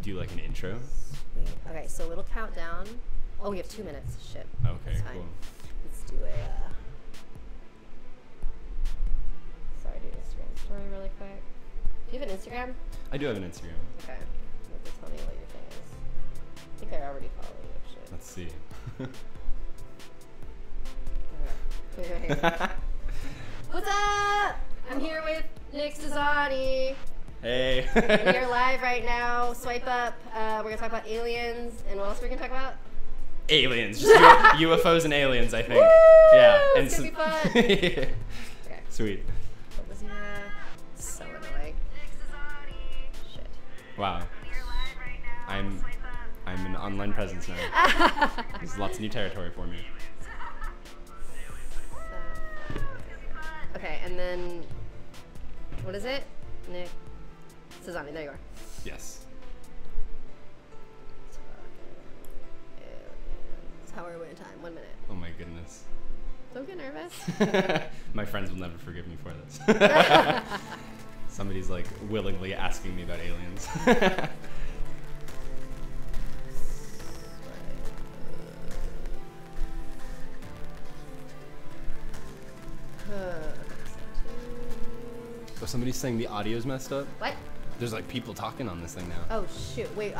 do like an intro? Okay, so it'll count down. Oh, we have 2 minutes. Shit. Okay, cool. Let's do a. Sorry, do Instagram story really quick. Do you have an Instagram? I do have an Instagram. Okay. You have to tell me what your thing is. I think I already follow you, actually. Let's see. Okay. What's up? I'm here with Nick Sazani. Hey. We are live right now. Swipe up. We're going to talk about aliens. And what else are we going to talk about? Aliens. Just UFOs and aliens, I think. Woo! Yeah. It's going to be fun. Okay. Sweet. What was your... So annoying. Shit. Wow. I'm an online presence now. There's lots of new territory for me. Okay, and then... What is it? Nick Sazani. There you are. Yes. How are we in time? 1 minute. Oh my goodness. Don't get nervous. My friends will never forgive me for this. Somebody's like willingly asking me about aliens. Oh, somebody's saying the audio's messed up? What? There's like people talking on this thing now. Oh shoot, wait,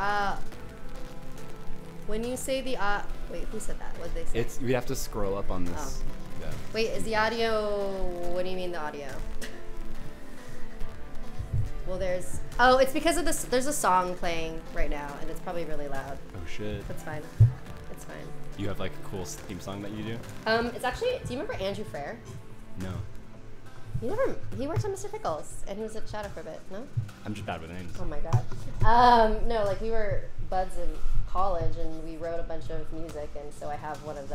when you say the, wait, who said that? What did they say? We have to scroll up on this. Oh. Yeah. Wait, is the audio, what do you mean the audio? Well, it's because of this, there's a song playing right now, and it's probably really loud. Oh shit. That's fine. It's fine. You have like a cool theme song that you do? It's actually, do you remember Andrew Frere? No. He worked on Mr. Pickles, and he was at Shadow for a bit, no? I'm just bad with names. Oh my god. No, like we were buds in college, and we wrote a bunch of music, and so I have one of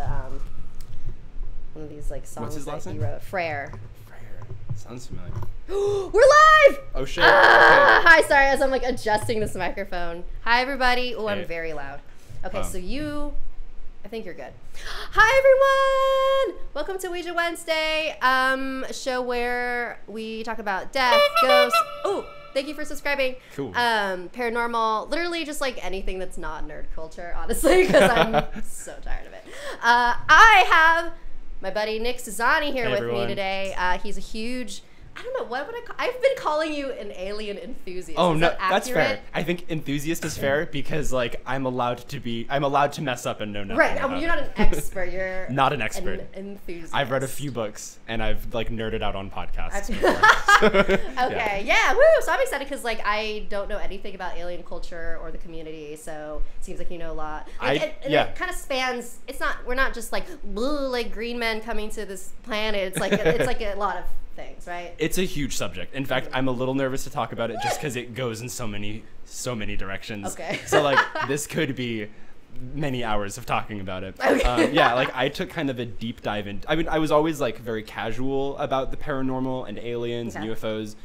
these like songs. What's his last that he name? wrote. Frere. Sounds familiar. We're live! Oh shit. Okay. Hi. Hi, sorry, as I'm like adjusting this microphone. Hi everybody. Oh, Hey. I'm very loud. Okay, so I think you're good. Hi everyone! Welcome to Ouija Wednesday, a show where we talk about death, ghosts. Oh, thank you for subscribing. Cool. Paranormal, literally just like anything that's not nerd culture, honestly, because I'm so tired of it. I have my buddy Nick Sazani here with me today. He's a huge, I don't know, what would I call, I've been calling you an alien enthusiast. Oh, Is no, that that's accurate? fair. I think enthusiast is fair because like I'm allowed to mess up and know nothing. Right, about you're not an expert, you're Not an expert. An enthusiast. I've read a few books and I've like nerded out on podcasts. Okay, yeah, woo! So I'm excited because like I don't know anything about alien culture or the community, so it seems like you know a lot. Like, it kind of spans. We're not just like blue, like green men coming to this planet. It's like a lot of things, right? It's a huge subject. In fact, I'm a little nervous to talk about it just because it goes in so many directions. Okay. So like this could be many hours of talking about it. Okay. Yeah, like I took kind of a deep dive in. I mean, I was always like very casual about the paranormal and aliens and UFOs.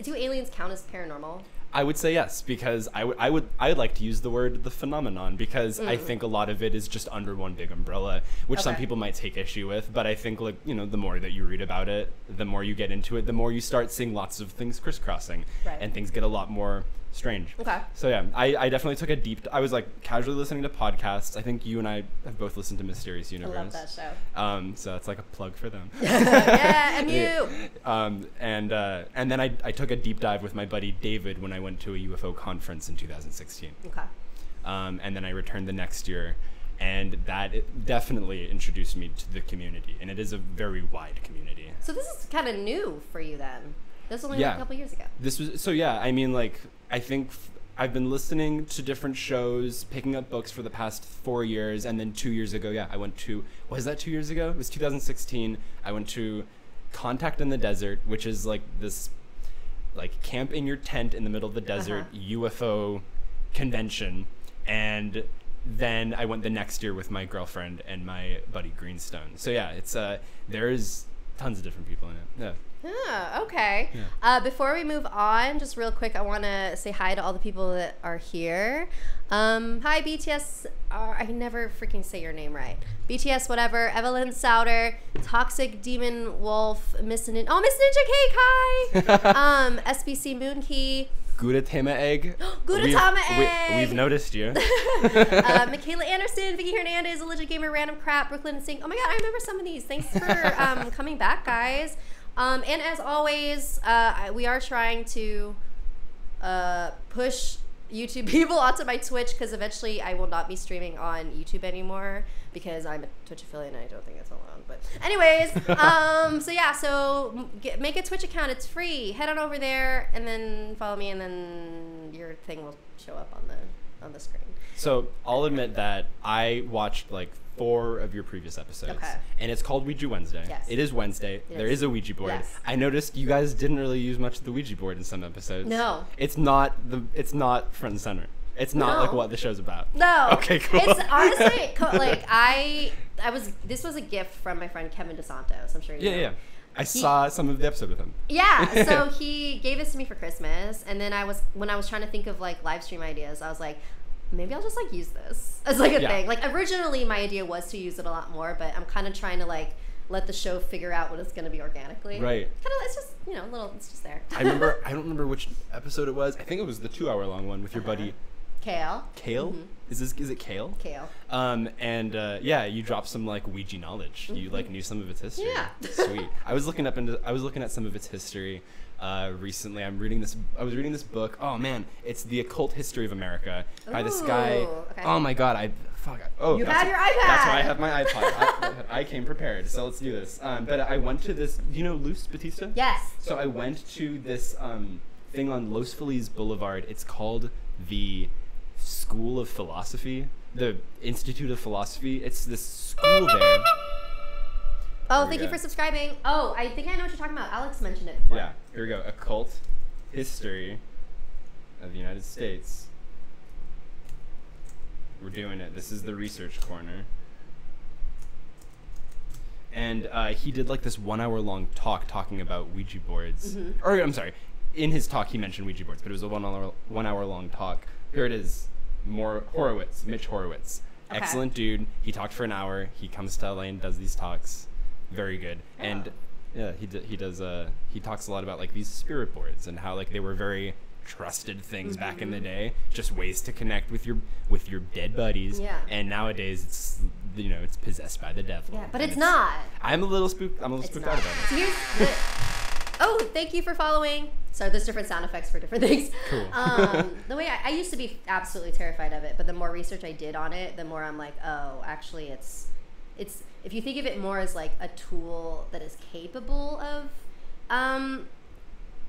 Do aliens count as paranormal? I would say yes, because I would like to use the word the phenomenon because I think a lot of it is just under one big umbrella, which some people might take issue with. But I think like, you know, the more that you read about it, the more you get into it, the more you start seeing lots of things crisscrossing, and things get a lot more strange. Okay. So yeah, I definitely took a I was like casually listening to podcasts. I think you and I have both listened to Mysterious Universe. I love that show. So that's like a plug for them. Yeah, MU. And then I took a deep dive with my buddy David when I went to a UFO conference in 2016. Okay. And then I returned the next year, and that definitely introduced me to the community, and it is a very wide community. So this is kind of new for you then. This was only a couple years ago. I mean, like, I think I've been listening to different shows, picking up books for the past 4 years, and then 2 years ago, I went to, was that 2 years ago? It was 2016. I went to Contact in the Desert, which is like this, like, camp in your tent in the middle of the desert UFO convention, and then I went the next year with my girlfriend and my buddy Greenstone. So yeah, it's there's tons of different people in it. Yeah. Oh, okay. Yeah. Before we move on, just real quick, I want to say hi to all the people that are here. Hi, BTS. I can never freaking say your name right. BTS, whatever. Evelyn Souter, Toxic Demon Wolf, Miss Ninja Cake. Hi. SBC Moonkey. Gudetama egg. Gudetama egg. We've noticed you. Michaela Anderson, Vicky Hernandez, A Legit Gamer, Random Crap, Brooklyn and Sing. Oh my God, I remember some of these. Thanks for coming back, guys. And as always, we are trying to push YouTube people onto my Twitch, because eventually I will not be streaming on YouTube anymore because I'm a Twitch affiliate and I don't think it's allowed. But anyways, so make a Twitch account. It's free. Head on over there and then follow me, and then your thing will show up on the screen. So I'll admit that I watched like 4 of your previous episodes. Okay. And it's called Ouija Wednesday. Yes. It is Wednesday. There is a Ouija board. Yes. I noticed you guys didn't really use much of the Ouija board in some episodes. No. It's not front and center. It's not like what the show's about. No. Okay, cool. It's honestly like this was a gift from my friend Kevin DeSantos. I'm sure you know. Yeah. I saw some of the episode with him. Yeah, so he gave this to me for Christmas, and then when I was trying to think of like live stream ideas, I was like, maybe I'll just like use this as like a thing. Like originally my idea was to use it a lot more, but I'm kind of trying to like let the show figure out what it's going to be organically. Right. Kind of, it's just, it's just there. I don't remember which episode it was. I think it was the 2-hour long one with your buddy Kale. Kale? Mm-hmm. Is it Kale? Kale. You dropped some like Ouija knowledge. You like knew some of its history. Yeah. Sweet. I was looking at some of its history recently. I was reading this book. Oh man, it's The Occult History of America by this guy. Okay. Oh my god, you have your iPad. That's why I have my iPod. I came prepared, so let's do this. But I went to this. Do you know Luce Batista? Yes. So I went to this thing on Los Feliz Boulevard. It's called the School of Philosophy, the Institute of Philosophy. It's this school there. Oh, thank you for subscribing. Oh, I think I know what you're talking about. Alex mentioned it before. Yeah, here we go. Occult History of the United States. We're doing it. This is the research corner. And he did like this 1-hour-long talk talking about Ouija boards. Mm-hmm. Or, I'm sorry, in his talk he mentioned Ouija boards, but it was a 1-hour-long talk. Here it is. Mitch Horowitz. Okay. Excellent dude. He talked for an hour. He comes to LA and does these talks. Very good. Oh. And yeah, he talks a lot about like these spirit boards and how like they were very trusted things back in the day, just ways to connect with your dead buddies. Yeah. And nowadays it's possessed by the devil. Yeah, but it's not. I'm a little spooked out about it. Oh, thank you for following. So there's different sound effects for different things. Cool. The way I used to be absolutely terrified of it, but the more research I did on it, the more I'm like, oh, actually it's if you think of it more as like a tool that is capable of,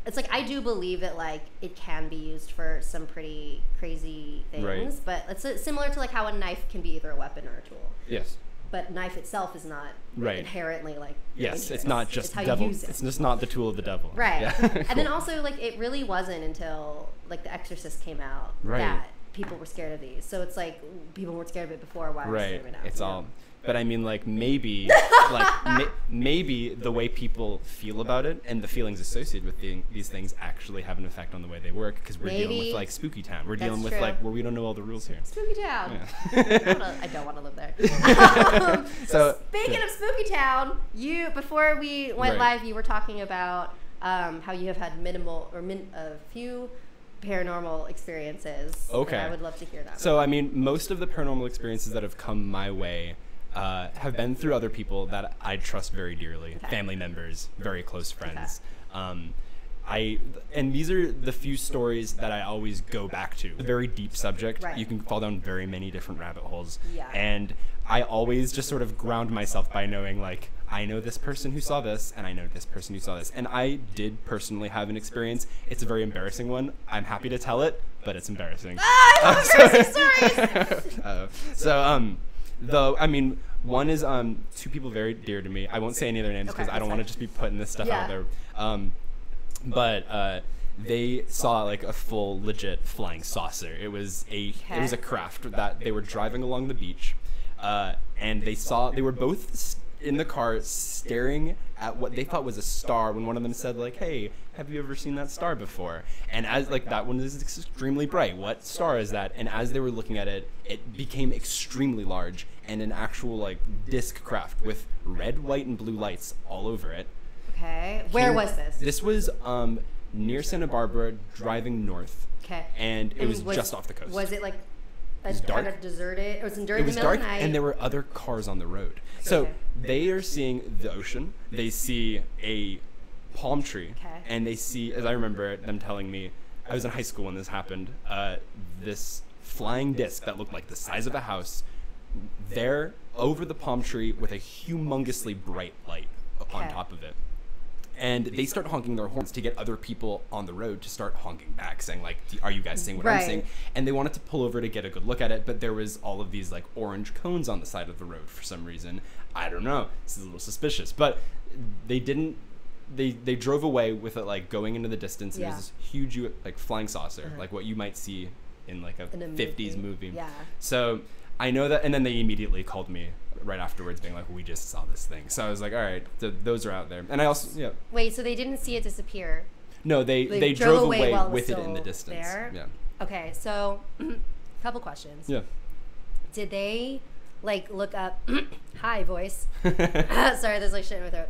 it's like I do believe that like it can be used for some pretty crazy things, right. But it's similar to like how a knife can be either a weapon or a tool. Yes. But knife itself is not inherently like dangerous. It's not just devil. It's just not the tool of the devil. Right. Yeah. And then also like it really wasn't until like The Exorcist came out that people were scared of these. So it's like people weren't scared of it before. Why are we scared of it now? It's all. But I mean, like maybe, maybe the way people feel about it and the feelings associated with these things actually have an effect on the way they work. Because we're dealing with like Spooky Town. We're dealing with like where we don't know all the rules here. Spooky Town. Yeah. I don't want to live there. So speaking of Spooky Town, before we went live, you were talking about how you have had a few paranormal experiences. Okay. And I would love to hear that. So I mean, most of the paranormal experiences that have come my way have been through other people that I trust very dearly, family members, very close friends. And these are the few stories that I always go back to. A very deep subject. Right. You can fall down very many different rabbit holes. Yeah. And I always just sort of ground myself by knowing like, I know this person who saw this, and I know this person who saw this. And I did personally have an experience. It's a very embarrassing one. I'm happy to tell it, but it's embarrassing. I love embarrassing stories! One is 2 people very dear to me. I won't say any of their names because I don't want to just be putting this stuff out there. But they saw like a full legit flying saucer. It was a craft that they were driving along the beach, and they were both in the car staring at what they thought was a star when one of them said like, hey, have you ever seen that star before? And as like that one is extremely bright, what star is that? And as they were looking at it, it became extremely large and an actual like disc craft with red, white, and blue lights all over it. Okay. Where was this? This was near Santa Barbara, driving north. Okay. And it was just off the coast. Was it like dark. kind of deserted? It was during It was the middle dark, of the night. and there were other cars on the road. So they are seeing the ocean. They see a palm tree, and they see, as I remember them telling me, I was in high school when this happened, this flying disc that looked like the size of a house there over the palm tree with a humongously bright light on top of it. And they start honking their horns to get other people on the road to start honking back, saying like, are you guys seeing what I'm seeing? And they wanted to pull over to get a good look at it, but there was all of these like orange cones on the side of the road for some reason. I don't know. This is a little suspicious, but they didn't. They drove away with it like going into the distance. It was this huge like flying saucer, like what you might see in like a 50s movie. Yeah. So I know that, and then they immediately called me right afterwards being like, we just saw this thing. So I was like, all right, those are out there. And I also, Wait, so they didn't see it disappear? No, they drove away with it in the distance. There? Yeah. Okay, so couple questions. Yeah. Did they like look up hi voice? Sorry, there's like shit in my throat.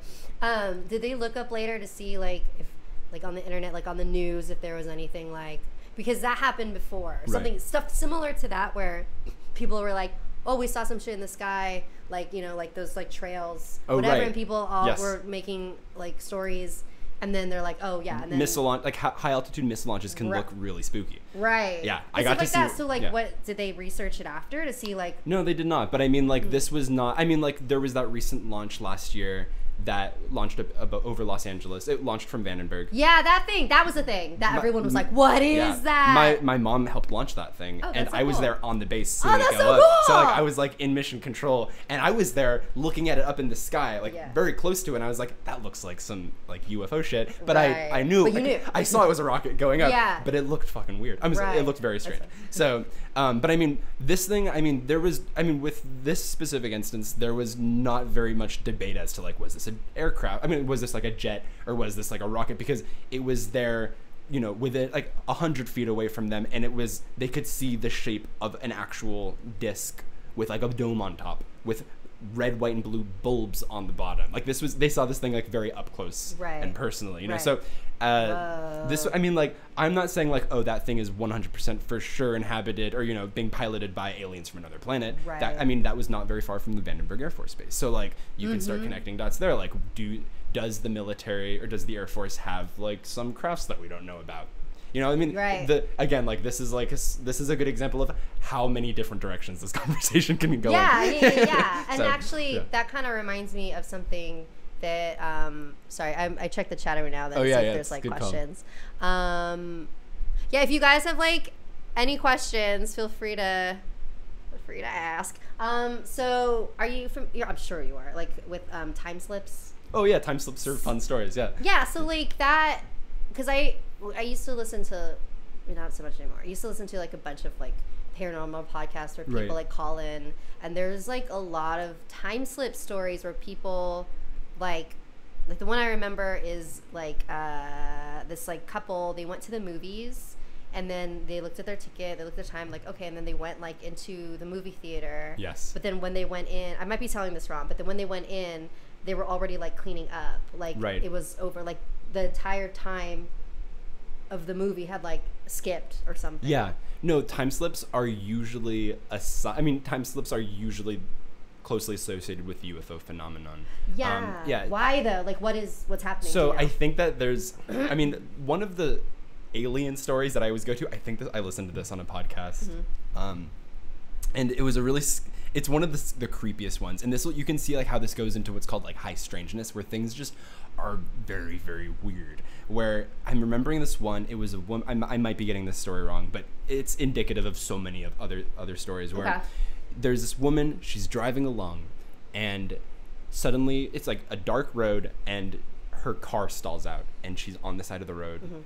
Did they look up later to see like if like on the internet, like on the news, if there was anything like, because that happened before. Stuff similar to that where people were like, oh, we saw some shit in the sky, like, you know, like those like trails, whatever, and people all were making like stories, and then they're like, oh yeah, and then missile launch, like high altitude missile launches can look really spooky. Right. Yeah, I got to see that. So like, what did they research it after to see like? No, they did not. But I mean, like this was not. I mean, like there was that recent launch last year that launched over Los Angeles. It launched from Vandenberg. Yeah, that thing. That was the thing that everyone was like, what is that? My mom helped launch that thing, and I was there on the base seeing it go up. Cool. So like I was like in mission control, and I was there looking at it up in the sky, like very close to it, and I was like, that looks like some like UFO shit. But I knew, but like, I saw it was a rocket going up, but it looked fucking weird. It looked very strange. So, but I mean, this thing, I mean, with this specific instance, there was not very much debate as to like, was this an aircraft? I mean, was this like a jet or was this like a rocket? Because it was there, you know, with it like 100 feet away from them, and they could see the shape of an actual disc with like a dome on top with red, white, and blue bulbs on the bottom. Like they saw this thing like very up close and personally, you know. So this, I mean, like, I'm not saying like, oh, that thing is 100% for sure inhabited or, you know, being piloted by aliens from another planet. That, I mean, that was not very far from the Vandenberg Air Force Base. So like you can start connecting dots there. Like, does the military or does the Air Force have like some crafts that we don't know about? You know, I mean, again, like this is a good example of how many different directions this conversation can go. Yeah. And actually, that kind of reminds me of something that. Sorry, I checked the chat right now. That there's like questions. If you guys have like any questions, feel free to ask. So are you from? I'm sure you are. Like with time slips. Oh yeah, time slips are fun stories. Yeah. Yeah. So like that, because I used to listen to, not so much anymore. I used to listen to like a bunch of like paranormal podcasts where people like call in, and there's like a lot of time slip stories where people like the one I remember is like this like couple, they went to the movies and then they looked at their ticket, they looked at the time, like okay, and then they went like into the movie theater. Yes. But then when they went in, I might be telling this wrong, but then when they went in, they were already like cleaning up, like it was over, like the entire time of the movie had like skipped or something. Yeah. No, time slips are usually time slips are usually closely associated with the UFO phenomenon. Yeah. Why though? Like what's happening? So I think that there's I mean, one of the alien stories that I always go to, I think that I listened to this on a podcast. And it was it's one of the creepiest ones. And this, you can see like how this goes into what's called like high strangeness, where things just are very, very weird. Where I'm remembering this one, it was a woman, I might be getting this story wrong, but it's indicative of so many of other stories where there's this woman, she's driving along, and suddenly it's like a dark road and her car stalls out and she's on the side of the road.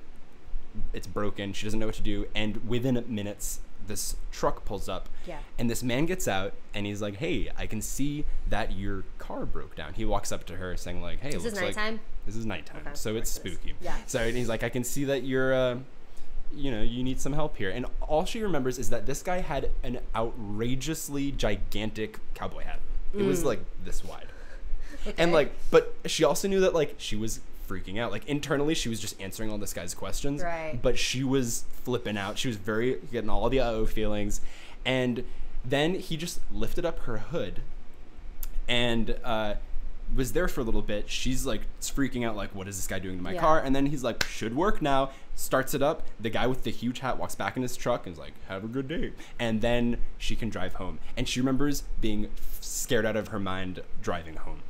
It's broken, she doesn't know what to do, and within minutes this truck pulls up, and this man gets out and he's like, hey, I can see that your car broke down. He walks up to her saying like, hey, this is nighttime? This is nighttime, so it's spooky. So and he's like, I can see that you're you know, you need some help here. And all she remembers is that this guy had an outrageously gigantic cowboy hat. It was like this wide. And like, but she also knew that like she was freaking out. Like internally, she was just answering all this guy's questions, right. but she was flipping out. She was getting all the uh-oh feelings. And then he just lifted up her hood and was there for a little bit. She's like freaking out, like, what is this guy doing to my car? And then he's like, should work now. Starts it up. The guy with the huge hat walks back in his truck and is like, have a good day. And then she can drive home. And she remembers being scared out of her mind driving home.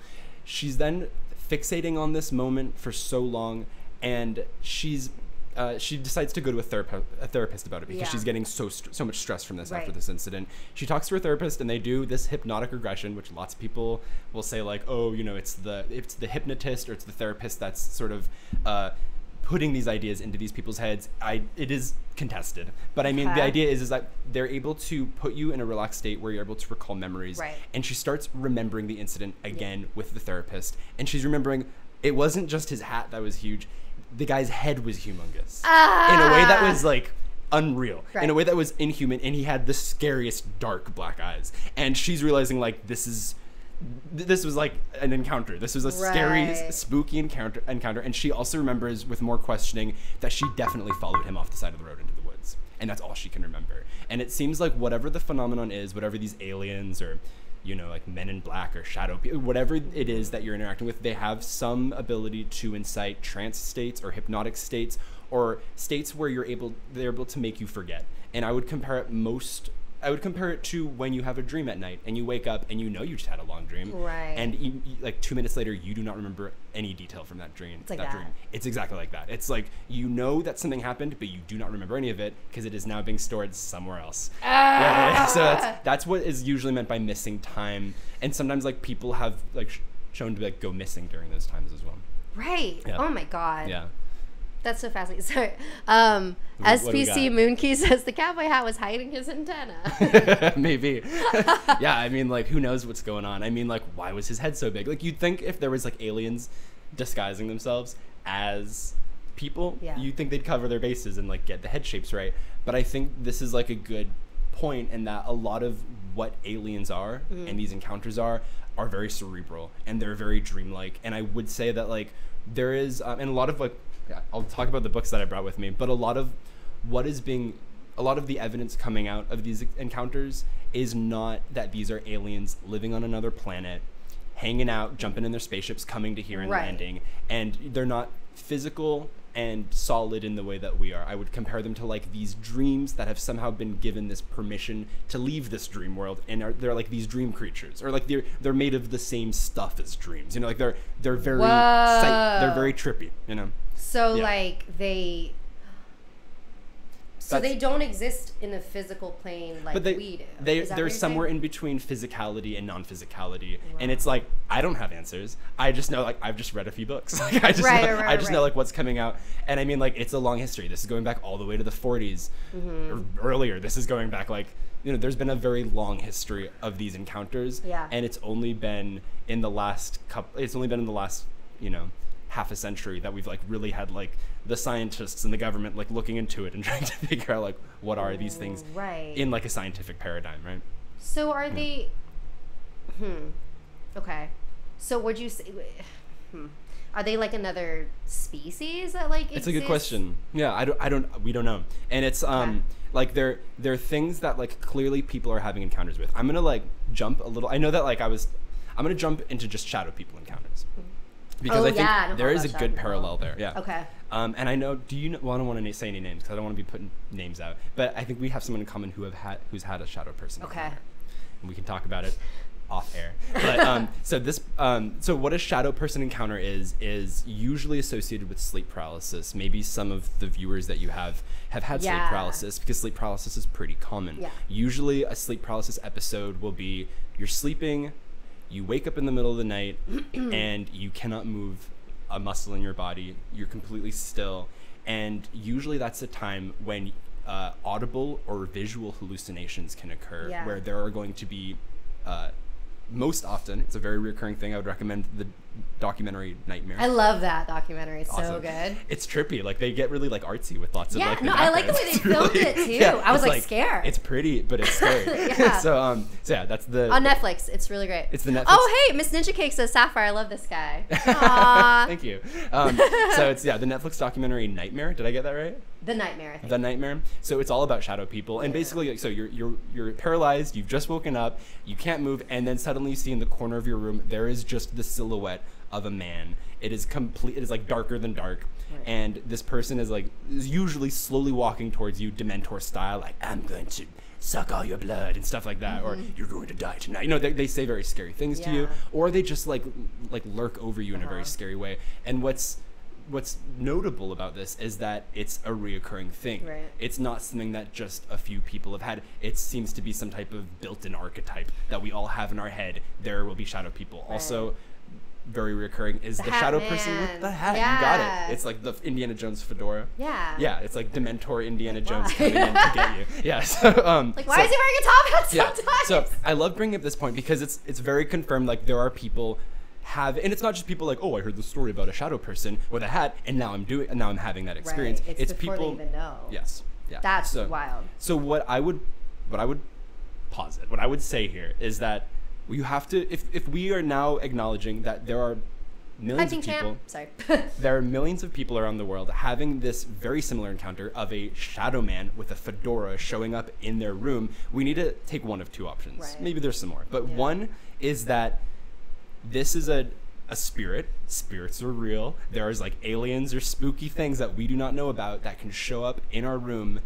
She's then fixating on this moment for so long, and she decides to go to a therapist about it because she's getting so much stress from this after this incident. She talks to her therapist, and they do this hypnotic regression, which lots of people will say like, oh, you know, it's the hypnotist or it's the therapist that's sort of putting these ideas into these people's heads. It is contested, but I mean, the idea is that they're able to put you in a relaxed state where you're able to recall memories. Right. And she starts remembering the incident again with the therapist, and she's remembering it wasn't just his hat that was huge. The guy's head was humongous in a way that was like unreal, in a way that was inhuman, and he had the scariest dark black eyes. And she's realizing like this was like an encounter. This was a scary, spooky encounter. And she also remembers with more questioning that she definitely followed him off the side of the road into the woods, and that's all she can remember. And it seems like whatever the phenomenon is, whatever these aliens or, you know, like men in black or shadow people, whatever it is that you're interacting with, they have some ability to incite trance states or hypnotic states or states where they're able to make you forget. And I would compare it to when you have a dream at night and you wake up and you know you just had a long dream. Right. And you, like 2 minutes later, you do not remember any detail from that dream. It's like that dream. It's exactly like that. It's like, you know that something happened, but you do not remember any of it because it is now being stored somewhere else. So that's what is usually meant by missing time. And sometimes like people have like shown to like go missing during those times as well. Right. Yeah. Oh my God. Yeah. That's so fascinating. Sorry. SPC Moonkey says the cowboy hat was hiding his antenna. Maybe. Yeah, I mean, like, who knows what's going on? I mean, like, why was his head so big? Like, you'd think if there was, like, aliens disguising themselves as people, you'd think they'd cover their bases and, like, get the head shapes right. But I think this is, like, a good point in that a lot of what aliens are and these encounters are very cerebral, and they're very dreamlike. And I would say that, like, there is, and a lot of, like, I'll talk about the books that I brought with me, but a lot of the evidence coming out of these encounters is not that these are aliens living on another planet, hanging out, jumping in their spaceships, coming to here and landing, and they're not physical and solid in the way that we are. I would compare them to like these dreams that have somehow been given this permission to leave this dream world, and they're like these dream creatures, or like they're made of the same stuff as dreams. You know, like they're very they're very trippy. You know. So like they don't exist in the physical plane like we do. They're somewhere in between physicality and non-physicality. And it's like, I don't have answers. I just know, like, I've just read a few books. Like, I just know like what's coming out. And I mean, like, it's a long history. This is going back all the way to the 40s or earlier. This is going back like, you know, there's been a very long history of these encounters. Yeah. And it's only been in the last you know, half a century that we've like really had like the scientists and the government like looking into it and trying to figure out like what are these things in like a scientific paradigm, right? So are they okay, so would you say are they like another species that like exists? It's a good question. Yeah, we don't know. And it's like they're things that like clearly people are having encounters with. I'm gonna like jump a little. I know that like I'm gonna jump into just shadow people encounters. Because I think there is a good parallel there. Yeah. Okay. And I know, well, I don't want to say any names because I don't want to be putting names out. But I think we have someone in common who's had a shadow person. Okay. And we can talk about it off air. But so what a shadow person encounter is usually associated with sleep paralysis. Maybe some of the viewers that you have had sleep paralysis, because sleep paralysis is pretty common. Yeah. Usually a sleep paralysis episode will be you're sleeping, you wake up in the middle of the night and you cannot move a muscle in your body. You're completely still. And usually that's a time when audible or visual hallucinations can occur, where there are going to be most often, it's a very recurring thing. I would recommend the documentary Nightmare. I love that documentary. It's awesome. So good. It's trippy. Like, they get really like artsy with lots of like. Yeah, no, I like the way they filmed it too. Yeah, I was like scared. It's pretty, but it's scary. Yeah. So yeah, that's the on Netflix. It's really great. It's the Netflix. Oh hey, Miss Ninja Cake says Sapphire. I love this guy. Aww. Thank you. So it's the Netflix documentary Nightmare. Did I get that right? The Nightmare. I think. The Nightmare. So it's all about shadow people, and basically, so you're paralyzed. You've just woken up. You can't move, and then suddenly you see in the corner of your room there is just the silhouette of a man. It is complete. It is like darker than dark, and this person is usually slowly walking towards you, Dementor style, like, I'm going to suck all your blood and stuff like that, or you're going to die tonight. You know, they say very scary things to you, or they just like lurk over you in a very scary way. And what's notable about this is that it's a reoccurring thing. Right. It's not something that just a few people have had. It seems to be some type of built-in archetype that we all have in our head. There will be shadow people. Right. Also, very recurring is the shadow person with the hat. Yeah. You got it. It's like the Indiana Jones fedora. Yeah. Yeah, it's like Dementor Indiana Jones coming in to get you. Yeah. So why is he wearing a top hat sometimes? Yeah. So I love bringing up this point because it's very confirmed. Like, there are people and it's not just people like, oh, I heard the story about a shadow person with a hat, and now I'm having that experience. Right. It's before people they even know. Yes. Yeah. That's wild. So what I would say here is that you have to, if we are now acknowledging that there are millions of people, there are millions of people around the world having this very similar encounter of a shadow man with a fedora showing up in their room, we need to take one of two options. Right. Maybe there's some more, but one is that this is a spirit. Spirits are real. There is like aliens or spooky things that we do not know about that can show up in our room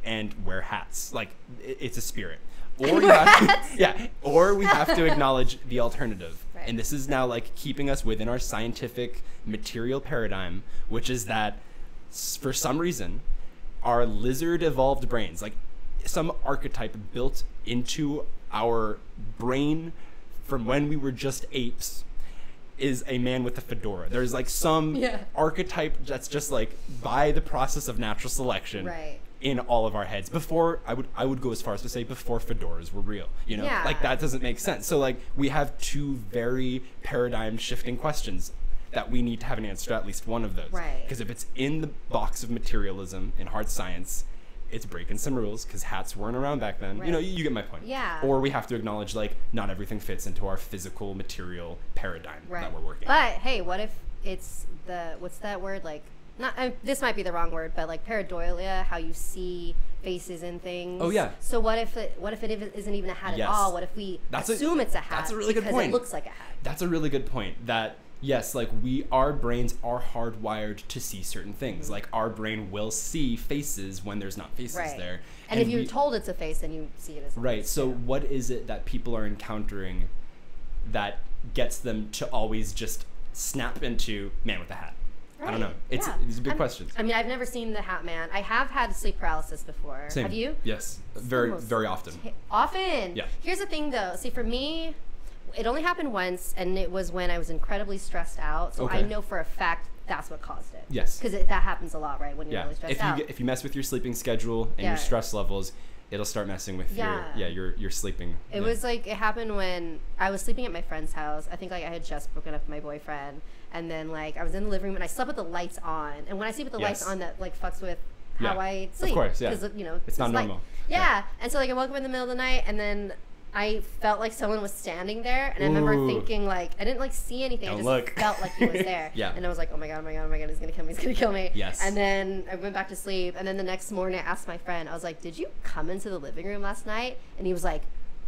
and wear hats. Like, it's a spirit. Or or we have to acknowledge the alternative. Right. And this is now like keeping us within our scientific material paradigm, which is that for some reason our lizard evolved brains, like some archetype built into our brain from when we were just apes, is a man with a fedora. There's like some archetype that's just like by the process of natural selection. Right. In all of our heads. Before, I would go as far as to say before fedoras were real, you know? Like, that doesn't make sense. So like, we have two very paradigm shifting questions that we need to have an answer to at least one of those. Right. Because if it's in the box of materialism in hard science, it's breaking some rules because hats weren't around back then. Right. You know, you get my point. Yeah. Or we have to acknowledge like not everything fits into our physical material paradigm that we're working. But hey, what if it's what's that word, like, this might be the wrong word, but like pareidolia, how you see faces and things. Oh yeah. So what if it isn't even a hat at all? What if we assume it's a hat? That's a really good point. Because it looks like a hat. That's a really good point. That yes, like our brains are hardwired to see certain things. Like our brain will see faces when there's not faces there. And if you're told it's a face, then you see it as a face. Right. So what is it that people are encountering that gets them to always just snap into man with a hat? Right. I don't know. It's a big question. I mean, I've never seen the Hat Man. I have had sleep paralysis before. Same. Have you? Yes. Very often. Often? Yeah. Here's the thing, though. See, for me, it only happened once, and it was when I was incredibly stressed out. So I know for a fact that's what caused it. Yes. Because that happens a lot, right, when you're really stressed out. If you mess with your sleeping schedule and your stress levels, it'll start messing with your sleeping. It was like, it happened when I was sleeping at my friend's house. I think like I had just broken up with my boyfriend, and then like I was in the living room and I slept with the lights on. And when I sleep with the lights on, that like fucks with how I sleep. Of course, because you know it's not normal. And so like I woke up in the middle of the night, and then I felt like someone was standing there, and I remember thinking like I didn't like see anything. I just felt like he was there. And I was like, oh my god, he's gonna kill me. Yes. And then I went back to sleep, and then the next morning I asked my friend, I was like, did you come into the living room last night? And he was like,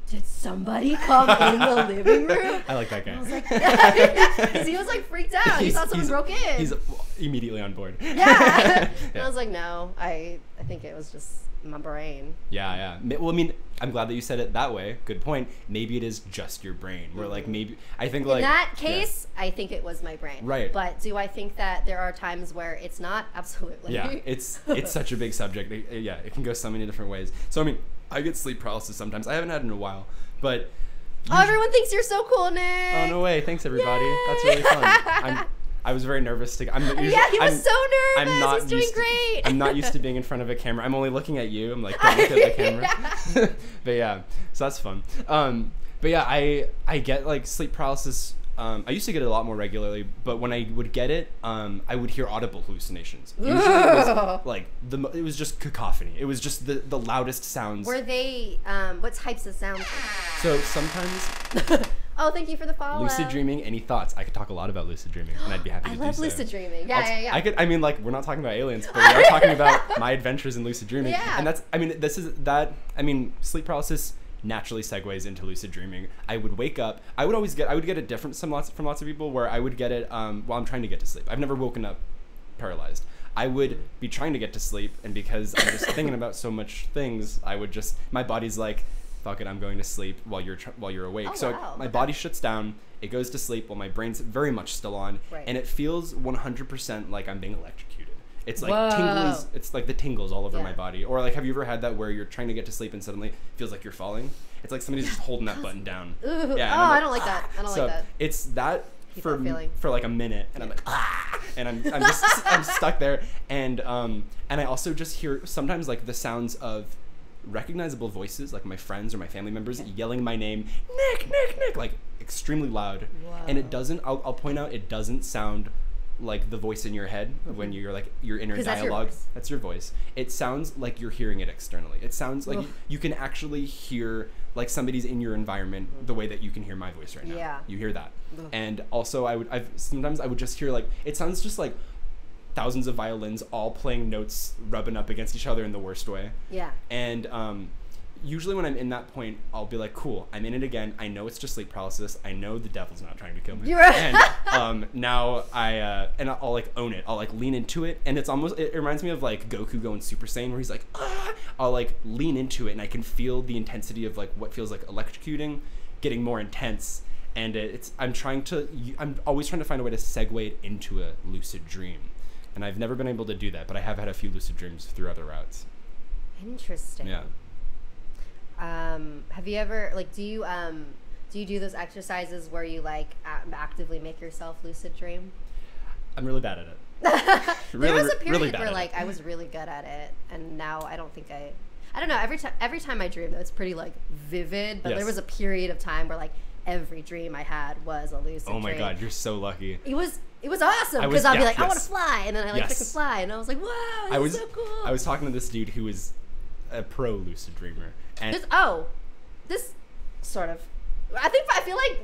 did somebody come in the living room? I like that guy. I was like, because he was like freaked out. He thought someone broke in. He's immediately on board. Yeah. And I was like, no, I think it was just my brain. Yeah. Well, I mean, I'm glad that you said it that way. Good point. Maybe it is just your brain. Where like maybe I think like in that case, I think it was my brain. Right. But do I think that there are times where it's not? Absolutely. Yeah. It's such a big subject. It can go so many different ways. So I mean, I get sleep paralysis sometimes. I haven't had it in a while, but everyone thinks you're so cool, Nick. Oh no way! Thanks everybody. Yay. That's really fun. I was very nervous he was so nervous. He's doing great. I'm not used to being in front of a camera. I'm only looking at you. I'm like, don't look at the camera. But yeah, so that's fun. But yeah, I get like sleep paralysis. I used to get it a lot more regularly, but when I would get it, I would hear audible hallucinations. Usually it was like it was just cacophony. It was just the loudest sounds. Were they what types of sounds? So sometimes. Oh, thank you for the follow. Lucid dreaming. Any thoughts? I could talk a lot about lucid dreaming, and I'd be happy to do so. I love lucid dreaming. Yeah. I mean, like, we're not talking about aliens, but we are talking about my adventures in lucid dreaming. Yeah. And that's, I mean, sleep paralysis naturally segues into lucid dreaming. I would wake up. I would get it different from lots of people, where I would get it while I'm trying to get to sleep. I've never woken up paralyzed. I would be trying to get to sleep, and because I'm just thinking about so much things, my body's like, fuck it, I'm going to sleep while you're awake. My body shuts down, it goes to sleep while my brain's very much still on, and it feels 100% like I'm being electrocuted. It's like tingles. It's like the tingles all over my body. Or like, have you ever had that where you're trying to get to sleep and suddenly it feels like you're falling? It's like somebody's just holding that button down. Ooh. Yeah. I don't like that. I don't like that. It's that for like a minute, and I'm like, and I'm stuck there, and I also just hear sometimes like the sounds of recognizable voices, like my friends or my family members yelling my name, Nick, like extremely loud. Whoa. And it doesn't, I'll point out, it doesn't sound like the voice in your head when you're like your inner dialogue. That's your voice. It sounds like you're hearing it externally. It sounds like you can actually hear like somebody's in your environment the way that you can hear my voice right now. Yeah. You hear that. And also sometimes I would just hear like, it sounds just like thousands of violins all playing notes, rubbing up against each other in the worst way. Yeah. And usually when I'm in that point, I'll be like, cool, I'm in it again. I know it's just sleep paralysis. I know the devil's not trying to kill me. You're right. And now I'll like own it. I'll like lean into it. And it reminds me of like Goku going Super Saiyan, where he's like, ah! I'll like lean into it, and I can feel the intensity of like what feels like electrocuting getting more intense. And I'm always trying to find a way to segue it into a lucid dream. And I've never been able to do that, but I have had a few lucid dreams through other routes. Interesting. Yeah. Have you ever, like, do you do those exercises where you like actively make yourself lucid dream? I'm really bad at it. There was a period where like I was really good at it, and now I don't think I don't know. Every time I dream, though, it's pretty like vivid. But there was a period of time where like every dream I had was a lucid dream. Oh my god, you're so lucky. It was awesome because I'll be like, I want to fly, and then I like freaking fly, and I was like, whoa, this is so cool. I was talking to this dude who was a pro lucid dreamer, and this sort of, I feel like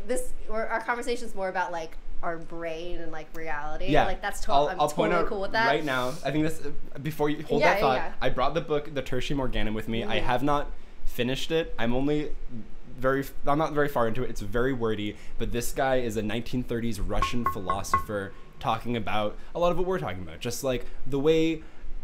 our conversation's more about like our brain and like reality. Yeah, like that's I'm totally cool with that. Right now, I think this before you hold that thought. I brought the book, The Tertium Organum, with me. Mm-hmm. I have not finished it. I'm not very far into it. It's very wordy, but this guy is a 1930s Russian philosopher talking about a lot of what we're talking about, just like the way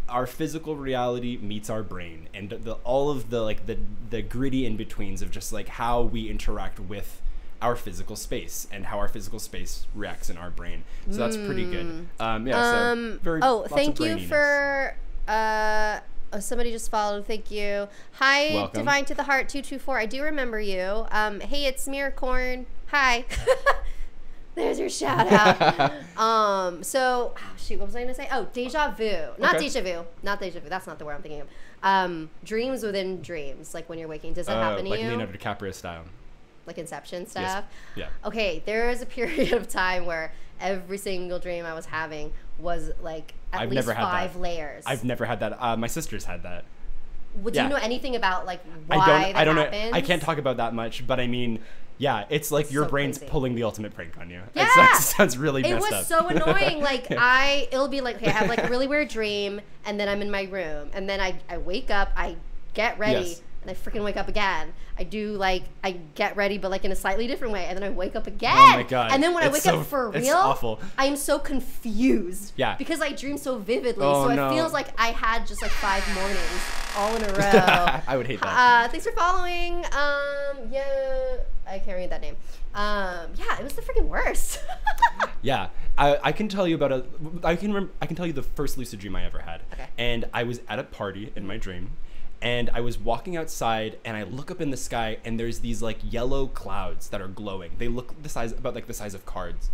our physical reality meets our brain, and all of the gritty in-betweens of just like how we interact with our physical space and how our physical space reacts in our brain. So that's pretty good. Thank you for somebody just followed. Thank you. Hi, welcome. Divine to the Heart 224. I do remember you. Hey, it's Smearcorn. Hi. There's your shout out. So, what was I gonna say? Oh, deja vu. Not deja vu. That's not the word I'm thinking of. Dreams within dreams. Like when you're waking. Does that happen to you? Like Leonardo DiCaprio style. Like Inception stuff? Yes. Yeah. Okay, there was a period of time where every single dream I was having was like at least 5 layers. I've never had that. My sister's had that. Do you know anything about like why I don't happens? know. I can't talk about that much, but I mean, yeah, it's like your brain's crazy. Pulling the ultimate prank on you. Yeah. It sounds really messed up. It was so annoying. Like it'll be like, okay, I have like a really weird dream, and then I'm in my room, and then I wake up, I get ready. Yes. And I freaking wake up again. I get ready, but like in a slightly different way. And then I wake up again. Oh my God. And then when I wake up for real, awful. I am so confused. Yeah. Because I dream so vividly. So it feels like I had just like 5 mornings all in a row. I would hate that. Thanks for following. I can't read that name. It was the freaking worst. Yeah. I can tell you I can tell you the first lucid dream I ever had. Okay. And I was at a party in my dream. And I was walking outside, and I look up in the sky, and there's these like yellow clouds that are glowing. They look about the size of cars,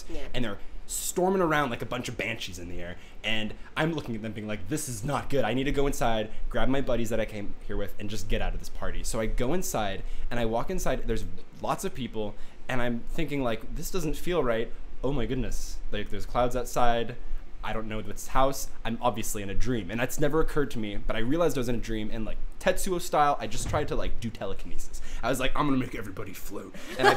yeah. And they're storming around like a bunch of banshees in the air. And I'm looking at them being like, this is not good. I need to go inside, grab my buddies that I came here with, and just get out of this party. So I go inside, and I walk inside. There's lots of people, and I'm thinking like, this doesn't feel right. Oh my goodness. Like, there's clouds outside. I don't know this house. I'm obviously in a dream. And that's never occurred to me, but I realized I was in a dream, and like Tetsuo style, I just tried to like do telekinesis. I was like, I'm gonna make everybody float. And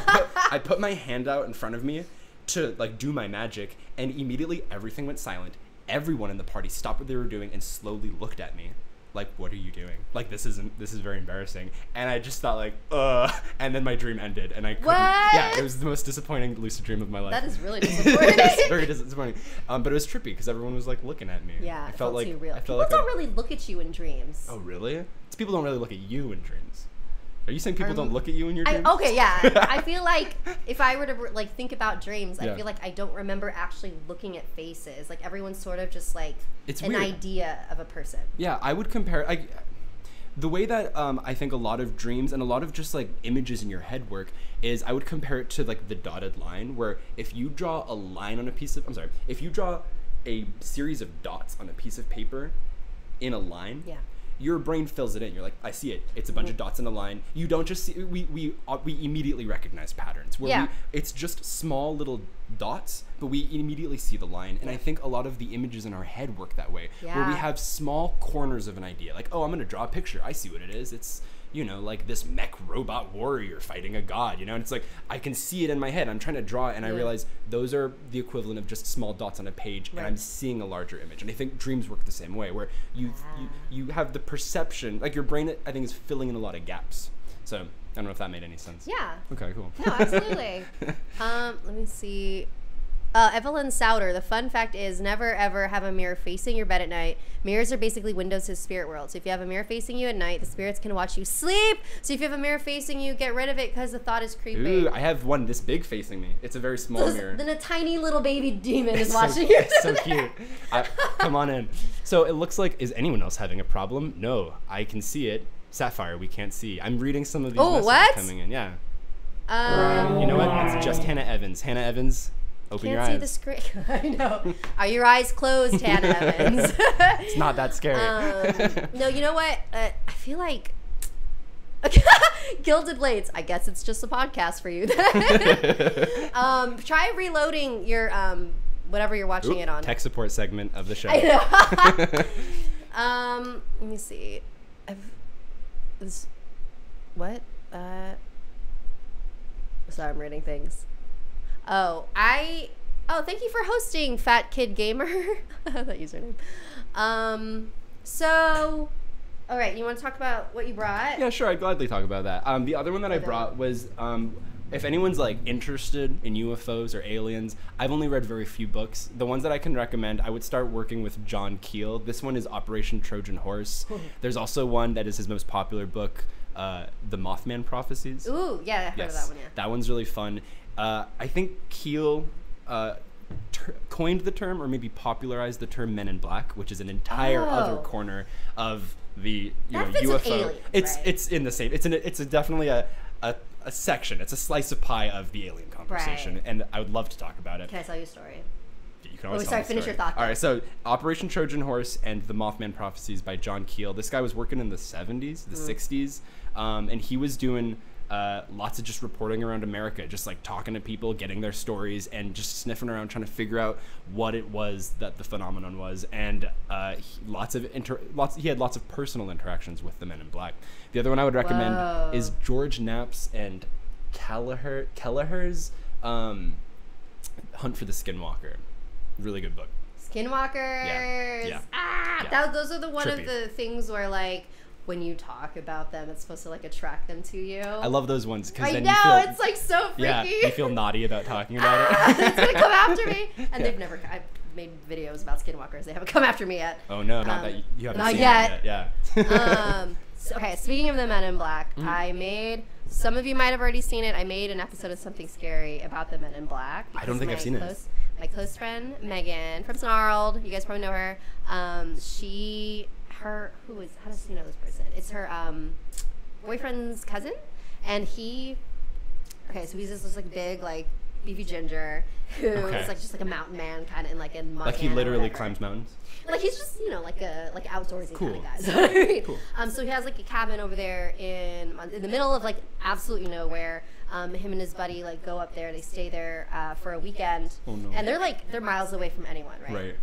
I put my hand out in front of me to like do my magic, and immediately everything went silent. Everyone in the party stopped what they were doing and slowly looked at me like, what are you doing? Like, this is very embarrassing. And I just thought like, and then my dream ended, and I couldn't. What? Yeah, it was the most disappointing lucid dream of my life. That is really disappointing. It's very disappointing. But it was trippy because everyone was like looking at me. Yeah, I felt like too real. I felt People like don't really look at you in dreams. Oh really? It's people don't really look at you in dreams. Are you saying people don't look at you in your dreams? Okay, yeah. I feel like if I were to like think about dreams, I feel like I don't remember actually looking at faces. Like, everyone's sort of just like it's an weird. idea of a person. Yeah, I would compare. The way that I think a lot of dreams and a lot of just like images in your head work is I would compare it to like the dotted line, where if you draw a line on a piece of, if you draw a series of dots on a piece of paper in a line, your brain fills it in. You're like, I see it. It's a bunch of dots in a line. You don't just see, we immediately recognize patterns where it's just small little dots, but we immediately see the line. And I think a lot of the images in our head work that way, where we have small corners of an idea. Like, oh, I'm going to draw a picture. I see what it is. It's, you know, like this mech robot warrior fighting a god, you know? And it's like, I can see it in my head. I'm trying to draw it, and I realize those are the equivalent of just small dots on a page, and I'm seeing a larger image. And I think dreams work the same way, where you have the perception, like your brain, I think, is filling in a lot of gaps. So I don't know if that made any sense. Yeah. Okay, cool. No, absolutely. Let me see. Evelyn Souter, the fun fact is never ever have a mirror facing your bed at night. Mirrors are basically windows to the spirit world. So if you have a mirror facing you at night, the spirits can watch you sleep. So if you have a mirror facing you, get rid of it because the thought is creeping. Ooh, I have one this big facing me. It's a very small mirror. Then a tiny little baby demon is watching you. It's so cute. Come on in. So it looks like, is anyone else having a problem? No, I can see it. Sapphire, we can't see. I'm reading some of these messages coming in. Yeah. You know what? It's just Hannah Evans. Hannah Evans, open your eyes. Can't see the screen. I know. Are your eyes closed, Hannah Evans? It's not that scary. No, you know what? I feel like Gilded Blades. I guess it's just a podcast for you. Try reloading your whatever you're watching it on. Tech support segment of the show. I know. Let me see. What? Sorry, I'm reading things. Thank you for hosting, Fat Kid Gamer. That username. So, all right, you want to talk about what you brought? Yeah, sure, I'd gladly talk about that. The other one that I brought was, if anyone's like interested in UFOs or aliens, I've only read very few books. The ones that I can recommend, I would start working with John Keel. This one is Operation Trojan Horse. There's also one that is his most popular book, The Mothman Prophecies. Ooh, yeah, I heard of that one, yeah. That one's really fun. I think Keel coined the term, or maybe popularized the term, Men in Black, which is an entire other corner of the UFO. Aliens, it's in the same. It's definitely a section. It's a slice of pie of the alien conversation, and I would love to talk about it. Can I tell you a story? You can always finish your thought. All right, so Operation Trojan Horse and the Mothman Prophecies by John Keel. This guy was working in the 70s, the 60s, and he was doing lots of just reporting around America, just like talking to people, getting their stories, and just sniffing around trying to figure out what it was that the phenomenon was. And he had lots of personal interactions with the Men in Black. The other one I would recommend is George Knapp's and Kelleher's Hunt for the Skinwalker. Really good book. Skinwalkers. Yeah. Those are the one of the things where like, when you talk about them, it's supposed to like attract them to you. I love those ones because then you feel, it's like so freaky. Yeah, you feel naughty about talking about it. It's gonna come after me, and they've never. I've made videos about skinwalkers. They haven't come after me yet. Oh no, not that you haven't not seen yet. It yet. Yeah. Okay, speaking of the Men in Black, I made. Some of you might have already seen it. I made an episode of Something Scary about the Men in Black. I don't think I've seen it. My close friend Megan from Snarled. You guys probably know her. How does she know this person? It's her boyfriend's cousin, and so he's this like big like beefy ginger who is like just like a mountain man kind of in like in Montana. Like he literally climbs mountains. Like he's just like a outdoorsy kind of guy. So, I mean, so he has like a cabin over there in the middle of like absolutely nowhere. Him and his buddy like go up there. They stay there for a weekend. Oh no! And they're miles away from anyone, right? Right.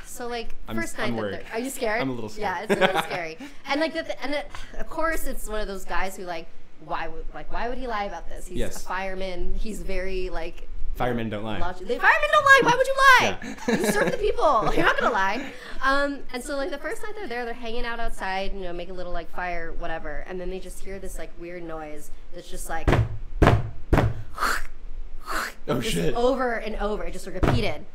So like first night, are you scared? I'm a little scared. Yeah, it's a little scary. And like of course it's one of those guys who like why would he lie about this? He's a fireman. He's very like. Firemen don't lie. Firemen don't lie. Why would you lie? Yeah. You serve the people. You're not gonna lie. And so like the first night they're hanging out outside, make a little like fire, whatever, and then they just hear this like weird noise that's just like. Oh shit! Over and over, it just repeated.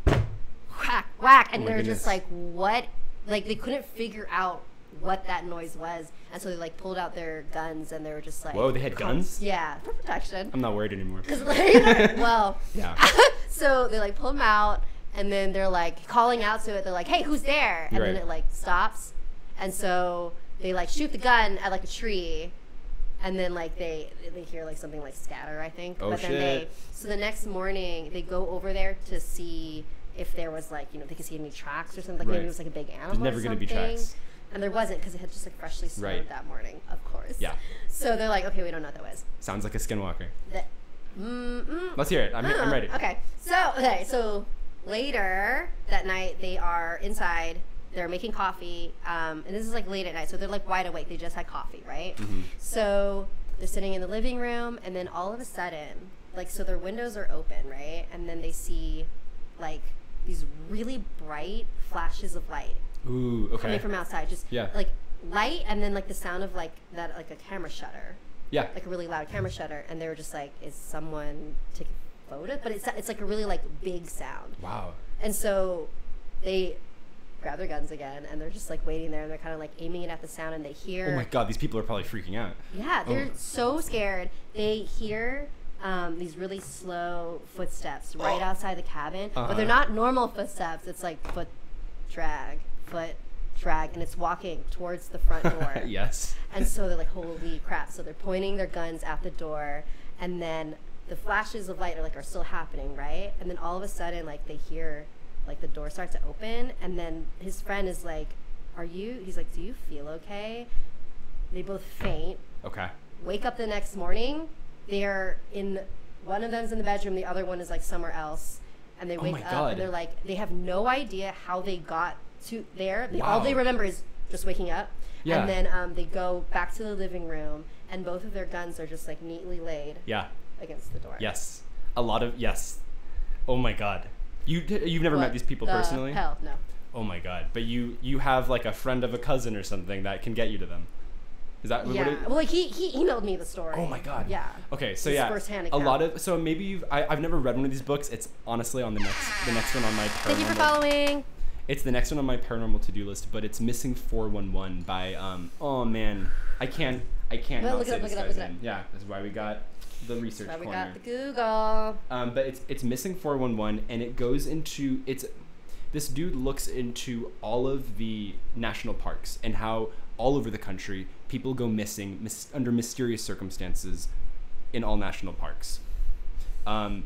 Whack, whack, and they're just like, what? Like they couldn't figure out what that noise was, and so they like pulled out their guns and they were just like, whoa, they had guns? Yeah, for protection. I'm not worried anymore. Cause like, well, yeah. So they like pull them out, and then they're like calling out to it. They're like, hey, who's there? And then it like stops, and so they like shoot the gun at like a tree. And then like they hear like something like scatter, I think. Oh, but then so the next morning they go over there to see if there was like they could see any tracks or something. Like maybe it was like a big animal. There's never going to be tracks. And there wasn't because it had just like freshly snowed that morning, of course. Yeah. So they're like, okay, we don't know what that was. Sounds like a skinwalker. Let's hear it. I'm ready. Okay. So later that night they are inside. They're making coffee, and this is like late at night, so they're like wide awake. They just had coffee, right? Mm-hmm. So they're sitting in the living room, and then all of a sudden, like, so their windows are open, right? And then they see like these really bright flashes of light. Ooh, okay. Coming from outside, just like light, and then like the sound of like that, like a camera shutter. Yeah. Like a really loud camera shutter, and they were just like, "Is someone taking a photo?" But it's like a really like big sound. Wow. And so they grab their guns again, and they're just like waiting there, and they're kind of like aiming it at the sound, and they hear. Oh my god, these people are probably freaking out. Yeah, they're so scared. They hear these really slow footsteps right outside the cabin, but they're not normal footsteps. It's like foot drag, and it's walking towards the front door. Yes. And so they're like, holy crap! So they're pointing their guns at the door, and then the flashes of light are still happening, right? And then all of a sudden, like they hear. Like the door starts to open, and then his friend is like, he's like, do you feel okay? They both faint. Okay. Wake up the next morning. They're one of them's in the bedroom, the other one is like somewhere else. And they wake up and they're like, they have no idea how they got to there. All they remember is just waking up. Yeah. And then they go back to the living room, and both of their guns are just like neatly laid against the door. Yes. Oh my god. You've never met these people personally? Hell no. Oh my god! But you have like a friend of a cousin or something that can get you to them. Is that well, like he emailed me the story. Oh my god. Yeah. Okay, so firsthand account. a lot of maybe I've never read one of these books. It's honestly on the next one on my paranormal. Thank you for following. It's the next one on my paranormal to-do list, but it's Missing 411 by oh man, I can't not say this guy's name. Yeah, that's why we got the research corner. We got the Google. But it's Missing 411, and it goes into this dude looks into all of the national parks and how all over the country people go missing under mysterious circumstances in all national parks. And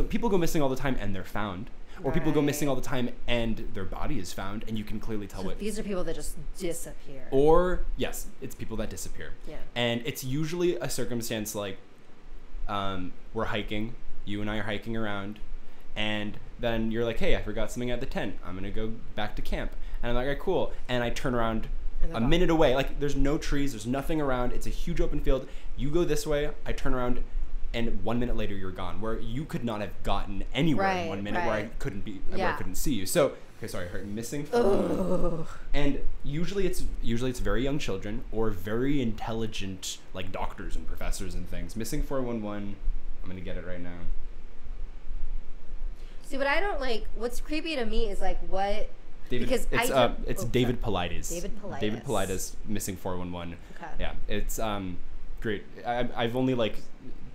people go missing all the time and they're found. Or people go missing all the time and their body is found, and you can clearly tell what. These are people that just disappear. Or yes, it's people that disappear. Yeah. And it's usually a circumstance like we're hiking, you and I are hiking around, and then you're like, hey, I forgot something at the tent. I'm gonna go back to camp. And I'm like, all right, cool. And I turn around a minute away. Like there's no trees, there's nothing around. It's a huge open field. You go this way, I turn around, and 1 minute later you're gone. Where you could not have gotten anywhere in 1 minute where I couldn't be, where I couldn't see you. So missing. And usually it's very young children or very intelligent like doctors and professors and things. Missing 411. I'm gonna get it right now. See, what I don't like, what's creepy to me is like what. David Paulides. David Paulides, Missing 411. Okay. Yeah, it's great. I've only like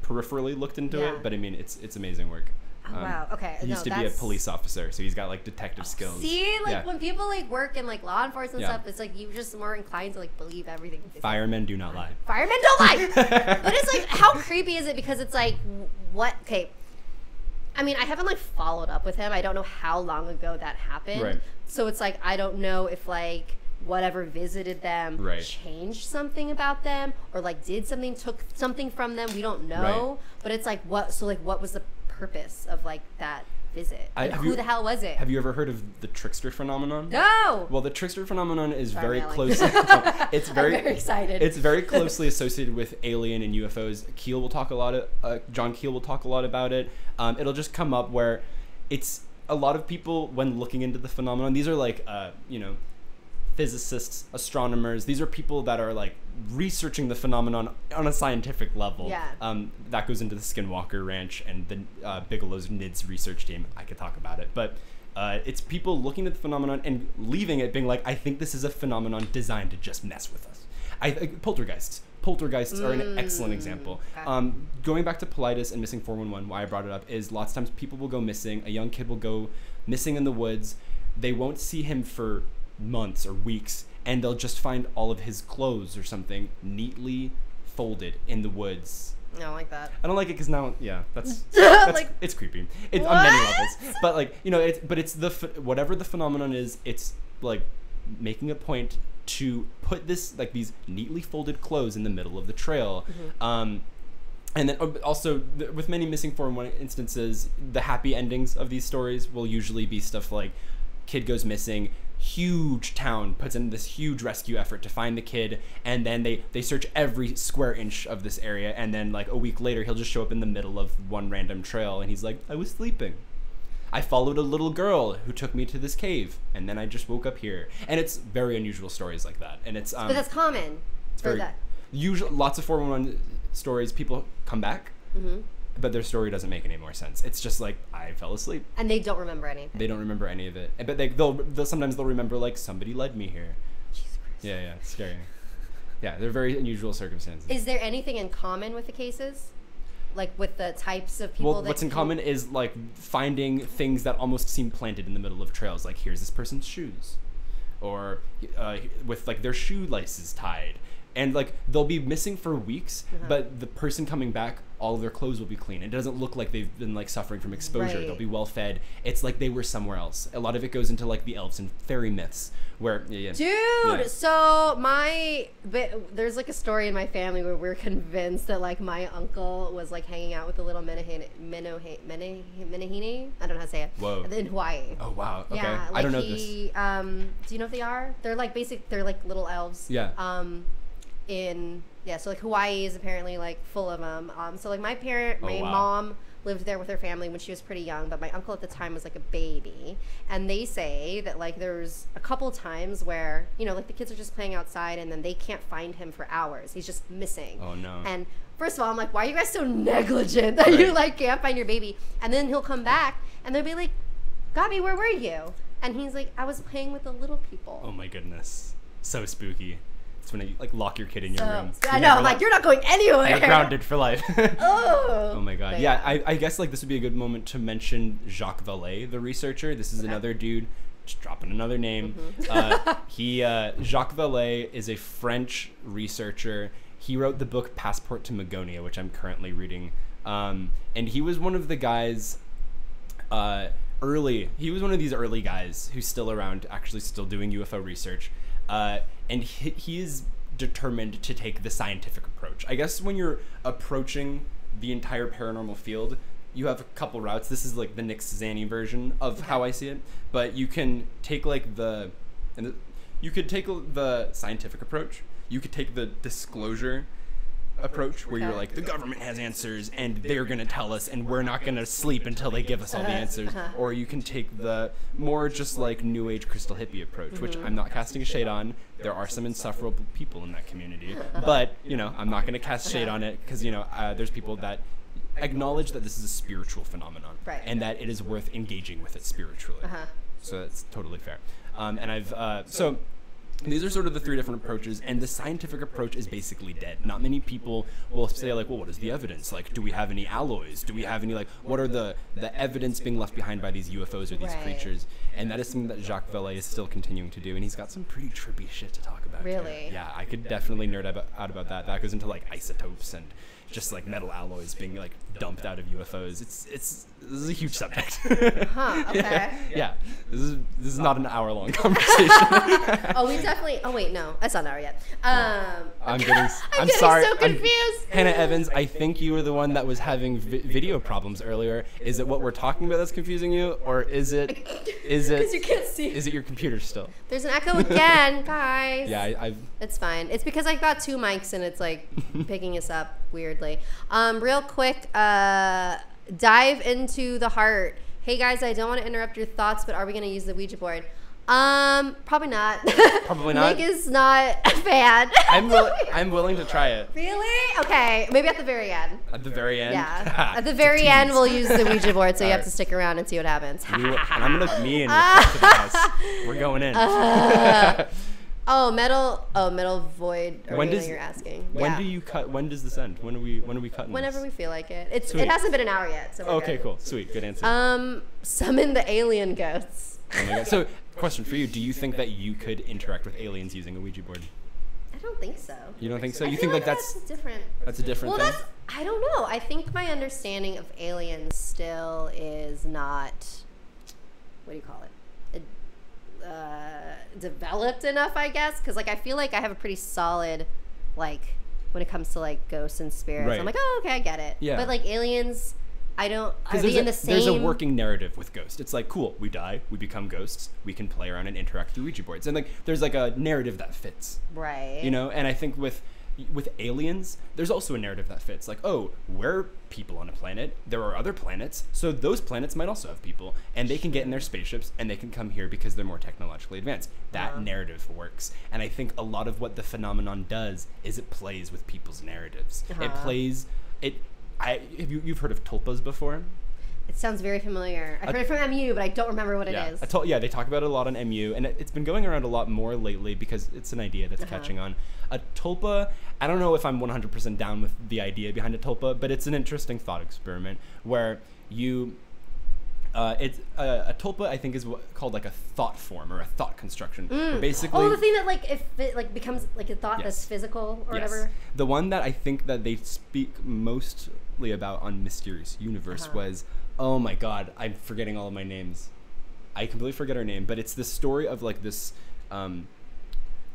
peripherally looked into it, but I mean it's amazing work. Oh, wow. Okay. He used to be a police officer, so he's got like detective skills. See, like when people like work in like law enforcement stuff, it's like you're just more inclined to like believe everything. Firemen do not lie. Firemen don't lie. But it's like, how creepy is it? Because it's like, what? Okay. I mean, I haven't like followed up with him. I don't know how long ago that happened. Right. So it's like I don't know if like whatever visited them changed something about them or like did something, took something from them. We don't know. Right. But it's like what? So like, what was the purpose of like that visit? Like, who the hell was it? Have you ever heard of the trickster phenomenon? No. Well, the trickster phenomenon is very close. It's very, I'm very excited. It's very closely associated with alien and UFOs. John Keel will talk a lot about it. It'll just come up where it's a lot of people when looking into the phenomenon. These are like, physicists, astronomers. These are people that are like researching the phenomenon on a scientific level. Yeah. That goes into the Skinwalker Ranch and the Bigelow's NIDS research team. I could talk about it, but it's people looking at the phenomenon and leaving it being like, I think this is a phenomenon designed to just mess with us. Poltergeists. Poltergeists are an excellent example. Okay. Going back to Politis and Missing 411, why I brought it up is lots of times people will go missing. A young kid will go missing in the woods. They won't see him for months or weeks, and they'll just find all of his clothes or something neatly folded in the woods. I don't like that. I don't like it because now, that's like, it's creepy. It's what? On many levels. But like, it's whatever the phenomenon is, it's like making a point to put this like these neatly folded clothes in the middle of the trail. Mm-hmm. And then also with many Missing 411 instances, the happy endings of these stories will usually be stuff like kid goes missing, huge town puts in this huge rescue effort to find the kid, and then they search every square inch of this area, and then like a week later he'll just show up in the middle of one random trail and he's like, I was sleeping. I followed a little girl who took me to this cave, and then I just woke up here. And it's very unusual stories like that. And it's but that's common. It's very usual. Lots of 411 stories, people come back, but their story doesn't make any more sense. It's just like, I fell asleep, and they don't remember anything. They don't remember any of it. But they'll sometimes they'll remember like somebody led me here. Jesus Christ. Yeah, it's scary. Yeah, they're very unusual circumstances. Is there anything in common with the cases? Like with the types of people what's in common is like finding things that almost seem planted in the middle of trails. Like, here's this person's shoes, or with like their shoe laces tied, and like they'll be missing for weeks, but the person coming back, all of their clothes will be clean. It doesn't look like they've been like suffering from exposure. They'll be well fed. It's like they were somewhere else. A lot of it goes into like the elves and fairy myths where so there's like a story in my family where we're convinced that like my uncle was like hanging out with the little menehine. I don't know how to say it. Whoa. In Hawaii. Oh wow. Okay. Yeah, like I don't know this. Do you know what they are? They're like they're like little elves. Yeah. So like Hawaii is apparently like full of them. So like my mom lived there with her family when she was pretty young, but my uncle at the time was like a baby. And they say that like there's a couple times where, like the kids are just playing outside and then they can't find him for hours. He's just missing. Oh no. And first of all, I'm like, why are you guys so negligent that you like can't find your baby? And then he'll come back and they'll be like, Gabi, where were you? And he's like, I was playing with the little people. Oh my goodness. So spooky. When you like lock your kid in your room. I know, like you're not going anywhere. You're grounded for life. Oh my god. Yeah, I guess like this would be a good moment to mention Jacques Vallée, the researcher. This is another dude, just dropping another name. Jacques Vallée is a French researcher. He wrote the book Passport to Magonia, which I'm currently reading. And he was one of the guys he was one of these early guys who's still around, actually still doing UFO research. And he is determined to take the scientific approach. I guess when you're approaching the entire paranormal field, you have a couple routes. This is like the Nick Sazani version of how I see it. But you can take like the scientific approach. You could take the disclosure approach where you're like, the government has answers and they're gonna tell us and we're not gonna sleep until they give us all the answers. Or you can take the more just like new age crystal hippie approach, which I'm not casting a shade on. There are some insufferable people in that community, but I'm not gonna cast shade on it because there's people that acknowledge that this is a spiritual phenomenon, and that it is worth engaging with it spiritually. So that's totally fair. And I've These are sort of the three different approaches, and the scientific approach is basically dead. Not many people will say, like, well, what is the evidence? Like, do we have any alloys? Do we have any, like, what are the evidence being left behind by these UFOs or these creatures? And that is something that Jacques Vallée is still continuing to do, and he's got some pretty trippy shit to talk about. Really? Too. Yeah, I could definitely nerd out about that. That goes into, like, isotopes and just, like, metal alloys being, like, dumped out of UFOs. This is a huge subject. Huh, okay. Yeah. This is not an hour-long conversation. Oh, wait, no. It's not an hour yet. I'm getting sorry. So confused. Hannah Evans, I think you were the one that was having video problems earlier. Is it what we're talking about that's confusing you, or is it because you can't see? Is it your computer still? There's an echo again, guys. Yeah, it's fine. It's because I've got 2 mics and it's like picking us up weirdly. Real quick, dive into the heart. Hey guys, I don't want to interrupt your thoughts, but are we going to use the Ouija board? Probably not. Probably not. Nick is not a fan. I'm willing to try it. Really? Okay, maybe at the very end. At the very end? Yeah. At the very end, we'll use the Ouija board, so you have to stick around and see what happens. And I'm gonna me and to the house. We're going in. Metal void. You're asking. When do you cut? When does this end? When are we cutting? Whenever we feel like it. It Sweet. hasn't been an hour yet. So okay, good. cool, sweet, good answer. Summon the alien ghosts. Oh my God. So, question for you: do you think that you could interact with aliens using a Ouija board? I don't think so. You don't think so? You feel think that's different? That's a different thing. I don't know. I think my understanding of aliens still is not. What do you call it? Developed enough, I guess, because like I feel like I have a pretty solid, like, when it comes to like ghosts and spirits. Right. I'm like, oh, okay, I get it. Yeah. But like aliens, I don't. Are they in the same? There's a working narrative with ghosts. It's like, cool, we die, we become ghosts, we can play around and interact through Ouija boards, and like there's like a narrative that fits. Right. You know, and I think with aliens, there's also a narrative that fits. Like, oh, we're people on a planet. There are other planets, so those planets might also have people, and they can get in their spaceships and they can come here because they're more technologically advanced. That narrative works, and I think a lot of what the phenomenon does is it plays with people's narratives. It plays it. You've heard of Tulpas before? It sounds very familiar. I've heard it from MU, but I don't remember what it is. They talk about it a lot on MU, and it's been going around a lot more lately because it's an idea that's catching on. A tulpa, I don't know if I'm 100% down with the idea behind a tulpa, but it's an interesting thought experiment where you, a tulpa I think is called like a thought form or a thought construction. Where basically, the thing that like if it like becomes like a thought that's physical or whatever. The one that I think that they speak mostly about on Mysterious Universe was, oh my God, I'm forgetting all of my names. I completely forget her name, but it's this story of like this.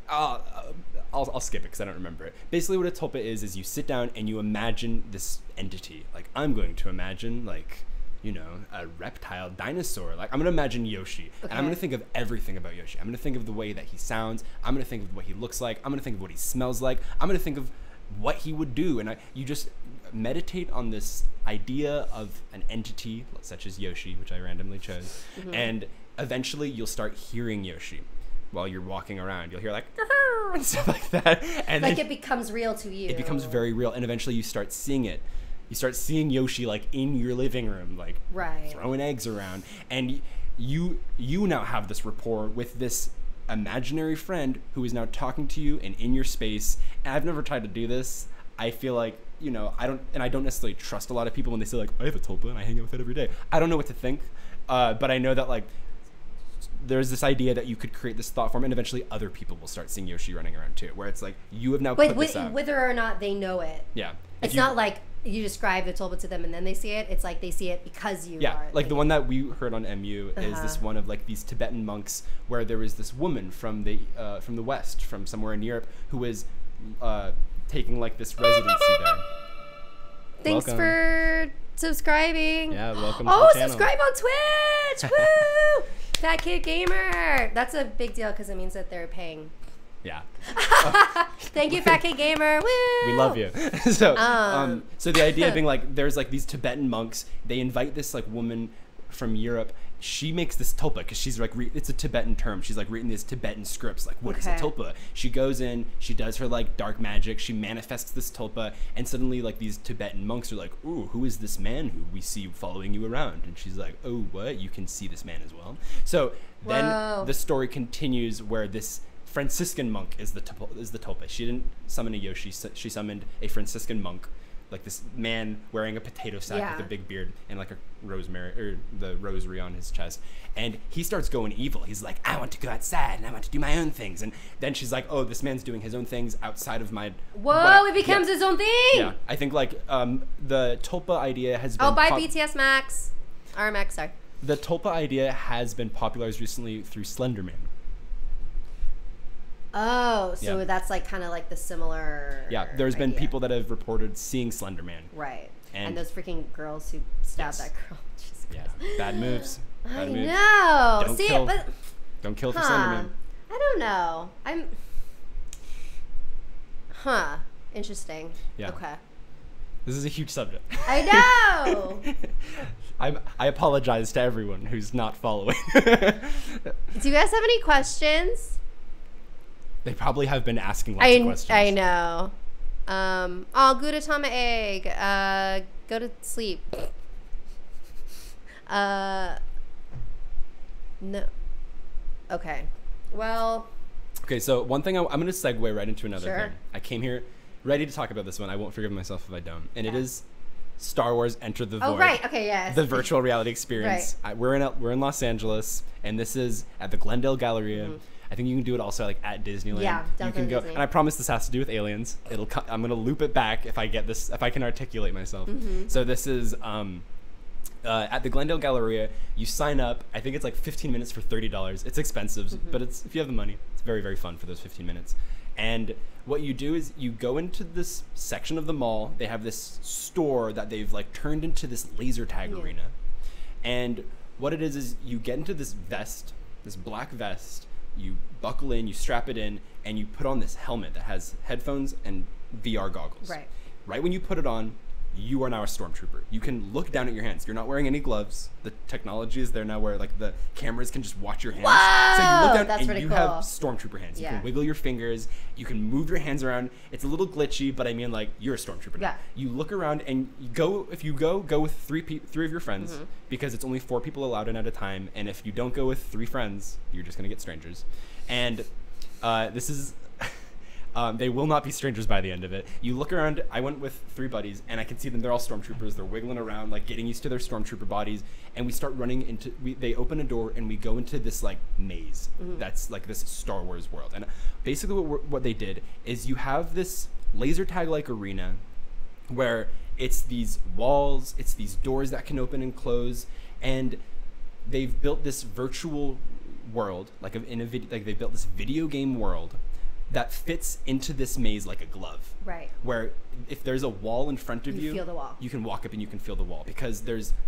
I'll skip it because I don't remember it. Basically, what a tulpa is you sit down and you imagine this entity. Like, I'm going to imagine like, you know, a reptile dinosaur. Like, I'm going to imagine Yoshi. Okay. And I'm going to think of everything about Yoshi. I'm going to think of the way that he sounds. I'm going to think of what he looks like. I'm going to think of what he smells like. I'm going to think of what he would do. And you just meditate on this idea of an entity such as Yoshi, which I randomly chose. And eventually you'll start hearing Yoshi while you're walking around. You'll hear like, and stuff like that. And like it becomes real to you. It becomes very real. And eventually you start seeing it. You start seeing Yoshi like in your living room, like throwing eggs around. And you now have this rapport with this imaginary friend who is now talking to you and in your space. And I've never tried to do this. I feel like, you know, I don't necessarily trust a lot of people when they say like, I have a tulpa and I hang out with it every day. I don't know what to think. But I know that like, there's this idea that you could create this thought form and eventually other people will start seeing Yoshi running around too, where it's like you have now put this out. Whether or not they know it. Yeah. It's not like you describe the tulpa to them and then they see it. It's like they see it because you are. Like the one that we heard on MU is this one of like these Tibetan monks where there was this woman from the West, from somewhere in Europe, who was taking like this residency there. Thanks for subscribing. Yeah, welcome to the channel. Subscribe on Twitch! Woo! Fat Kid Gamer. That's a big deal because it means that they're paying. Yeah. Thank you, Fat Kid Gamer. Woo! We love you. So the idea being like, there's like these Tibetan monks. They invite this like woman from Europe. She makes this tulpa because she's like, it's a Tibetan term. She's like reading these Tibetan scripts. Like, what is a tulpa? She goes in, she does her like dark magic. She manifests this tulpa, and suddenly like these Tibetan monks are like, ooh, who is this man who we see following you around? And she's like, oh, what? You can see this man as well. So then the story continues where this Franciscan monk is the Tulpas. She didn't summon a Yoshi. She summoned a Franciscan monk, like this man wearing a potato sack with a big beard and like a the rosary on his chest. And he starts going evil. He's like, I want to go outside and I want to do my own things. And then she's like, oh, this man's doing his own things outside of my... Whoa, it becomes his own thing! Yeah, I think like the Tulpa idea has been... Oh, bye BTS Max. RMX, sorry. The Tulpa idea has been popularized recently through Slenderman. Oh, so that's like kind of like the similar... Yeah, there's been people that have reported seeing Slenderman. Right. And those freaking girls who stabbed that girl. Jesus Christ. Yeah, bad moves. I know. Don't kill for Slenderman. I don't know. Interesting. Yeah. Okay. This is a huge subject. I know. I apologize to everyone who's not following. Do you guys have any questions? They probably have been asking lots of questions. I know. Glutatama egg. Go to sleep. No. Okay. Well. Okay, so one thing I'm going to segue right into another thing. I came here ready to talk about this one. I won't forgive myself if I don't. And it is Star Wars Enter the Void. Oh, right. Okay, yes. The virtual reality experience. Right. We're in Los Angeles, and this is at the Glendale Galleria. Mm-hmm. I think you can do it also like at Disneyland. Yeah, definitely. You can go, Disney. and I promise this has to do with aliens. I'm gonna loop it back if I can articulate myself. Mm-hmm. So this is at the Glendale Galleria. You sign up. I think it's like 15 minutes for $30. It's expensive, but if you have the money, it's very, very fun for those 15 minutes. And what you do is you go into this section of the mall. They have this store that they've like turned into this laser tag arena. And what it is you get into this vest, this black vest. You buckle in, you strap it in, and you put on this helmet that has headphones and VR goggles. Right when you put it on, you are now a stormtrooper. You can look down at your hands. You're not wearing any gloves. The technology is there now where like the cameras can just watch your hands. Whoa! So you look down and you have stormtrooper hands. You can wiggle your fingers. You can move your hands around. It's a little glitchy, but I mean like you're a stormtrooper now. You look around and go with three of your friends because it's only 4 people allowed in at a time. And if you don't go with 3 friends, you're just going to get strangers. And this is... they will not be strangers by the end of it. You look around, I went with 3 buddies, and I can see them, they're all stormtroopers, they're wiggling around, like getting used to their stormtrooper bodies, and we start running into, they open a door, and we go into this like maze, that's like this Star Wars world. And basically what they did is you have this laser tag-like arena, where it's these walls, it's these doors that can open and close, and they've built this virtual world, like they built this video game world, that fits into this maze like a glove. Right. Where if there's a wall in front of you, feel the wall. You can walk up and you can feel the wall because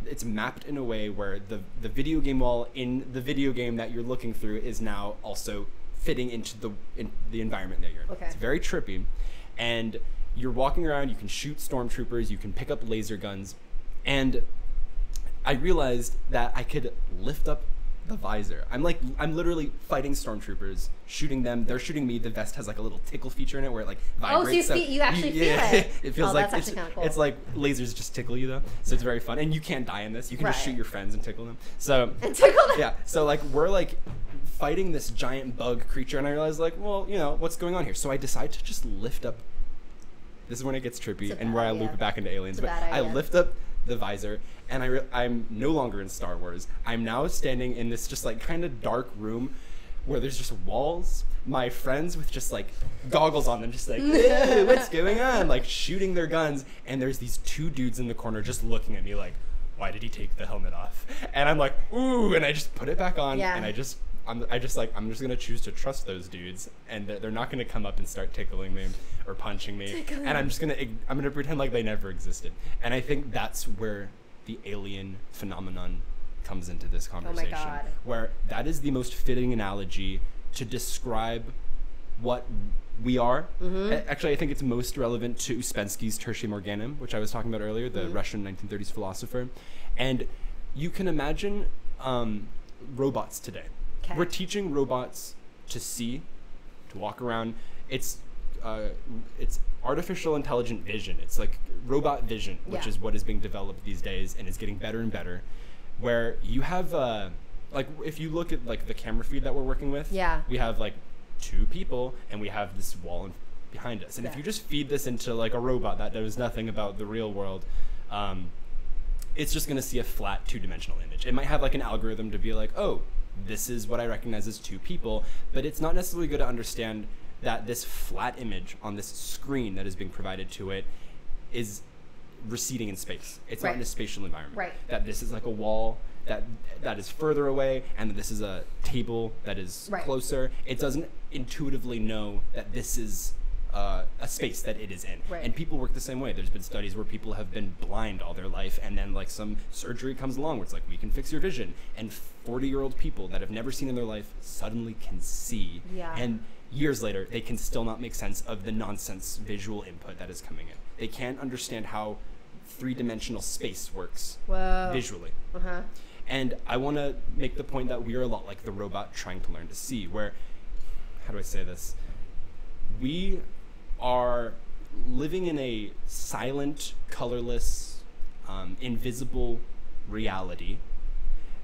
it's mapped in a way where the video game wall in the video game that you're looking through is now also fitting into the environment that you're in. Okay. It's very trippy. And you're walking around, you can shoot stormtroopers, you can pick up laser guns. And I realized that I could lift up the visor. I'm literally fighting stormtroopers, shooting them. They're shooting me. The vest has like a little tickle feature in it where it like vibrates. Oh, so you actually feel it. It feels like that's actually kind of cool. It's like lasers just tickle you though, so it's very fun. And you can't die in this. You can just shoot your friends and tickle them. So yeah. So like we're like fighting this giant bug creature, and I realized like, well, you know what's going on here. So I decide to just lift up. This is when it gets trippy and where I loop it back into aliens. But I lift up the visor, and I'm no longer in Star Wars. I'm now standing in this just like kind of dark room where there's just walls. My friends with just like goggles on them, just like, hey, what's going on? Like shooting their guns, and there's these 2 dudes in the corner just looking at me like, why did he take the helmet off? And I'm like, ooh, and I just put it back on, and I'm just gonna choose to trust those dudes, and they're not gonna come up and start tickling me or punching me, and I'm gonna pretend like they never existed. And I think that's where the alien phenomenon comes into this conversation. Oh my God. Where that is the most fitting analogy to describe what we are. Actually, I think it's most relevant to Ouspensky's Tertium Organum, which I was talking about earlier, the Russian 1930s philosopher. And you can imagine robots today. We're teaching robots to see, to walk around. It's artificial intelligent vision. It's like robot vision, which is what is being developed these days and is getting better and better. Where you have like if you look at like the camera feed that we're working with, we have like two people, and we have this wall behind us. And if you just feed this into like a robot that knows nothing about the real world, it's just going to see a flat two-dimensional image. It might have like an algorithm to be like, oh, this is what I recognize as two people, but it's not necessarily good to understand that this flat image on this screen that is being provided to it is receding in space. It's not in a spatial environment. Right. That this is like a wall that is further away, and that this is a table that is closer. It doesn't intuitively know that this is a space that it is in. Right. And people work the same way. There's been studies where people have been blind all their life, and then like some surgery comes along where it's like, we can fix your vision. And 40-year-old people that have never seen in their life suddenly can see. Yeah. And years later, they can still not make sense of the nonsense visual input that is coming in. They can't understand how three-dimensional space works visually. Uh-huh. And I want to make the point that we are a lot like the robot trying to learn to see, where, how do I say this? We are living in a silent, colorless, invisible reality,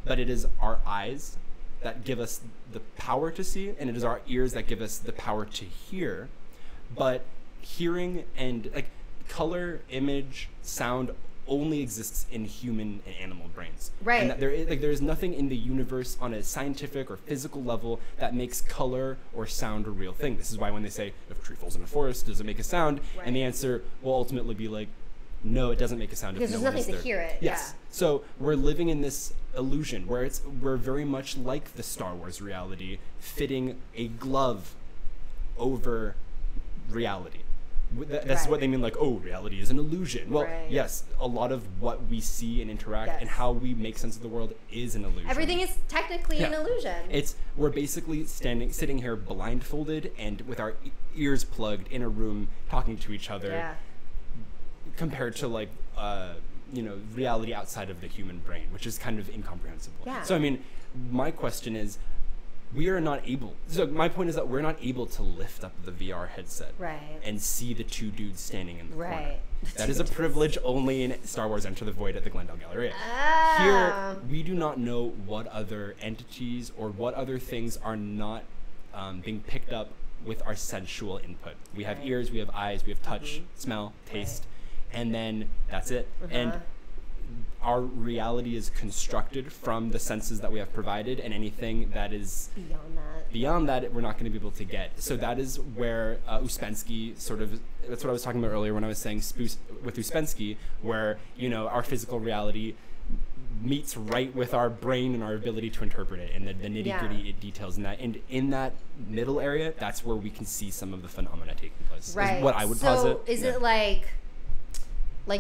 but it is our eyes that give us the power to see, and it is our ears that give us the power to hear. But hearing and like color, image, sound only exists in human and animal brains. Right. And that there is nothing in the universe on a scientific or physical level that makes color or sound a real thing. This is why when they say, if a tree falls in a forest, does it make a sound? Right. And the answer will ultimately be like, no, it doesn't make a sound. Because there's nothing to hear it. Yes. Yeah. So we're living in this illusion where we're very much like the Star Wars reality, fitting a glove over reality. That's what they mean, like, oh, reality is an illusion. Well, yes, a lot of what we see and interact and how we make sense of the world is an illusion. Everything is technically an illusion. We're basically sitting here blindfolded and with our ears plugged in a room talking to each other, compared to like reality outside of the human brain, which is kind of incomprehensible. Yeah. So I mean, my question is, my point is that we're not able to lift up the VR headset and see the two dudes standing in the corner. That is a privilege only in Star Wars Enter the Void at the Glendale Galleria. Here, we do not know what other entities or what other things are not being picked up with our sensual input. We have ears, we have eyes, we have touch, smell, taste, and then that's it. And our reality is constructed from the senses that we have provided, and anything that is beyond that we're not going to be able to get. So that is where Ouspensky that's what I was talking about earlier when I was saying with Ouspensky, where our physical reality meets right with our brain and our ability to interpret it, and the nitty-gritty details in that. And in that middle area, that's where we can see some of the phenomena taking place. Right. Is what I would posit. So is it like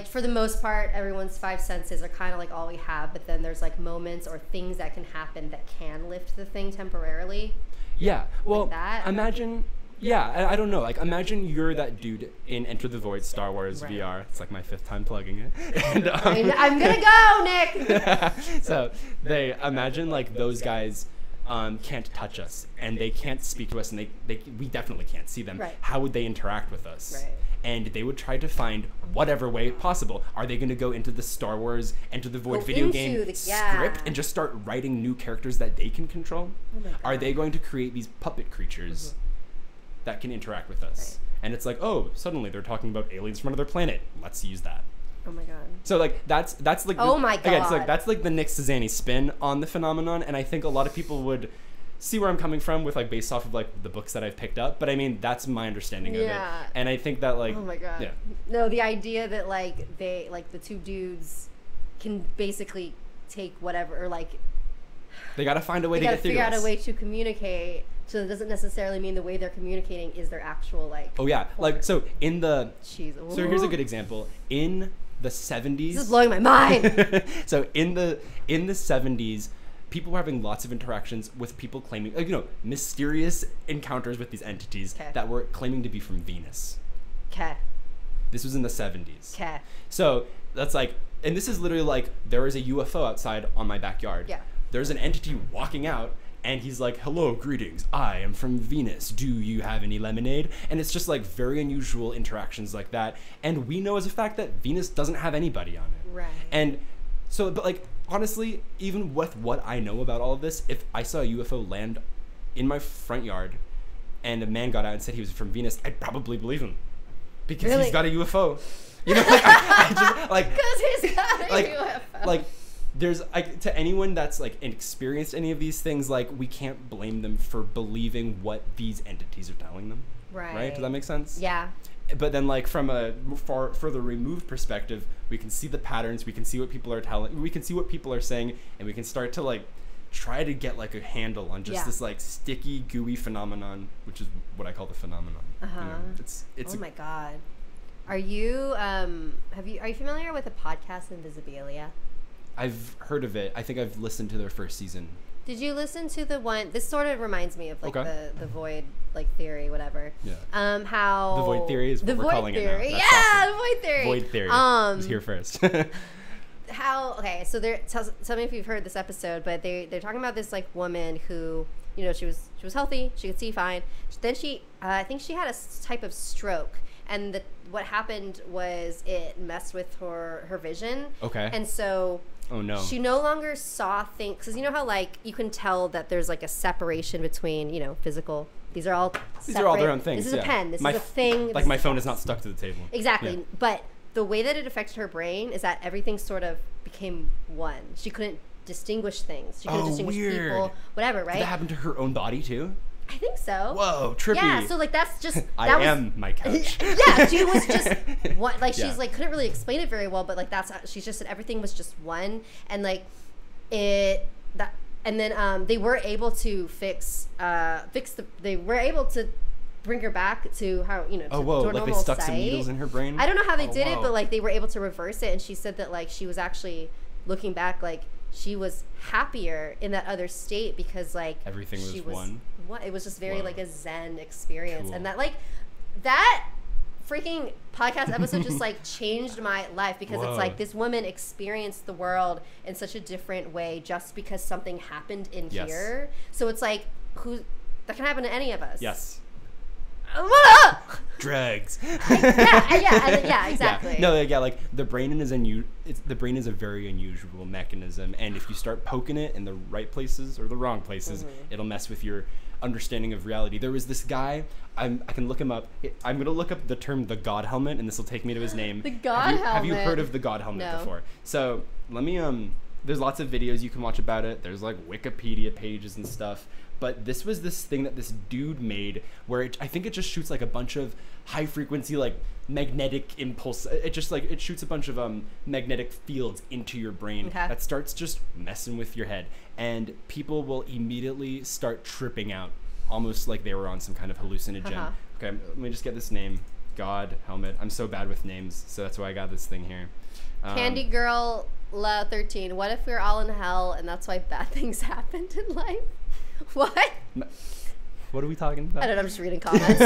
for the most part, everyone's five senses are kind of like all we have, but then there's like moments or things that can happen that can lift the thing temporarily? Yeah. Well, like that? Imagine, I don't know. Like, imagine you're that dude in Enter the Void Star Wars VR. It's like my 5th time plugging it. And, I'm going to go, Nick! So they imagine like those guys can't touch us, and they can't speak to us, and we definitely can't see them. Right. How would they interact with us? Right. And they would try to find whatever way possible. Are they going to go into the Star Wars Enter the Void video game script and just start writing new characters that they can control? Oh, are they going to create these puppet creatures that can interact with us? Right. And it's like, oh, suddenly they're talking about aliens from another planet. Let's use that. Oh my god. So like that's like oh my god. Again, it's like that's like the Nick Sazani spin on the phenomenon, and I think a lot of people would see where I'm coming from with like based off of like the books that I've picked up, but I mean that's my understanding of it. And I think that like, oh my god. Yeah. No, the idea that like they like the two dudes can basically take whatever, or like they got to find a way to get through. They got to figure out a way to communicate. So it doesn't necessarily mean the way they're communicating is their actual like. Oh yeah, like so in the. Jeez. So here's a good example in the 70s. This is blowing my mind. So in the 70s. People were having lots of interactions with people claiming, like, mysterious encounters with these entities that were claiming to be from Venus. Okay. This was in the 70s. Okay. So that's like, and this is literally like, there is a UFO outside on my backyard. Yeah. There's an entity walking out, and he's like, hello, greetings. I am from Venus. Do you have any lemonade? And it's just like very unusual interactions like that. And we know as a fact that Venus doesn't have anybody on it. Right. And so, but like, honestly, even with what I know about all of this, if I saw a UFO land in my front yard and a man got out and said he was from Venus, I'd probably believe him because Really? he's got a UFO. You know, like, I just like because he's got a UFO. Like there's to anyone that's like experienced any of these things, like we can't blame them for believing what these entities are telling them. Right? Does that make sense? Yeah. But then, like, from a further removed perspective, we can see the patterns, we can see what people are telling, we can see what people are saying, and we can start to, like, try to get, like, a handle on just this, like, sticky, gooey phenomenon, which is what I call the phenomenon. Uh-huh. You know, it's oh my God. Are you, are you familiar with the podcast Invisibilia? I've heard of it. I think I've listened to their first season. Did you listen to the one? This sort of reminds me of like the void like theory, whatever. Yeah. How the void theory is what we're calling it now. That's awesome. The void theory. Void theory. Was here first. So tell me if you've heard this episode, but they're talking about this like woman who, you know, she was healthy, she could see fine. Then she I think she had a type of stroke, and what happened was it messed with her vision. Okay. And so. Oh no. She no longer saw things, because you know how like you can tell that there's like a separation between, you know, physical. These are all their own things. This is a pen. This is a thing. Like my phone is not stuck to the table. Exactly. Yeah. But the way that it affected her brain is that everything sort of became one. She couldn't distinguish things. She couldn't distinguish people, whatever, right? Did that happen to her own body too? I think so. Whoa, trippy. Yeah, so like that's just I am my couch. Yeah, she was just one. Like she's like couldn't really explain it very well, but like she just said everything was just one, and like and then they were able to they were able to bring her back to how, you know, to, to a like they normal stuck sight. Some needles in her brain. I don't know how they did it, but like they were able to reverse it, and she said that like she was actually looking back, like she was happier in that other state because like everything was one. What it was just very like a Zen experience, and that freaking podcast episode just like changed my life because it's like this woman experienced the world in such a different way just because something happened in here. So it's like that can happen to any of us. Yes. What up? Drugs. Yeah, exactly. Yeah. Like the brain is the brain is a very unusual mechanism, and if you start poking it in the right places or the wrong places, it'll mess with your understanding of reality. There was this guy, I can look him up. I'm gonna look up the term the God helmet, and this will take me to his name. The God helmet. Have you heard of the God helmet before? So let me there's lots of videos you can watch about it. There's like Wikipedia pages and stuff. But this was this thing that this dude made where I think it just shoots like a bunch of high frequency like magnetic impulse. It just like it shoots a bunch of magnetic fields into your brain that starts just messing with your head, and people will immediately start tripping out, almost like they were on some kind of hallucinogen. Okay, let me just get this name. God helmet. I'm so bad with names, so that's why I got this thing here. Candy Girl La 13. What if we're all in hell and that's why bad things happened in life? What? What are we talking about? I don't know. I'm just reading comments.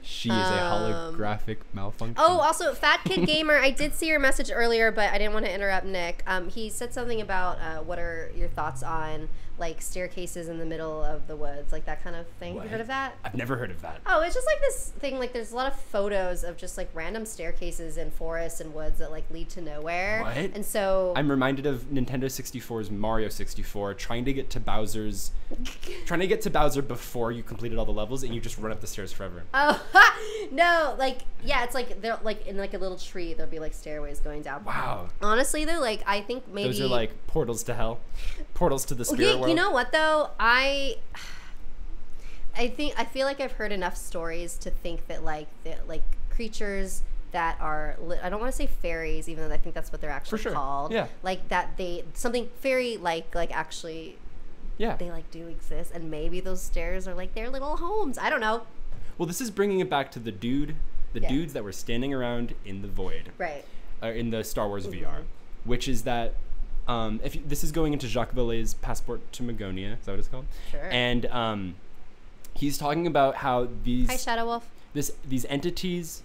She is a holographic malfunction. Oh, also, Fat Kid Gamer. I did see your message earlier, but I didn't want to interrupt Nick. He said something about what are your thoughts on like staircases in the middle of the woods, like that kind of thing. Have you heard of that? I've never heard of that. Oh, it's just like this thing. Like there's a lot of photos of just like random staircases in forests and woods that like lead to nowhere. What? And so I'm reminded of Nintendo 64's Mario 64 trying to get to Bowser before you completed all the levels, and you just run up the stairs forever. Oh no, like yeah, it's like they're like in like a little tree. There'll be like stairways going down. Wow. Honestly, though, like I think maybe those are like portals to hell, portals to the spirit world. You know what though? I feel like I've heard enough stories to think that like creatures that are I don't want to say fairies, even though I think that's what they're actually called. Yeah. Like that something fairy like actually. Yeah. They like do exist, and maybe those stairs are like their little homes. I don't know. Well, this is bringing it back to the dudes that were standing around in the void. Right. In the Star Wars VR, which is that this is going into Jacques Vallée's Passport to Magonia. Is that what it's called? Sure. And he's talking about how Hi, Shadow Wolf. These entities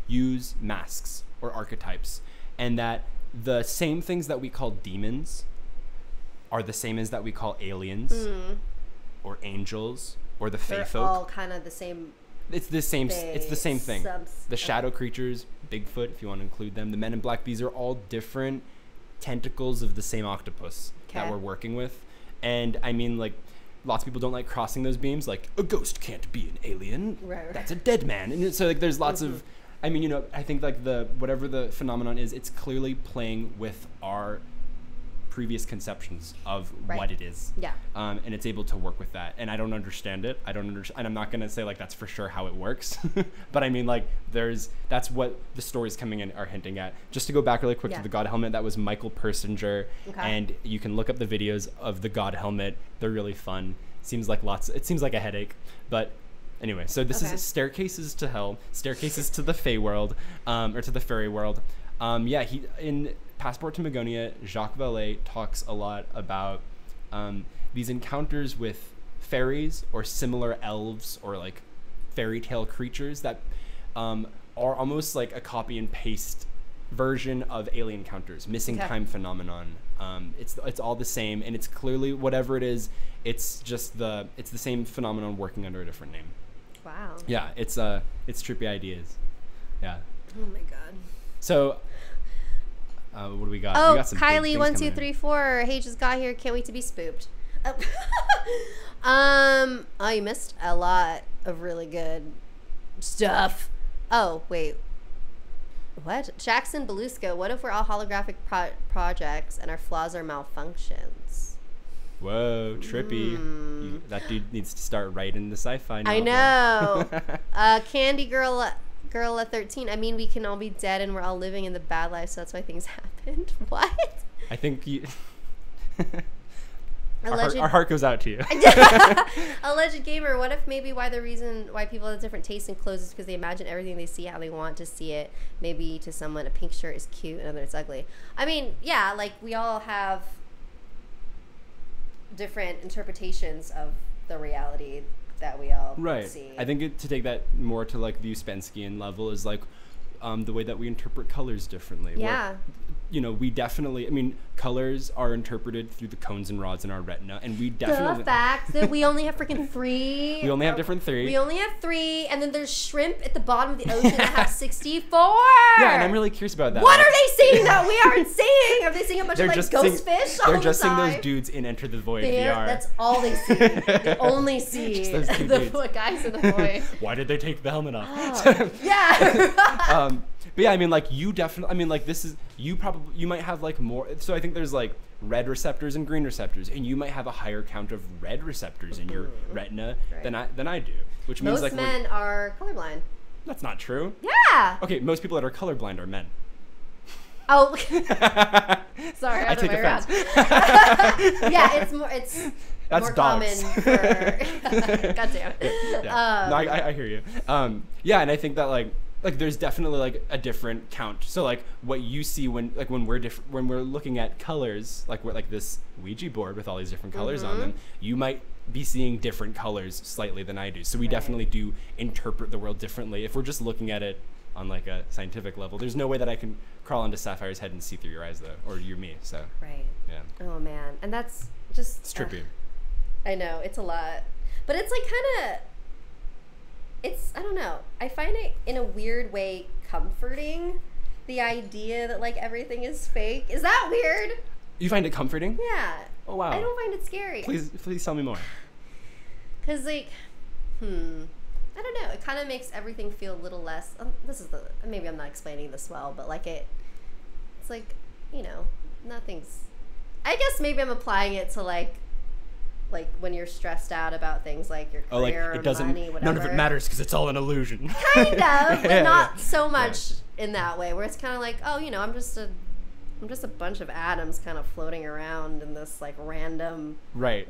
use masks or archetypes, and that the same things that we call demons are the same as that we call aliens or angels or the fae folk. They're all kind of the same. It's the same thing. The shadow creatures, Bigfoot, if you want to include them, the Men in Black, these are all different tentacles of the same octopus that we're working with. And I mean, like, lots of people don't like crossing those beams. Like, a ghost can't be an alien. Right. That's a dead man. And so like there's lots of, I mean, you know, I think like whatever the phenomenon is, it's clearly playing with our previous conceptions of what it is. Yeah. And it's able to work with that. And I don't understand it. And I'm not going to say like that's for sure how it works. But I mean, like that's what the stories coming in are hinting at. Just to go back really quick to the God helmet, that was Michael Persinger. Okay. And you can look up the videos of the God helmet. They're really fun. It seems like a headache. But anyway, so this is Staircases to Hell, Staircases to the Fey world, or to the fairy world. In Passport to Magonia, Jacques Vallée talks a lot about these encounters with fairies or similar elves or like fairy tale creatures that are almost like a copy and paste version of alien encounters, missing time phenomenon. It's all the same, and it's clearly whatever it is. It's the same phenomenon working under a different name. Wow. Yeah, it's trippy ideas. Yeah. Oh my god. So. What do we got? Oh, we got some Kylie 1234. Hey, just got here. Can't wait to be spooked. Oh, you missed a lot of really good stuff. Oh, wait. What? Jackson Belusco. What if we're all holographic projects and our flaws are malfunctions? Whoa, trippy. That dude needs to start writing the sci-fi novel. I know. Candy Girl at 13. I mean, we can all be dead and we're all living in the bad life, so that's why things happened. What? I think you... our heart goes out to you. Alleged gamer. What if maybe the reason why people have different tastes in clothes is because they imagine everything they see how they want to see it. Maybe to someone a pink shirt is cute and another it's ugly. I mean, yeah, like we all have different interpretations of the reality that we all see. I think to take that more to like the Uspenskian level is like the way that we interpret colors differently. Yeah. Where, you know, we definitely, I mean, colors are interpreted through the cones and rods in our retina, and we definitely... The fact that we only have freaking 3. We only have different 3. We only have 3, and then there's shrimp at the bottom of the ocean that have 64! Yeah, and I'm really curious about that. What are they seeing that we aren't seeing? Are they seeing a bunch of, like, ghost fish all They're just the time? seeing those dudes in Enter the Void VR. That's all they see. They only see the guys in the void. Why did they take the helmet off? Oh. Yeah! But yeah, I mean, like, you definitely, I mean, like, this is, you might have, like, more, so I think there's, like, red receptors and green receptors, and you might have a higher count of red receptors in your retina than I do, which means, most like, men are colorblind. That's not true. Yeah! Okay, most people that are colorblind are men. Oh. Sorry, I take offense. Yeah, it's that's more dogs. common for... God damn it. Yeah. No, I hear you. Yeah, and I think that, like there's definitely like a different count. So like what you see when we're looking at colors, like we're like this Ouija board with all these different colors on them, you might be seeing different colors slightly than I do. So we definitely do interpret the world differently. If we're just looking at it on like a scientific level, there's no way that I can crawl into Sapphire's head and see through your eyes though, or you're me. So yeah. Oh man, and that's just it's trippy. I know, it's a lot, but it's like kind of. I don't know. I find it in a weird way comforting, the idea that like everything is fake. Is that weird? You find it comforting? Yeah. Oh wow. I don't find it scary. Please tell me more. Cause like, I don't know. It kind of makes everything feel a little less. Maybe I'm not explaining this well, but like it's like, you know, nothing's. I guess maybe I'm applying it to like when you're stressed out about things like your career or money, whatever. None of it matters because it's all an illusion. Kind of, but not so much in that way. Where it's kind of like, oh, you know, I'm just a bunch of atoms kind of floating around in this like random way,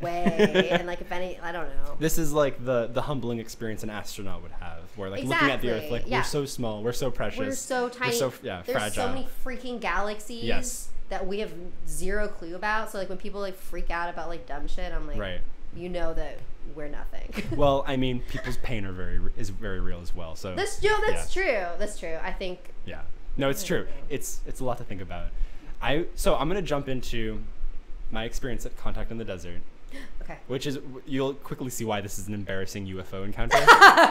and like if any, I don't know. This is like the humbling experience an astronaut would have, where like looking at the Earth, like we're so small, we're so precious, we're so tiny, there's fragile. So many freaking galaxies. Yes. That we have zero clue about. So like when people like freak out about like dumb shit, I'm like, you know that we're nothing. Well, I mean, people's pain is very real as well. So that's true. That's true. I think. Yeah. No, it's true. It's a lot to think about. So I'm gonna jump into my experience at Contact in the Desert. Okay. Which is, you'll quickly see why this is an embarrassing UFO encounter.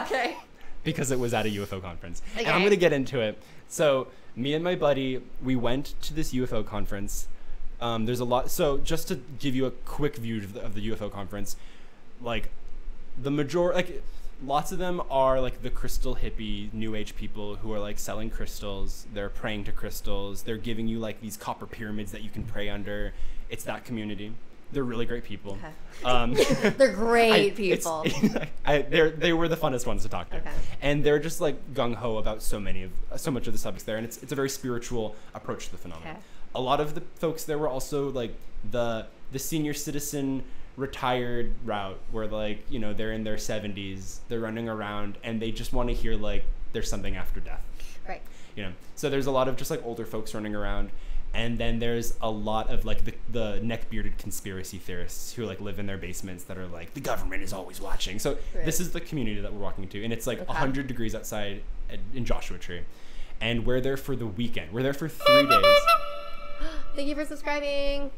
Okay. Because it was at a UFO conference. Okay. And I'm gonna get into it. So me and my buddy, we went to this UFO conference. There's a lot. So just to give you a quick view of the UFO conference, like the majority, lots of them are like the crystal hippie new age people who are like selling crystals. They're praying to crystals. They're giving you like these copper pyramids that you can pray under. It's that community. They're really great people. Okay. They're great people. They were the funnest ones to talk to. Okay. And they're just like gung-ho about so much of the subjects there. And it's a very spiritual approach to the phenomenon. Okay. A lot of the folks there were also like the senior citizen retired route where like, you know, they're in their 70s, they're running around and they just want to hear like there's something after death. Right. You know, so there's a lot of just like older folks running around. And then there's a lot of like the neck-bearded conspiracy theorists who like live in their basements that are like, the government is always watching. So this is the community that we're walking into. And it's like 100 degrees outside in Joshua Tree. And we're there for the weekend. We're there for 3 days. Thank you for subscribing.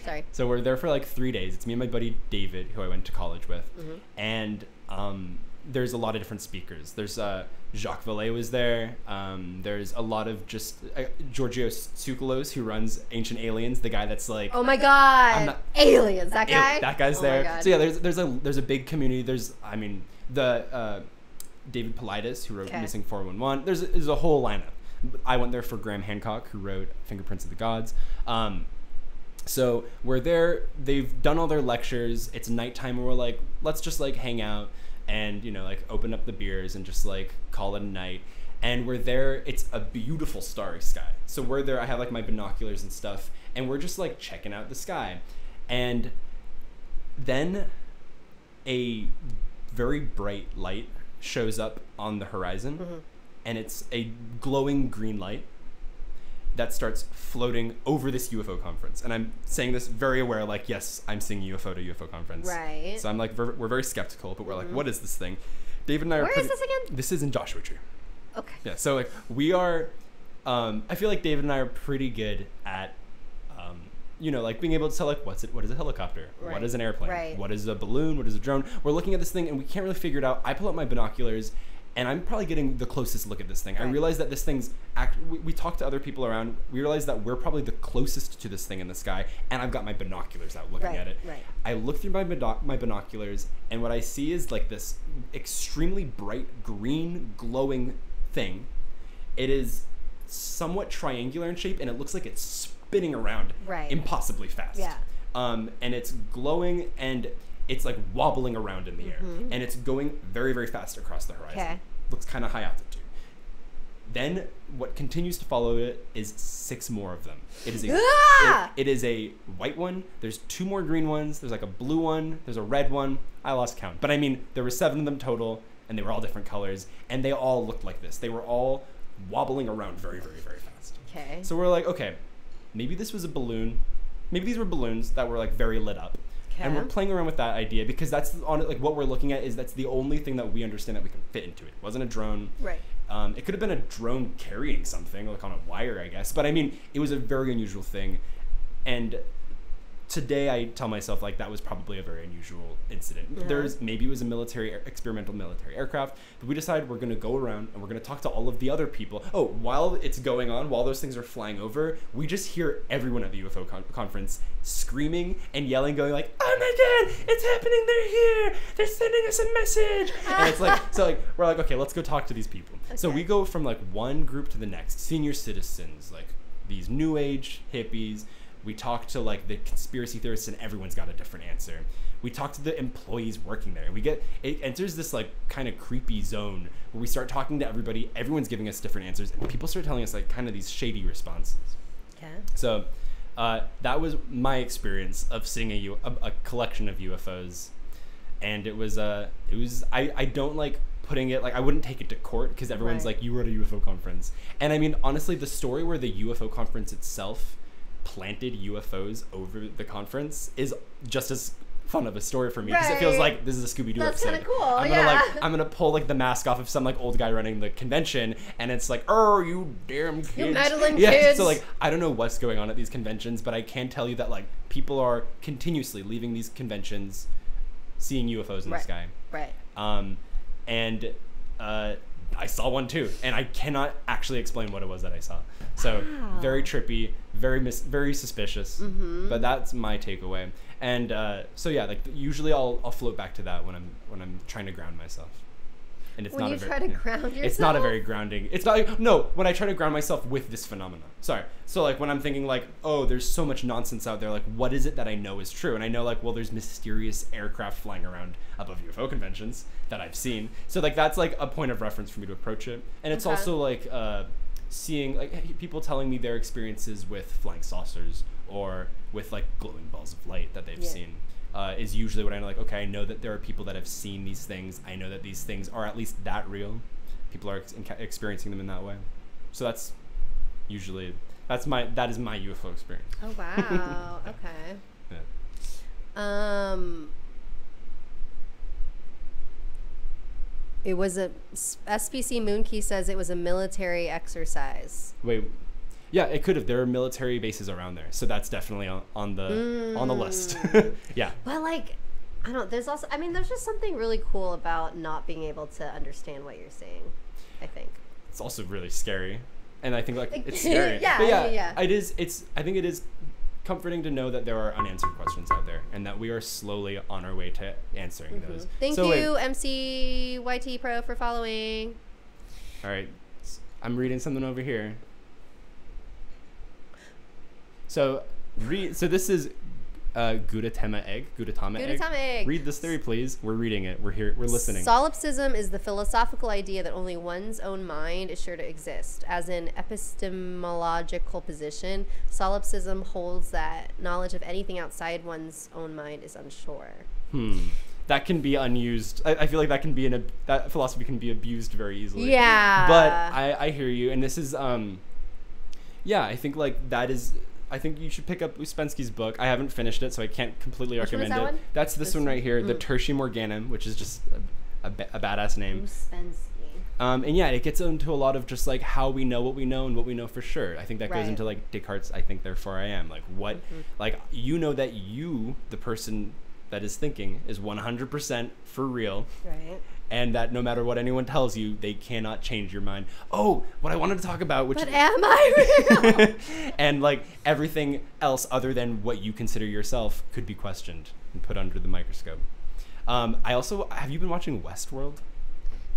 Sorry. So we're there for like 3 days. It's me and my buddy David, who I went to college with. Mm-hmm. And there's a lot of different speakers. There's Jacques Vallée was there. There's a lot of just Georgios Tsoukalos, who runs Ancient Aliens, the guy that's like, oh my god, aliens, that guy. That guy's there. So yeah, there's a big community. There's the David Paulides, who wrote Missing 411. There's a whole lineup. I went there for Graham Hancock, who wrote Fingerprints of the Gods. So we're there. They've done all their lectures. It's nighttime, and we're like, let's just like hang out and, you know, like open up the beers and just like call it a night. And we're there. It's a beautiful starry sky. So we're there. I have like my binoculars and stuff, and we're just like checking out the sky. And then a very bright light shows up on the horizon, mm-hmm. and it's a glowing green light that starts floating over this UFO conference. And I'm saying this very aware, like, yes, I'm seeing UFO to UFO conference. Right. So I'm like, we're very skeptical, but we're like, what is this thing? David and I are Where is this again? This is in Joshua Tree. Okay. Yeah, so like we are, I feel like David and I are pretty good at, you know, like being able to tell like, what is a helicopter? Right. What is an airplane? Right. What is a balloon? What is a drone? We're looking at this thing and we can't really figure it out. I pull out my binoculars and I'm probably getting the closest look at this thing. Right. I realize that this thing's, we talked to other people around. We realized that we're probably the closest to this thing in the sky, and I've got my binoculars out looking at it. Right. I look through my binoculars, and what I see is like this extremely bright green glowing thing. It is somewhat triangular in shape, and it looks like it's spinning around impossibly fast. Yeah. And it's glowing, and it's like wobbling around in the air, and it's going very, very fast across the horizon. Okay. Looks kind of high altitude. Then what continues to follow it is 6 more of them. It is it is a white one. There's 2 more green ones. There's like a blue one. There's a red one. I lost count, but I mean there were 7 of them total, and they were all different colors, and they all looked like this. They were all wobbling around very, very, very fast. Okay. So we're like, okay, maybe this was a balloon. Maybe these were balloons that were like very lit up. And we're playing around with that idea because that's on it. Like what we're looking at is that's the only thing that we understand that we can fit into it. It wasn't a drone. Right. It could have been a drone carrying something like on a wire, I guess. But I mean, it was a very unusual thing. And today I tell myself like that was probably a very unusual incident. Maybe it was a experimental military aircraft, but we decided we're going to go around and we're going to talk to all of the other people. Oh, while it's going on, while those things are flying over, we just hear everyone at the UFO conference screaming and yelling, going like, "Oh my God, it's happening! They're here! They're sending us a message!" And it's like, so like we're like, okay, let's go talk to these people. Okay. So we go from like one group to the next, senior citizens, like these new age hippies. We talk to like the conspiracy theorists, and everyone's got a different answer. We talk to the employees working there. It enters this like kind of creepy zone where we start talking to everybody. Everyone's giving us different answers, and people start telling us like kind of these shady responses. Okay. So that was my experience of seeing a collection of UFOs, and it was I don't like putting it, like I wouldn't take it to court because everyone's like, you were at a UFO conference. And I mean, honestly, the story where the UFO conference itself planted UFOs over the conference is just as fun of a story for me because it feels like this is a Scooby-Doo episode. That's kind of cool. I'm gonna pull like the mask off of some like old guy running the convention, and it's like, "Oh, you damn kids!" You meddling kids. So like, I don't know what's going on at these conventions, but I can tell you that like people are continuously leaving these conventions, seeing UFOs in the sky. Right. And I saw one too, and I cannot actually explain what it was that I saw. So very trippy, very suspicious. But that's my takeaway. And so yeah, like usually I'll float back to that when I'm trying to ground myself. And it's when not you a very, try to ground yourself? It's not a very grounding. It's not no. When I try to ground myself with this phenomenon. Sorry. So like when I'm thinking like, oh, there's so much nonsense out there. Like, what is it that I know is true? And I know like, well, there's mysterious aircraft flying around above UFO conventions that I've seen. So like that's like a point of reference for me to approach it. And it's also like seeing like people telling me their experiences with flying saucers or with like glowing balls of light that they've seen. Is usually what I know. Like, okay, I know that there are people that have seen these things. I know that these things are at least that real. People are experiencing them in that way. So that's usually that is my UFO experience. Oh wow. Okay. Yeah. It was SPC Moonkey says it was a military exercise. Wait. Yeah, it could have. There are military bases around there, so that's definitely on the list. Yeah. But like, I don't. There's also. I mean, there's just something really cool about not being able to understand what you're seeing. I think. It's also really scary, and I think like it's scary. Yeah. It is. I think it is comforting to know that there are unanswered questions out there, and that we are slowly on our way to answering those. Thank you, MCYT Pro, for following. All right, I'm reading something over here. So this is Gudetama egg. Read this theory, please. We're reading it. We're here. We're listening. Solipsism is the philosophical idea that only one's own mind is sure to exist. As an epistemological position, solipsism holds that knowledge of anything outside one's own mind is unsure. That can be unused. I feel like that philosophy can be abused very easily. Yeah. But I hear you, and this is yeah, I think like that is. I think you should pick up Ouspensky's book. I haven't finished it, so I can't completely recommend it. One? That's this one right here, The Tertii Morganum, which is just a badass name. Ouspensky. And yeah, it gets into a lot of just like how we know what we know and what we know for sure. I think that goes into like Descartes' I think therefore I am. Like what, like you know that you, the person that is thinking, is 100% for real. Right. And that no matter what anyone tells you, they cannot change your mind. Oh, what I wanted to talk about, which... But am I real? And like everything else other than what you consider yourself could be questioned and put under the microscope. Have you been watching Westworld?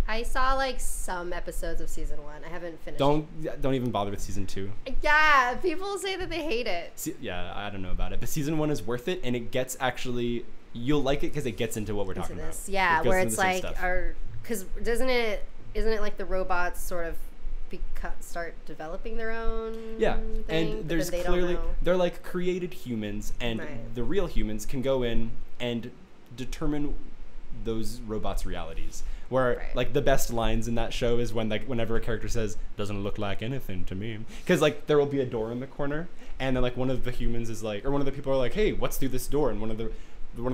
I saw like some episodes of season 1. I haven't finished. Don't even bother with season 2. Yeah, people say that they hate it. Yeah, I don't know about it, but season 1 is worth it, and it gets actually... You'll like it because it gets into what we're talking about. Yeah, where it's like, because isn't it like the robots sort of start developing their own thing, and there's clearly they're like created humans, and the real humans can go in and determine those robots' realities. Where like the best lines in that show is when like whenever a character says doesn't look like anything to me, because like there will be a door in the corner, and then like one of the humans is like, or one of the people are like, hey, what's through this door? And one of the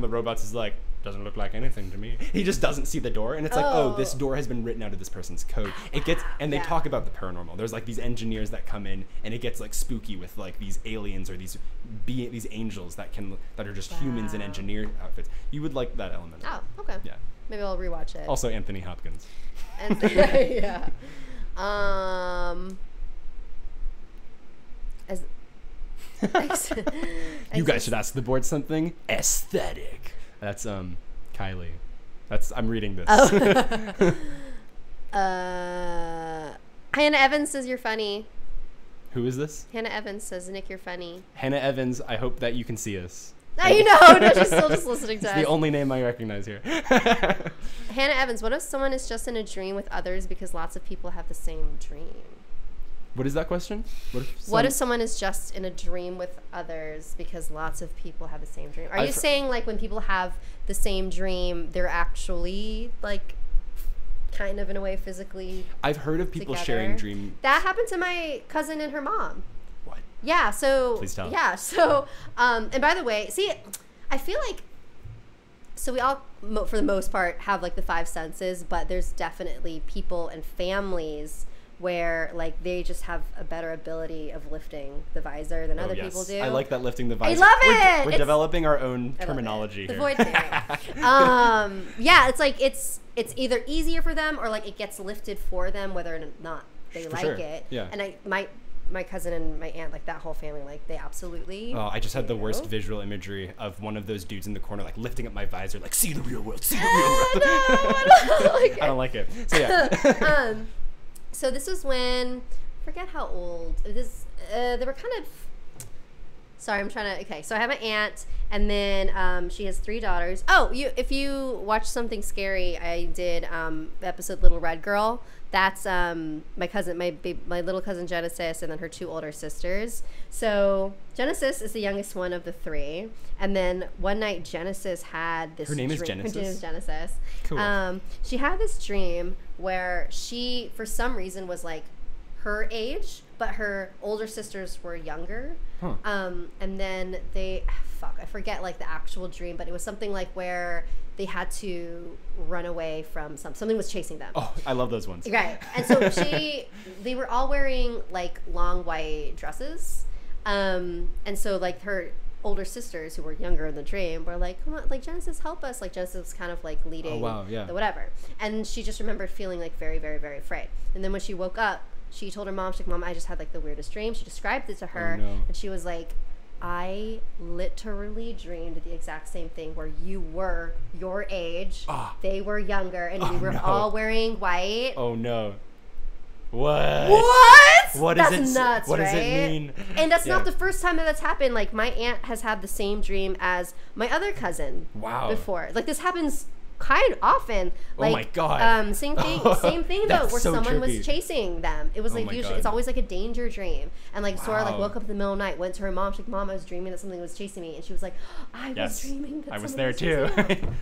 robots is like, doesn't look like anything to me. He just doesn't see the door, and it's like, oh, this door has been written out of this person's code. It gets, and they talk about the paranormal. There's like these engineers that come in, and it gets like spooky with like these aliens or these angels that are just humans in engineer outfits. You would like that element. Oh, okay. Yeah. Maybe I'll rewatch it. Also, Anthony Hopkins. Yeah. You guys should ask the board something aesthetic. That's Kylie. I'm reading this. Hannah Evans says you're funny. Who is this? Hannah Evans says, Nick, you're funny. Hannah Evans, I hope that you can see us. No, no, she's still just listening to us. It's the only name I recognize here. Hannah Evans, what if someone is just in a dream with others because lots of people have the same dream? What is that question? What if someone is just in a dream with others because lots of people have the same dream? Are you saying like when people have the same dream, they're actually like kind of in a way physically I've heard of people sharing dream. That happened to my cousin and her mom. What? Yeah, so please tell. Yeah, so and by the way, see, I feel like so we all for the most part have like the 5 senses, but there's definitely people and families where like they just have a better ability of lifting the visor than other people do. I like that, lifting the visor. I love it. We're developing our own terminology here. The void theory. Yeah, it's like it's either easier for them or like it gets lifted for them whether or not they like it. Yeah. And my cousin and my aunt, like that whole family, like they absolutely. Oh, I just had the worst visual imagery of one of those dudes in the corner, like lifting up my visor, like see the real world, see the real world. No, I don't like it. I don't like it. So yeah. So this was when, I forget how old it is. They were kind of. Sorry, I'm trying to. Okay, so I have an aunt, and then she has 3 daughters. Oh, if you watch something scary, I did the episode Little Red Girl. That's my cousin, my little cousin Genesis, and then her 2 older sisters. So Genesis is the youngest one of the 3, and then one night Genesis had this. Her name is Genesis. Genesis. Her name is Genesis. Cool. She had this dream where she, for some reason, was like her age, but her older sisters were younger. Huh. And then I forget like the actual dream, but it was something like where they had to run away from something was chasing them. Oh, I love those ones. Right. And so they were all wearing like long white dresses. And so like her older sisters who were younger in the dream were like, come on, like Genesis, help us. Like Genesis was kind of like leading the whatever. And she just remembered feeling like very, very, very afraid. And then when she woke up, she told her mom, she's like, Mom, I just had like the weirdest dream. She described it to her, and she was like, I literally dreamed the exact same thing where you were your age, they were younger, and we were all wearing white. Oh no. What? What is nuts, what right? does it mean? And that's not the first time that's happened. Like my aunt has had the same dream as my other cousin before. Like this happens kind of often. Like, oh my god. Same thing though, where someone was chasing them. It was like usually it's always like a danger dream. And like Sora like woke up in the middle of the night, went to her mom, she's like, Mom, I was dreaming that something was chasing me, and she was like, I was dreaming that I was there too.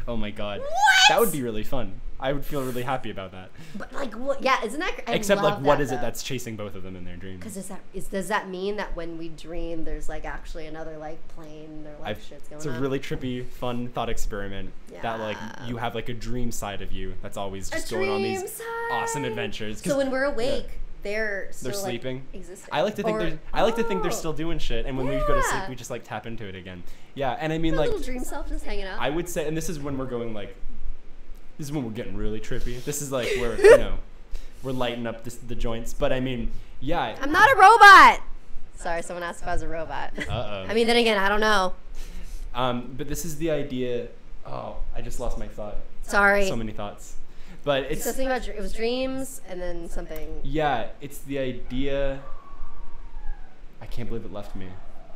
Oh my god. What? That would be really fun. I would feel really happy about that. But like, what? Yeah, isn't that? Except like, what is it that's chasing both of them in their dreams? Because does that mean that when we dream, there's like actually another like plane or like shit's going on? It's a really trippy, fun thought experiment that like you have like a dream side of you that's always just going on these awesome adventures. So when we're awake, they're sleeping. Like, existing. I like to think they're still doing shit, and when we go to sleep, we just like tap into it again. Yeah, and I mean like little dream self just hanging out. I would say, and this is when we're going like. This is when we're getting really trippy. This is like where, we're lighting up the joints. But I mean, yeah. I'm not a robot. Sorry, someone asked if I was a robot. Uh-oh. I mean, then again, I don't know. But this is the idea. Oh, I just lost my thought. Sorry. So many thoughts. But it's something about it was dreams and then something. Yeah, it's the idea. I can't believe it left me.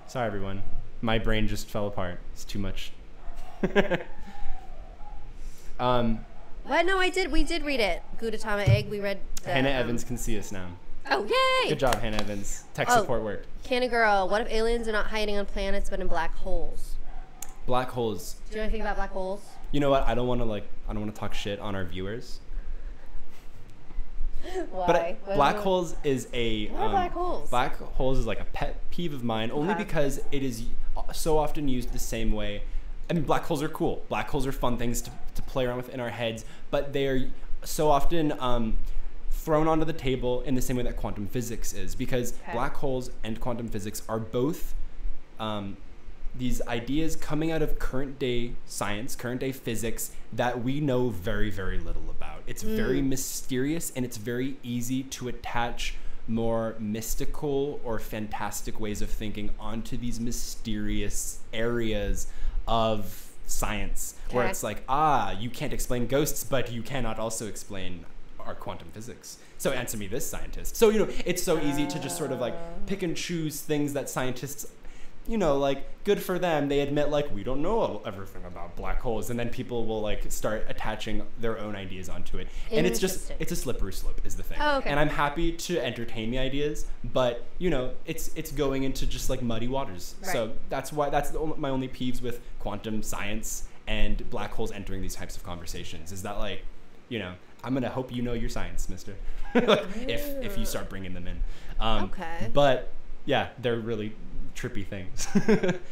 Sorry, everyone. My brain just fell apart. It's too much. What? No, we did read it. Gudetama egg. We read Hannah Evans can see us now. Oh, yay! Good job, Hannah Evans. Tech support worked. Candy Girl, what if aliens are not hiding on planets but in black holes? Black holes. Do you know anything about black holes? You know what? I don't want to talk shit on our viewers. Why? But black holes is a what are black holes? Black holes is like a pet peeve of mine, only because it is so often used the same way. I mean, black holes are cool. Black holes are fun things to play around with in our heads, but they are so often thrown onto the table in the same way that quantum physics is, because black holes and quantum physics are both these ideas coming out of current day science, current day physics that we know very, very little about. It's very mysterious, and it's very easy to attach more mystical or fantastic ways of thinking onto these mysterious areas of science, where it's like, you can't explain ghosts, but you cannot also explain our quantum physics. So answer me this, scientist. So, it's so easy to just sort of like pick and choose things that scientists, like, good for them. They admit, like, we don't know everything about black holes. And then people will, like, start attaching their own ideas onto it. And it's a slippery slope is the thing. Oh, okay. And I'm happy to entertain the ideas, but, it's going into just, like, muddy waters. Right. So that's my only peeves with quantum science and black holes entering these types of conversations, is that, like, I'm going to hope you know your science, mister. Like, if you start bringing them in. Okay. But, yeah, they're really trippy things.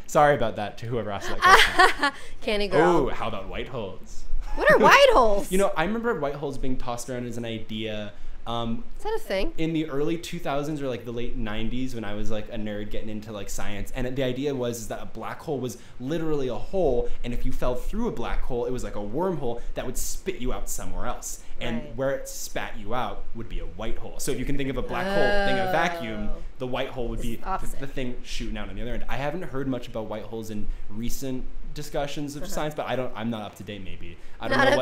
Sorry about that to whoever asked that question. Candy Girl. Oh, how about white holes? What are white holes? I remember white holes being tossed around as an idea Is that a thing? In the early 2000s or like the late 90s, when I was like a nerd getting into like science, and the idea was that a black hole was literally a hole, and if you fell through a black hole, it was like a wormhole that would spit you out somewhere else. And where it spat you out would be a white hole. So if you can think of a black hole being a vacuum, the white hole would be the thing shooting out on the other end. I haven't heard much about white holes in recent discussions of science, but I'm not up to date. Maybe I don't know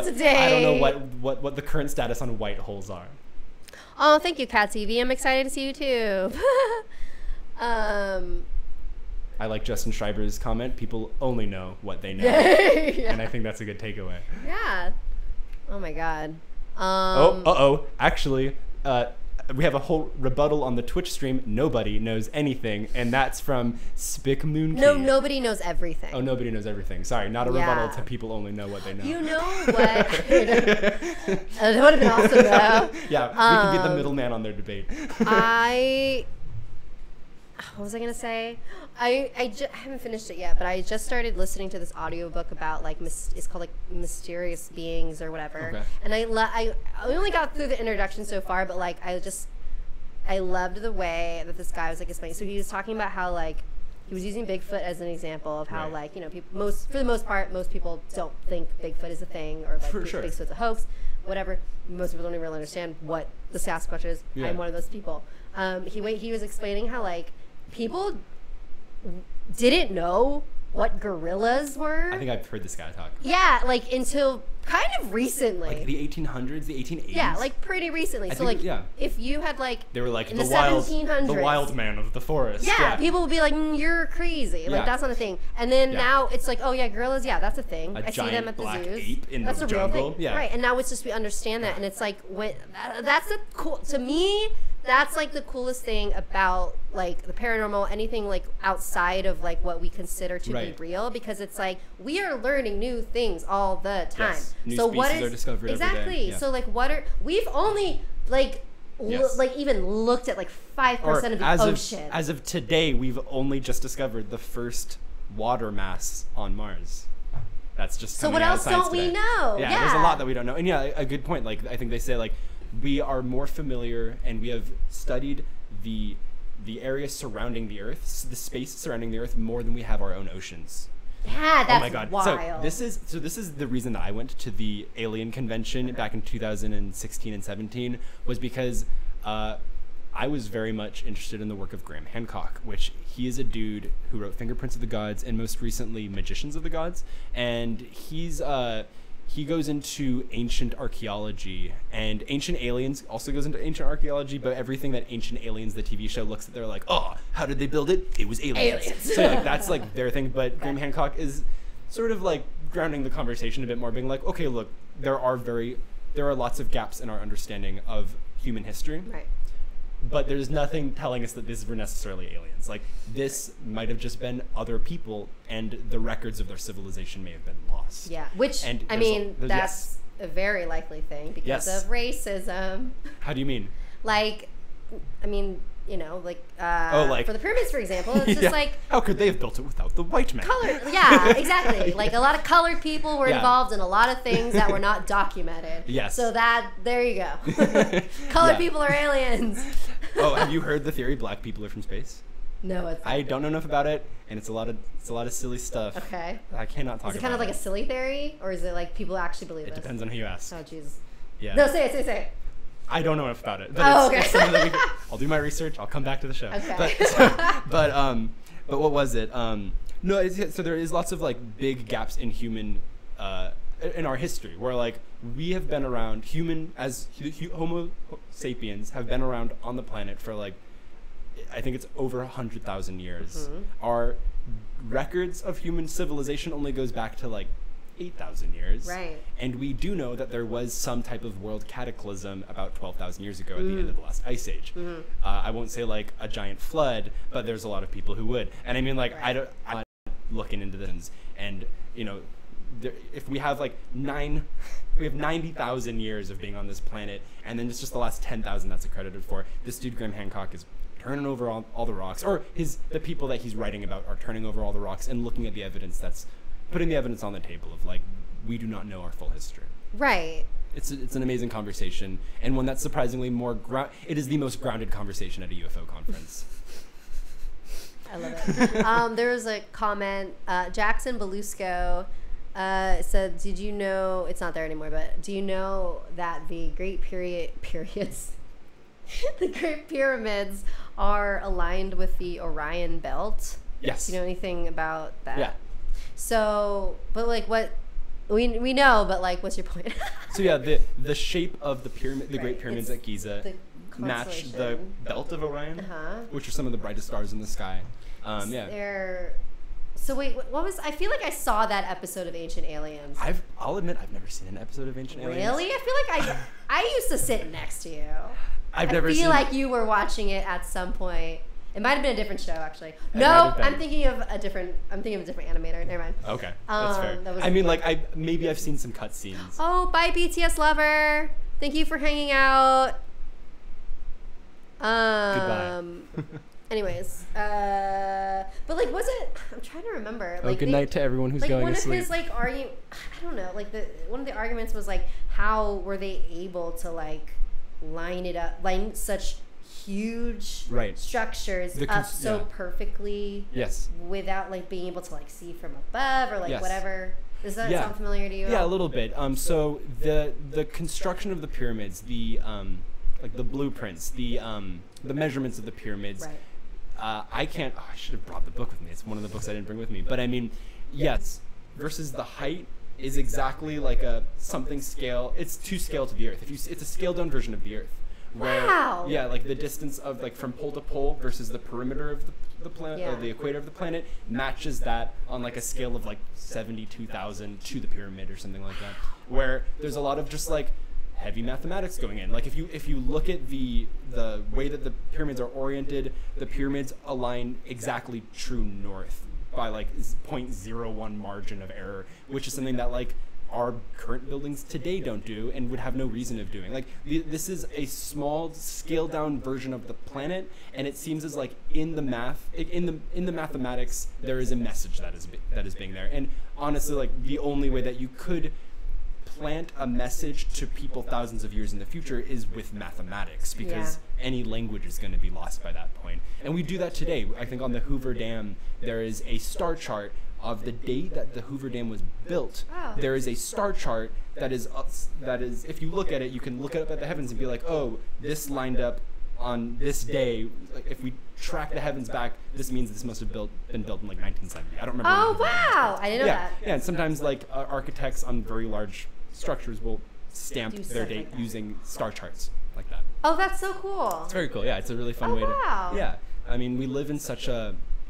what the current status on white holes are. Oh, thank you, Cat TV. I'm excited to see you too. I like Justin Schreiber's comment. People only know what they know, and I think that's a good takeaway. Yeah. Oh my God. Actually, we have a whole rebuttal on the Twitch stream. Nobody knows anything, and that's from Spick Moon. No, nobody knows everything. Oh, nobody knows everything. Sorry, not a rebuttal to people only know what they know. You know what? That would have been awesome, though. Yeah, we can be the middleman on their debate. What was I gonna say? I haven't finished it yet, but I just started listening to this audiobook about like it's called like mysterious beings or whatever. Okay. And I only got through the introduction so far, but like I loved the way that this guy was like explaining. So he was talking about how like he was using Bigfoot as an example of how like, you know, for the most part most people don't think Bigfoot is a thing, or like Bigfoot's a hoax, whatever. Most people don't even really understand what the Sasquatch is. Yeah. I'm one of those people. He was explaining how like people didn't know what gorillas were. I think I've heard this guy talk. Yeah, like until kind of recently. Like the 1800s, the 1880s? Yeah, like pretty recently. If you had like they were like in the 1700s, the wild man of the forest. Yeah, people would be like, you're crazy. Like that's not a thing. And then now it's like, oh yeah, gorillas, yeah, that's a thing. I see them at the zoos. Ape in that's the a jungle. Real thing. Yeah. Right, and now it's just we understand that, and it's like that's a cool to me. That's like the coolest thing about like the paranormal, anything like outside of like what we consider to be real, because it's like we are learning new things all the time. Yes. New species are discovered exactly every day. Yeah. So like we've only like even looked at like 5% of the ocean. As of today, we've only just discovered the first water mass on Mars. That's just so what else don't we know? Yeah, there's a lot that we don't know. And yeah, a good point. Like I think they say like we are more familiar and we have studied the area surrounding the Earth, the space surrounding the Earth, more than we have our own oceans. Yeah, that's oh my God. wild. So this is the reason that I went to the Alien Convention back in 2016 and 17 was because I was very much interested in the work of Graham Hancock, which he is a dude who wrote Fingerprints of the Gods and most recently Magicians of the Gods, and he goes into ancient archaeology, and Ancient Aliens also goes into ancient archaeology, but everything that Ancient Aliens, the TV show, looks at, they're like, oh, how did they build it? It was aliens. So like, that's like their thing, but Graham Hancock is sort of like grounding the conversation a bit more, being like, okay, look, there are lots of gaps in our understanding of human history. Right. But there's nothing telling us that these were necessarily aliens. Like, this might have just been other people, and the records of their civilization may have been lost. Yeah, which, I mean, that's a very likely thing because of racism. How do you mean? Like, I mean, you know, like, like for the pyramids, for example, it's just like... How could they have built it without the white man? Yeah, exactly. Like, a lot of colored people were involved in a lot of things that were not documented. Yes. So there you go. Colored people are aliens. Oh, have you heard the theory black people are from space? No, I don't know enough about it, and it's a lot of silly stuff. Okay. I cannot talk about it. Is it kind of like a silly theory, or is it like people actually believe it? It depends on who you ask. Oh, jeez. Yeah. No, say it. I don't know enough about it. But it's something that I'll do my research. I'll come back to the show. Okay. But what was it? No, so there is lots of like big gaps in human in our history where like we have been around Homo sapiens have been around on the planet for like I think it's over 100,000 years. Mm-hmm. Our records of human civilization only goes back to like 8,000 years. Right. And we do know that there was some type of world cataclysm about 12,000 years ago at the end of the last ice age. Mm-hmm. I won't say like a giant flood, but there's a lot of people who would. And I mean, like, I'm not looking into this. And, you know, if we have like 90,000 years of being on this planet, and then it's just the last 10,000 that's accredited for, this dude, Graham Hancock, is turning over all the rocks, or the people that he's writing about are turning over all the rocks and looking at the evidence putting the evidence on the table of like we do not know our full history. Right. it's an amazing conversation, and one that's surprisingly it is the most grounded conversation at a UFO conference. I love it. There was a comment, Jackson Belusco said, did you know, it's not there anymore, but do you know that the Great Pyramids are aligned with the Orion Belt? Yes. Do you know anything about that? Yeah. So, but like what, we know, but like what's your point? So yeah, the shape of the pyramid, the Great Pyramids at Giza match the belt of Orion, which are some of the brightest stars in the sky. So wait, what was? I feel like I saw that episode of Ancient Aliens. I'll admit I've never seen an episode of Ancient Aliens. Really? I feel like I used to sit next to you. I feel like you were watching it at some point. It might have been a different show, actually. No, I'm thinking of a different animator. Never mind. Okay, that's fair. Maybe I've seen some cutscenes. Oh, bye, BTS lover. Thank you for hanging out. Goodbye. Anyways, but like, was it? I'm trying to remember. Like, good night to everyone who's going to sleep. One of his I don't know. Like one of the arguments was like, how were they able to like line such huge structures up so perfectly? Yes. Without like being able to like see from above or like whatever. Does that sound familiar to you? Yeah, a little bit. So the construction of the pyramids, the like the blueprints, the measurements of the pyramids. Right. I should have brought the book with me. It's one of the books I didn't bring with me. But I mean, yes, versus the height is exactly like a something scale. It's to scale to the Earth. It's a scaled down version of the Earth. Where, wow. Yeah, like the distance of like from pole to pole versus the perimeter of the planet, or the equator of the planet, matches that on like a scale of like 72,000 to the pyramid or something like that. Where there's a lot of just like heavy mathematics going in. Like if you look at the way that the pyramids are oriented, the pyramids align exactly true north by like 0.01 margin of error, which is something that like our current buildings today don't do and would have no reason of doing. Like this is a small scaled down version of the planet, and it seems as like in the mathematics there is a message that is being there. And honestly, like the only way that you could plant a message to people thousands of years in the future is with mathematics, because any language is going to be lost by that point. And we do that today. I think on the Hoover Dam there is a star chart of the date that the Hoover Dam was built. Wow. There is a star chart that is if you look at it, you can look up at the heavens and be like, oh, this lined up on this day. Like, if we track the heavens back, this means this must have been built in like 1970. I don't remember. Oh wow, I didn't know that. Yeah, and sometimes like architects on very large structures will stamp their date using star charts like that. Oh, that's so cool. It's very cool. Yeah, it's a really fun way to. Yeah, I mean, we live in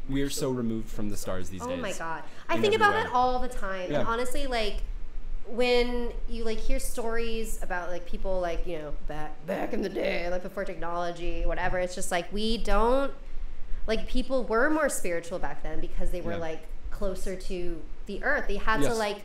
we are so removed from the stars these days. Oh my god, I think about that all the time. Yeah. And honestly, like when you like hear stories about like people like, you know, back in the day, like before technology, whatever, it's just like we don't, like, people were more spiritual back then because they were like closer to the earth. They had to like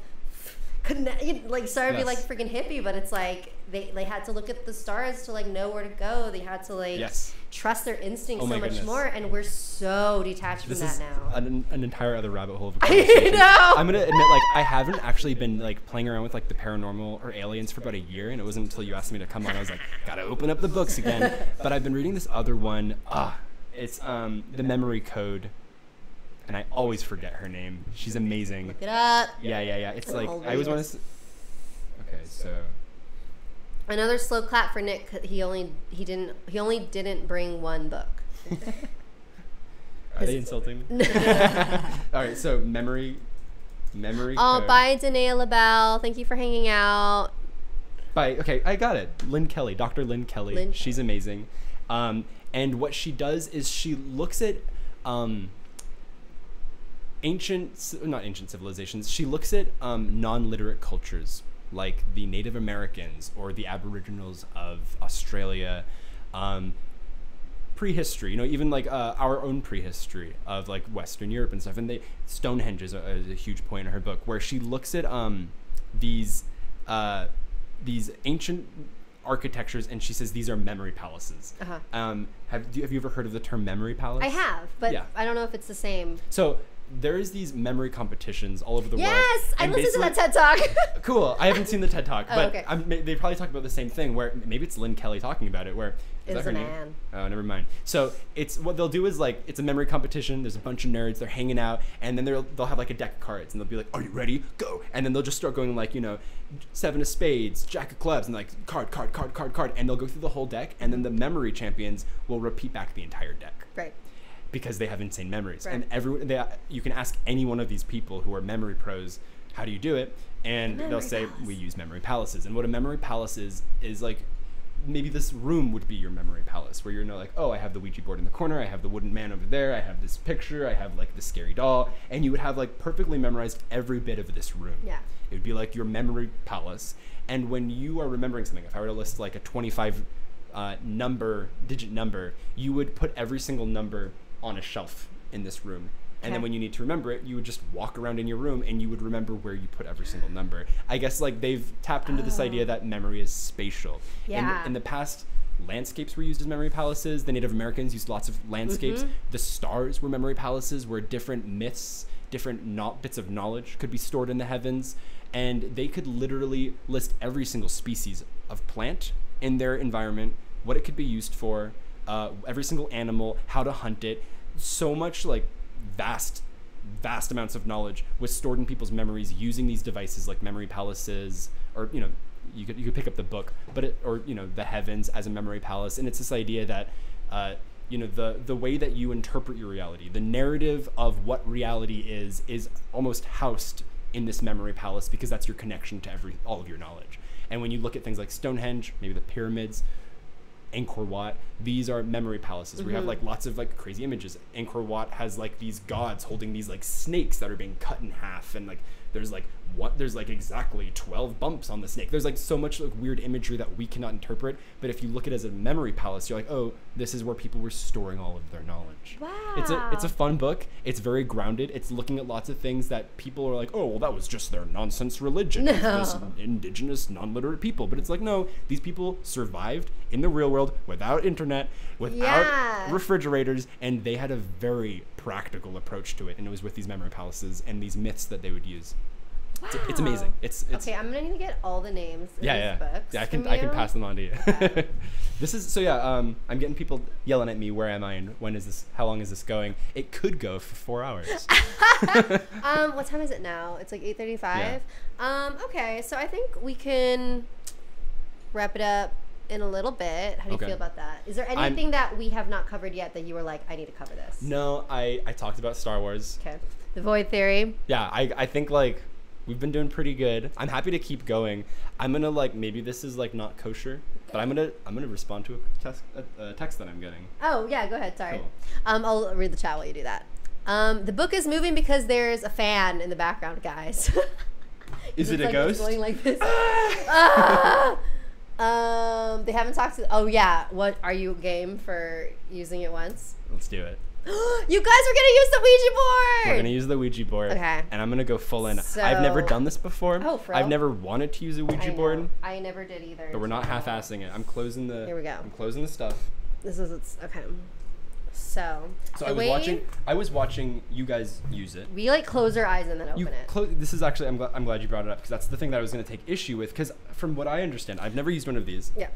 connect, like, sorry to be like freaking hippie, but it's like they had to look at the stars to like know where to go. They had to like trust their instincts so much more, and we're so detached from that now. An entire other rabbit hole of a conversation. I know. I'm gonna admit, like, I haven't actually been like playing around with like the paranormal or aliens for about a year, and it wasn't until you asked me to come on I was like, gotta open up the books again. But I've been reading this other one. It's The Memory Code. And I always forget her name. She's amazing. Look it up. Yeah. It's like, I always want to. Okay, so. Another slow clap for Nick. He only didn't bring one book. Are they insulting me? All right, so memory. Oh, bye, Danae LaBelle. Thank you for hanging out. Bye. Okay, I got it. Dr. Lynn Kelly. She's amazing. And what she does is she looks at not ancient civilizations. She looks at non-literate cultures like the Native Americans or the Aboriginals of Australia, prehistory, even like our own prehistory of like Western Europe and stuff. And Stonehenge is a huge point in her book, where she looks at these ancient architectures, and she says these are memory palaces. Have you ever heard of the term memory palace? I have, but I don't know if it's the same. So there's these memory competitions all over the world. Yes, I listened to that TED Talk. Cool. I haven't seen the TED Talk, but okay. They probably talk about the same thing. Where maybe it's Lynn Kelly talking about it. Where is that her name? Oh, never mind. So it's what they'll do is like it's a memory competition. There's a bunch of nerds. They're hanging out, and then they'll have like a deck of cards, and they'll be like, "Are you ready? Go!" And then they'll just start going like, you know, 7 of spades, Jack of clubs, and like card, and they'll go through the whole deck, and then the memory champions will repeat back the entire deck. Right. Because they have insane memories. Right. And you can ask any one of these people who are memory pros, how do you do it? And they'll say, we use memory palaces. And what a memory palace is like, maybe this room would be your memory palace, where you're like, oh, I have the Ouija board in the corner, I have the wooden man over there, I have this picture, I have like the scary doll, and you would have like perfectly memorized every bit of this room. Yeah. It would be like your memory palace. And when you are remembering something, if I were to list like a 25 digit number, you would put every single number on a shelf in this room, and then when you need to remember it, you would just walk around in your room and you would remember where you put every single number. I guess like they've tapped into this idea that memory is spatial. Yeah. In the past, landscapes were used as memory palaces. The Native Americans used lots of landscapes. The stars were memory palaces, where different myths, different bits of knowledge could be stored in the heavens, and they could literally list every single species of plant in their environment, what it could be used for, every single animal, how to hunt it. So much like vast amounts of knowledge was stored in people's memories using these devices like memory palaces, or you know, you could pick up the book, but or you know, the heavens as a memory palace. And it's this idea that you know, the way that you interpret your reality, the narrative of what reality is almost housed in this memory palace, because that's your connection to all of your knowledge. And when you look at things like Stonehenge, maybe the pyramids, Angkor Wat, these are memory palaces where you have like lots of like crazy images. Angkor Wat has like these gods holding these like snakes that are being cut in half, and like there's like exactly 12 bumps on the snake. There's like so much like weird imagery that we cannot interpret, but if you look at it as a memory palace, you're like, oh, this is where people were storing all of their knowledge. Wow. It's a fun book. It's very grounded. It's looking at lots of things that people are like, oh, well, that was just their nonsense religion. No. This indigenous non-literate people. But it's like, no, these people survived in the real world without internet, without refrigerators, and they had a very practical approach to it, and it was with these memory palaces and these myths that they would use. Wow. It's amazing. It's okay. I'm gonna need to get all the names of these books. Yeah, I can pass them on to you. Okay. This is so yeah. I'm getting people yelling at me. Where am I? And when is this? How long is this going? It could go for 4 hours. What time is it now? It's like 8:35. Yeah. Okay, so I think we can wrap it up in a little bit. How do you feel about that? Is there anything that we have not covered yet that you were like, I need to cover this? No, I talked about Star Wars. Okay. The Void Theory. Yeah, I think like we've been doing pretty good. I'm happy to keep going. I'm gonna like, maybe this is like not kosher, but I'm gonna respond to a text that I'm getting. Oh yeah, go ahead. Sorry. Cool. I'll read the chat while you do that. The book is moving because there's a fan in the background, guys. Is it a ghost? It's going like this. They haven't talked to. Oh yeah, what are you game for using it once? Let's do it. You guys are gonna use the Ouija board. We're gonna use the Ouija board. Okay. And I'm gonna go full in. So, I've never done this before. Oh, for real? I've never wanted to use a Ouija board. I never did either. But we're not half-assing it. I'm closing the. Here we go. I'm closing the stuff. This is okay. So I was watching you guys use it. We like close our eyes and then open it. This is actually, I'm glad you brought it up, because that's the thing that I was going to take issue with, because from what I understand, I've never used one of these. Yeah.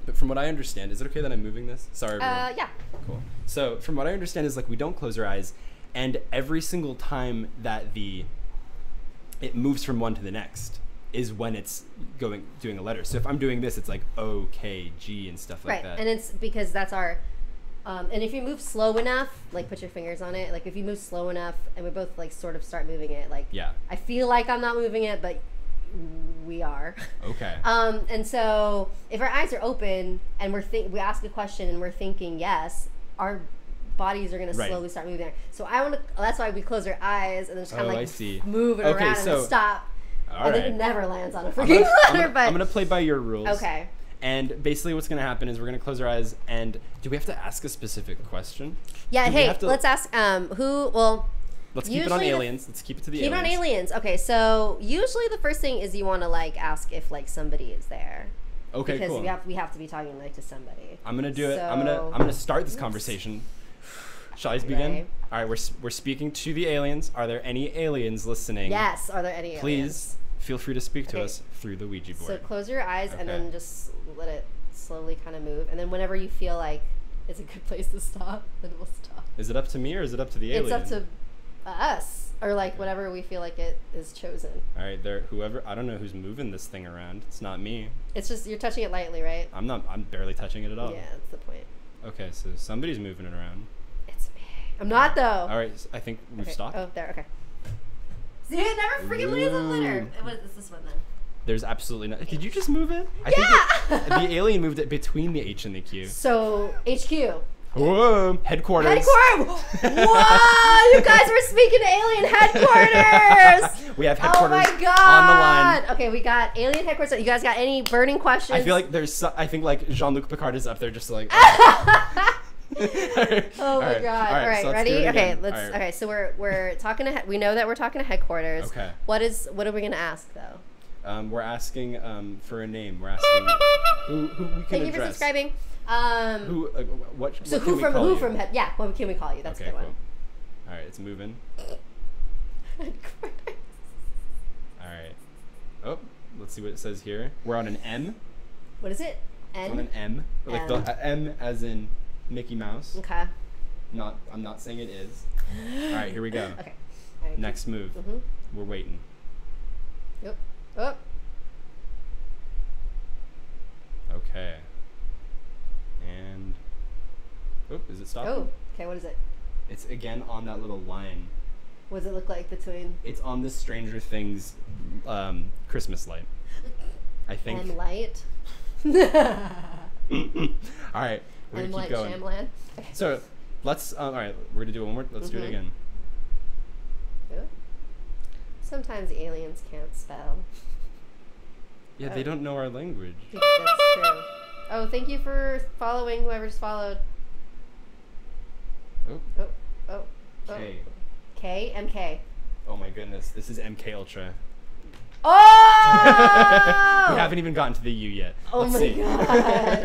But from what I understand, is it okay that I'm moving this? Sorry, everyone. Yeah. Cool. So from what I understand is like we don't close our eyes, and every single time that it moves from one to the next is when it's doing a letter. So if I'm doing this, it's like O, K, G and stuff like that. Right, and it's because that's our. And if you move slow enough, like put your fingers on it, like if you move slow enough and we both like sort of start moving it, like I feel like I'm not moving it, but we are. Okay. And so if our eyes are open and we ask a question and we're thinking yes, our bodies are going to slowly start moving there. So that's why we close our eyes and then just kind of like move it around and then stop. And then it never lands on a freaking letter. I'm going to play by your rules. Okay. And basically what's going to happen is we're going to close our eyes, and do we have to ask a specific question? Yeah, let's ask let's keep it on aliens. Let's keep it to the aliens. Keep it on aliens. Okay, so usually the first thing is you want to like ask if like somebody is there. Okay, because cool. we have to be talking like to somebody. I'm going to do it. I'm going to start this conversation. Shall I begin? Right. All right, we're speaking to the aliens. Are there any aliens listening? Yes, are there any aliens? Please feel free to speak to us through the Ouija board. So close your eyes and then just let it slowly kind of move. And then whenever you feel like it's a good place to stop, then we'll stop. Is it up to me or is it up to the alien? It's up to us. Or like whatever we feel like it is chosen. All right, whoever, I don't know who's moving this thing around. It's not me. It's just, you're touching it lightly, right? I'm barely touching it at all. Yeah, that's the point. Okay, so somebody's moving it around. It's me. I'm not though. All right, I think we've stopped. Oh, there, okay. See, it never freaking leaves a litter. What is this one then? There's absolutely no. Did you just move it? I think the alien moved it between the H and the Q. So, HQ. Whoa, headquarters. Whoa, you guys were speaking to alien headquarters. We have headquarters on the line. Okay, we got alien headquarters. You guys got any burning questions? I feel like I think like Jean-Luc Picard is up there just like. Oh my god! All right, so ready? Okay, let's. Okay, so we're talking to. We know that we're talking to headquarters. Okay. What are we gonna ask though? We're asking for a name. We're asking who we can address. Thank you for subscribing. What so who from head? Yeah, what can we call you? That's okay, a good cool. one. All right, it's moving. All right. Oh, let's see what it says here. We're on an M. What is it? N. On an M. Like the M as in Mickey Mouse. Okay. I'm not saying it is. All right, here we go. Okay. Right, next move. Mm-hmm. We're waiting. Yep. Oh. Okay. And is it stopping? Oh, okay. What is it? It's again on that little line. What does it look like between? It's on the Stranger Things Christmas light. I think. And light. All right, we're gonna keep going. Shamland. Okay. So let's. All right, we're gonna do it one more. Let's do it again. Ooh. Sometimes aliens can't spell. Yeah, they don't know our language. That's true. Oh, thank you for following whoever just followed. Oh. K. K? MK. Oh my goodness, this is MK Ultra. Oh! We haven't even gotten to the U yet. Oh Let's my see. god.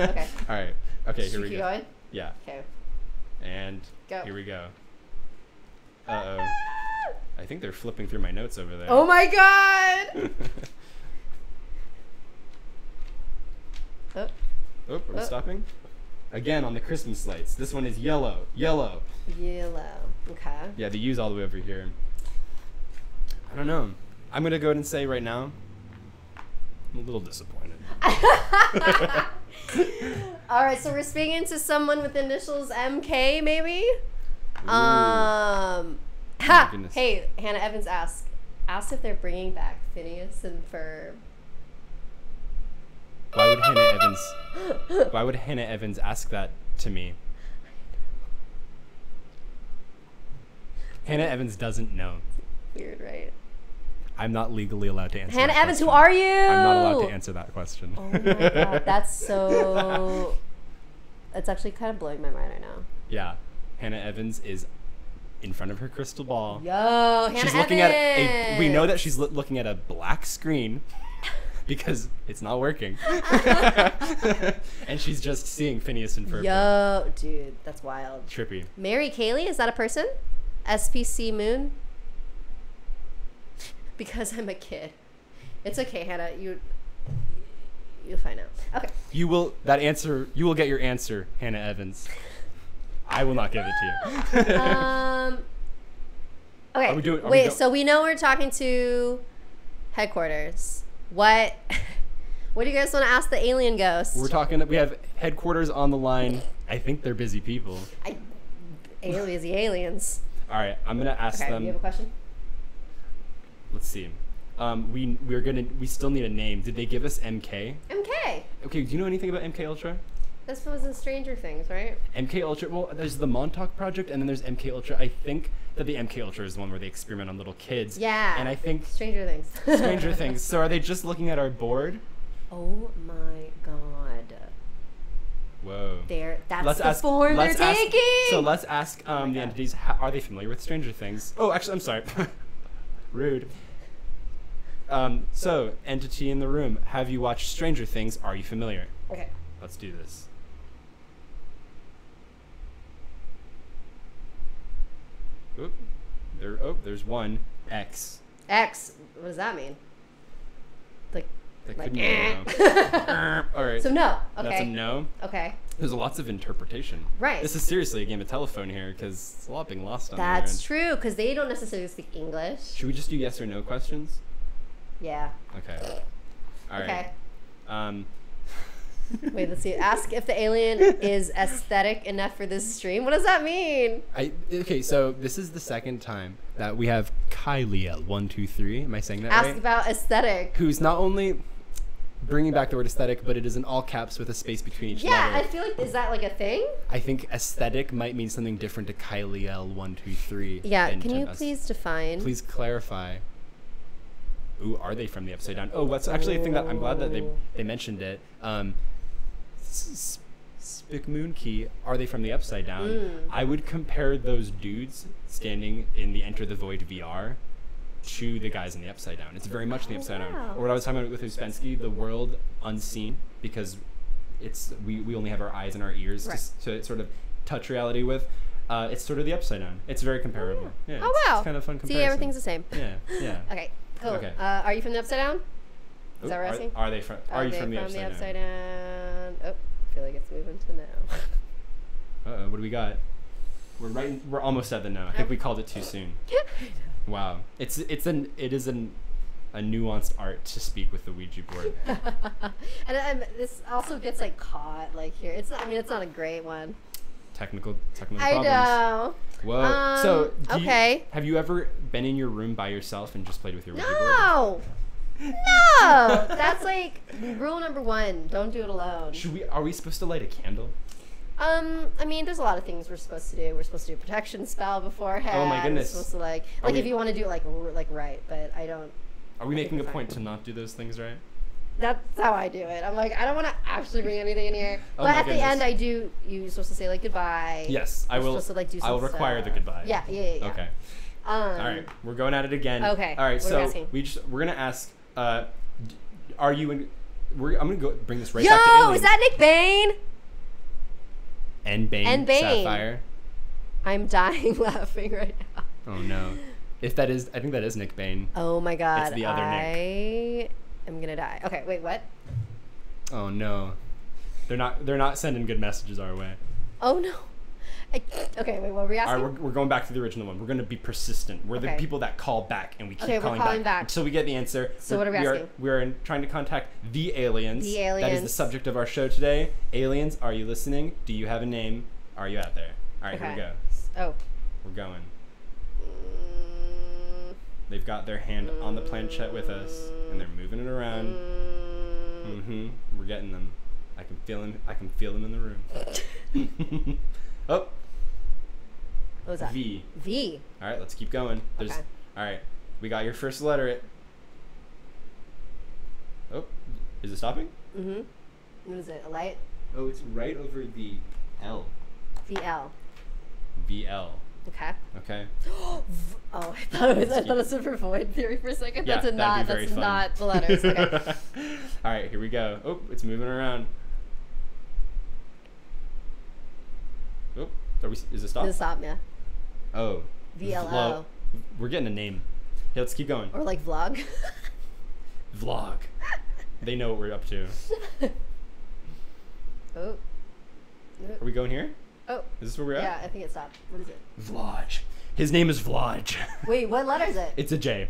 Okay. All right. Okay, here we keep go. Going? Yeah. Okay. And go. Here we go. Uh-oh. I think they're flipping through my notes over there. Oh my god! Are we stopping? Again on the Christmas lights. This one is yellow. Yellow. Okay. Yeah, the U's all the way over here. I don't know. I'm going to go ahead and say right now, I'm a little disappointed. All right, so we're speaking to someone with initials MK, maybe? Hey, Hannah Evans asked if they're bringing back Phineas and Ferb. Why would Hannah Evans ask that to me? Hannah Evans doesn't know. Weird, right? I'm not legally allowed to answer. Hannah Evans, who are you? I'm not allowed to answer that question. Oh my god, that's so. It's actually kind of blowing my mind right now. Yeah, Hannah Evans is in front of her crystal ball. Yo, Hannah She's looking at we know that she's looking at a black screen. Because it's not working. And she's just seeing Phineas and Ferb. Yo, dude, that's wild. Trippy. Mary Kaylee, is that a person? SPC Moon? Because I'm a kid. It's okay, Hannah. You'll find out. Okay. You will get your answer, Hannah Evans. I will not give it to you. Okay. Wait, so we know we're talking to headquarters. What do you guys want to ask the alien ghost? We have headquarters on the line. I think they're busy people. Aliens. All right, I'm going to ask them. Do you have a question? Let's see. We still need a name. Did they give us MK? MK. Okay, do you know anything about MK Ultra? This was in Stranger Things, right? MK Ultra, well, there's the Montauk Project, and then there's MK Ultra. I think that the MK Ultra is the one where they experiment on little kids. Yeah. And I think... Stranger Things. Stranger Things. So are they just looking at our board? Oh my god. Whoa. That's the form they're taking! So let's ask the entities, are they familiar with Stranger Things? Oh, actually, I'm sorry. Rude. So, entity in the room, have you watched Stranger Things? Are you familiar? Okay. Let's do this. There's one. X. X. What does that mean? That couldn't be a no. All right. So no. Okay. That's a no. Okay. There's lots of interpretation. Right. This is seriously a game of telephone here because it's a lot being lost on there. That's true because they don't necessarily speak English. Should we just do yes or no questions? Yeah. Okay. All right. Okay. Wait, let's see. Ask if the alien is aesthetic enough for this stream. What does that mean? Okay, so this is the second time that we have Kyliel123. Am I saying that right? Ask about aesthetic. Who's not only bringing back the word aesthetic, but it is in all caps with a space between each letter. Yeah, I feel like, is that like a thing? I think aesthetic might mean something different to Kyliel123. Yeah, can you please define? Please clarify. Ooh, are they from the Upside Down? Oh, that's actually a thing that I'm glad that they mentioned it. Spick Moon Key, are they from the Upside Down? I would compare those dudes standing in the Enter the Void VR to the guys in the Upside Down. It's very much the Upside Down. Or what I was talking about with Uspensky, the world unseen, because it's we only have our eyes and our ears to sort of touch reality with. It's sort of the Upside Down. It's very comparable. Yeah, oh wow! It's kind of fun comparison. See, everything's the same. Yeah. Okay, cool. Okay. Are you from the Upside Down? Is that what you're asking? Are you from the Upside Down? Oh, I feel like it's moving to no. What do we got? We're almost at the no. I think we called it too soon. Wow. It is a nuanced art to speak with the Ouija board. and this also gets like caught like here. It's not a great one. Technical problems. I know. Whoa. So okay. Have you ever been in your room by yourself and just played with your Ouija board? No. No. That's like rule number 1. Don't do it alone. Are we supposed to light a candle? I mean, there's a lot of things we're supposed to do. We're supposed to do a protection spell beforehand. Oh my goodness. We're supposed to like if you want to do it like right, but I don't. Are we making a point to not do those things right? That's how I do it. I'm like, I don't want to actually bring anything in here. Oh but at the end, you're supposed to say like goodbye. Yes, I will. Supposed to, like, do some I will require the goodbye. Yeah. Okay. All right, we're going at it again. Okay. All right, what are so we're gonna ask. Are you in? I'm gonna go bring this right Yo, back to aliens. Is that Nick Bane? N Bane. Sapphire. I'm dying laughing right now. Oh no! I think that is Nick Bane. Oh my god! It's the other Nick. I'm gonna die. Okay, wait, what? Oh no, they're not sending good messages our way. Oh no. Okay, wait, what were we asking? All right, we're going back to the original one. We're going to be persistent. We're the people that call back, and we keep calling back until we get the answer. So what are we asking? We're trying to contact the aliens. The aliens. That is the subject of our show today. Aliens, are you listening? Do you have a name? Are you out there? All right, Here we go. Oh. We're going. They've got their hand on the planchette with us, and they're moving it around. We're getting them. I can feel them in the room. Oh. What was that? V. All right, let's keep going. All right, we got your first letter. Oh, is it stopping? What is it? A light? Oh, it's right over the L. VL. VL. Okay. Oh, I thought it was for void theory for a second. Yeah, That's not the letters. Okay. All right, here we go. Oh, it's moving around. Oh, is it stop? Is it stop? Yeah. Oh. VLO. We're getting a name. Yeah, let's keep going. Or like vlog. Vlog. They know what we're up to. Oh. Are we going here? Oh. Is this where we're at? Yeah, I think it stopped. What is it? Vlaj. His name is Vlaj. Wait, what letter is it? It's a J.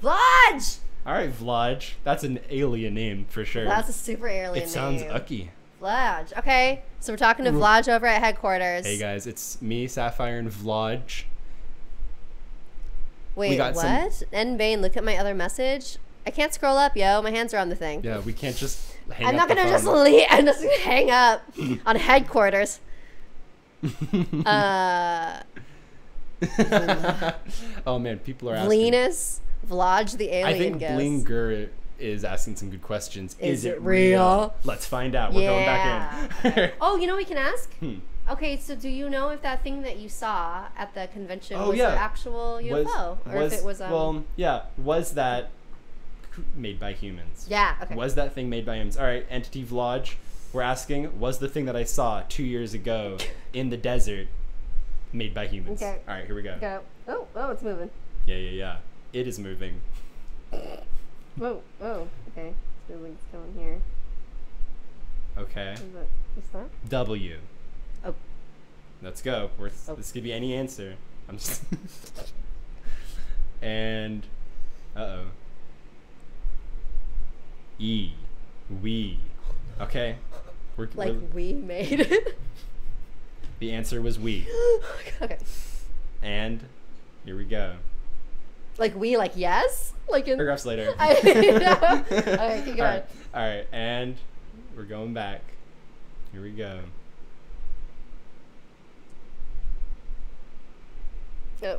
Vlaj! All right, Vlaj. That's an alien name for sure. That's a super alien name. It sounds ucky. Vlaj. Okay, so we're talking to Vlaj over at headquarters. Hey guys, it's me, Sapphire, and Vlaj. Wait, what? N Bane, look at my other message. I can't scroll up, yo. My hands are on the thing. Yeah, we can't just hang up. I'm not gonna just leave. I'm just gonna hang up on headquarters. Oh man, people are asking. Venus, Vlaj the alien. I think ghost. Blinger is asking some good questions. Is it real? Let's find out. We're going back in. Oh, you know what we can ask? Okay, so do you know if that thing that you saw at the convention was an actual UFO? Was that made by humans? Yeah, okay. Was that thing made by humans? All right, Entity Vlaj, we're asking, was the thing that I saw 2 years ago in the desert made by humans. Okay. All right, here we go. Go. Oh, it's moving. Yeah. It is moving. Whoa. Okay. It's moving. It's going here. Okay. What's that? W. Oh. Let's go. This could be any answer. I'm just. And. E. We. Okay. We're we made it. The answer was we. Okay. And here we go. Like yes? Like in paragraphs later. Okay, keep going. All right, and we're going back. Here we go. Oh,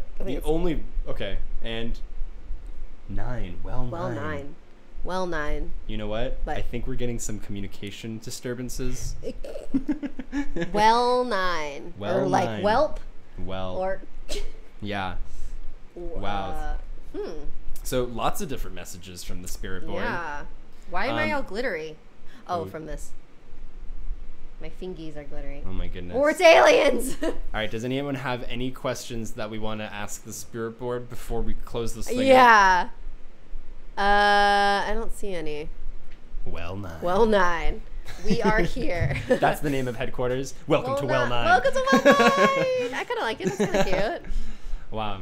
okay, and 9. Well, 9. Well, 9. You know what? I think we're getting some communication disturbances. Well, 9. Well, or like 9. whelp. Well. Or. Yeah. Wow. So lots of different messages from the spirit board. Yeah. Why am I all glittery? Oh, from this. My fingies are glittery. Oh my goodness. Or it's aliens! All right, does anyone have any questions that we want to ask the spirit board before we close this thing up? Yeah. I don't see any. Well, 9. Well, 9. We are here. That's the name of headquarters. Welcome to Well 9. Welcome to Well 9. I kind of like it. It's kind of cute. Wow.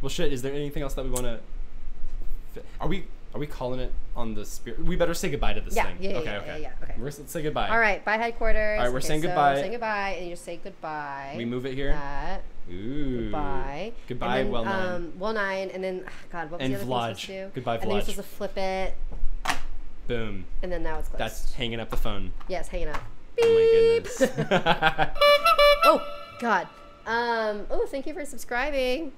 Well, shit. Is there anything else that we want to? Are we calling it on the spirit? We better say goodbye to this thing. Yeah. Okay. Let's say goodbye. All right. Bye, headquarters. All right. We're saying goodbye. Say goodbye, and you just say goodbye. We move it here. Ooh. Goodbye. Goodbye. Then, Well 9. Well 9, and then what was the other thing you're supposed to do? Goodbye, Vlad. And then you're supposed to flip it. Boom. And then now it's closed. That's hanging up the phone. Yes, hanging up. Beep. Oh my goodness. Oh God. Thank you for subscribing.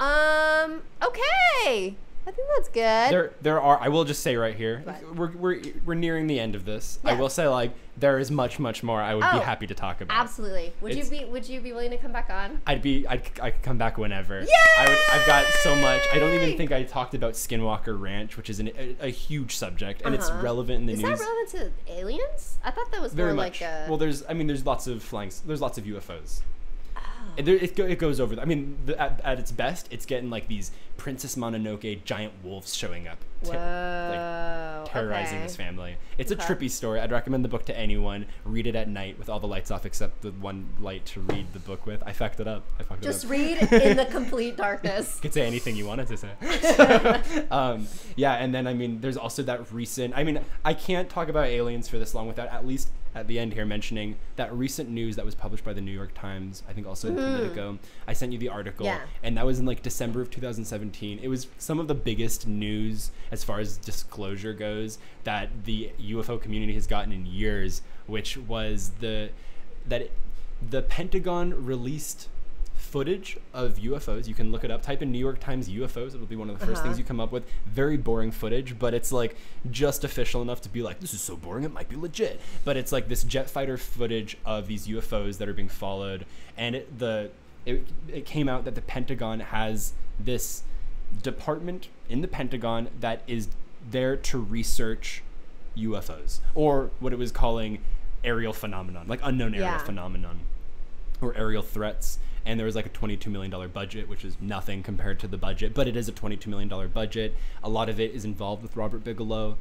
Okay. I think that's good. There are. I will just say right here, we're nearing the end of this. Yeah. I will say there is much more I would be happy to talk about. Absolutely. Would you be willing to come back on? I could come back whenever. Yay! I've got so much. I don't even think I talked about Skinwalker Ranch, which is a huge subject, and it's relevant in the news. Is that relevant to aliens? I thought that was very more much. like a. Well, there's lots of there's lots of UFOs. It goes over. I mean, at its best, it's getting like these Princess Mononoke giant wolves showing up, terrorizing this family. It's a trippy story. I'd recommend the book to anyone. Read it at night with all the lights off except the one light to read the book with. I fucked it up. Just read in the complete darkness. You could say anything you wanted to say. And then I mean, there's also that recent. I mean, I can't talk about aliens for this long without at least at the end here mentioning that recent news that was published by the New York Times, I think also in Politico. I sent you the article, and that was in like December of 2017. It was some of the biggest news as far as disclosure goes that the UFO community has gotten in years, which was the Pentagon released footage of UFOs. You can look it up, type in New York Times UFOs, it'll be one of the first things you come up with. Very boring footage, but it's like just official enough to be like, this is so boring it might be legit. But it's like this jet fighter footage of these UFOs that are being followed, and it came out that the Pentagon has this department in the Pentagon that is there to research UFOs, or what it was calling aerial phenomenon, like unknown aerial phenomenon or aerial threats. And there was like a $22 million budget, which is nothing compared to the budget, but it is a $22 million budget. A lot of it is involved with Robert Bigelow.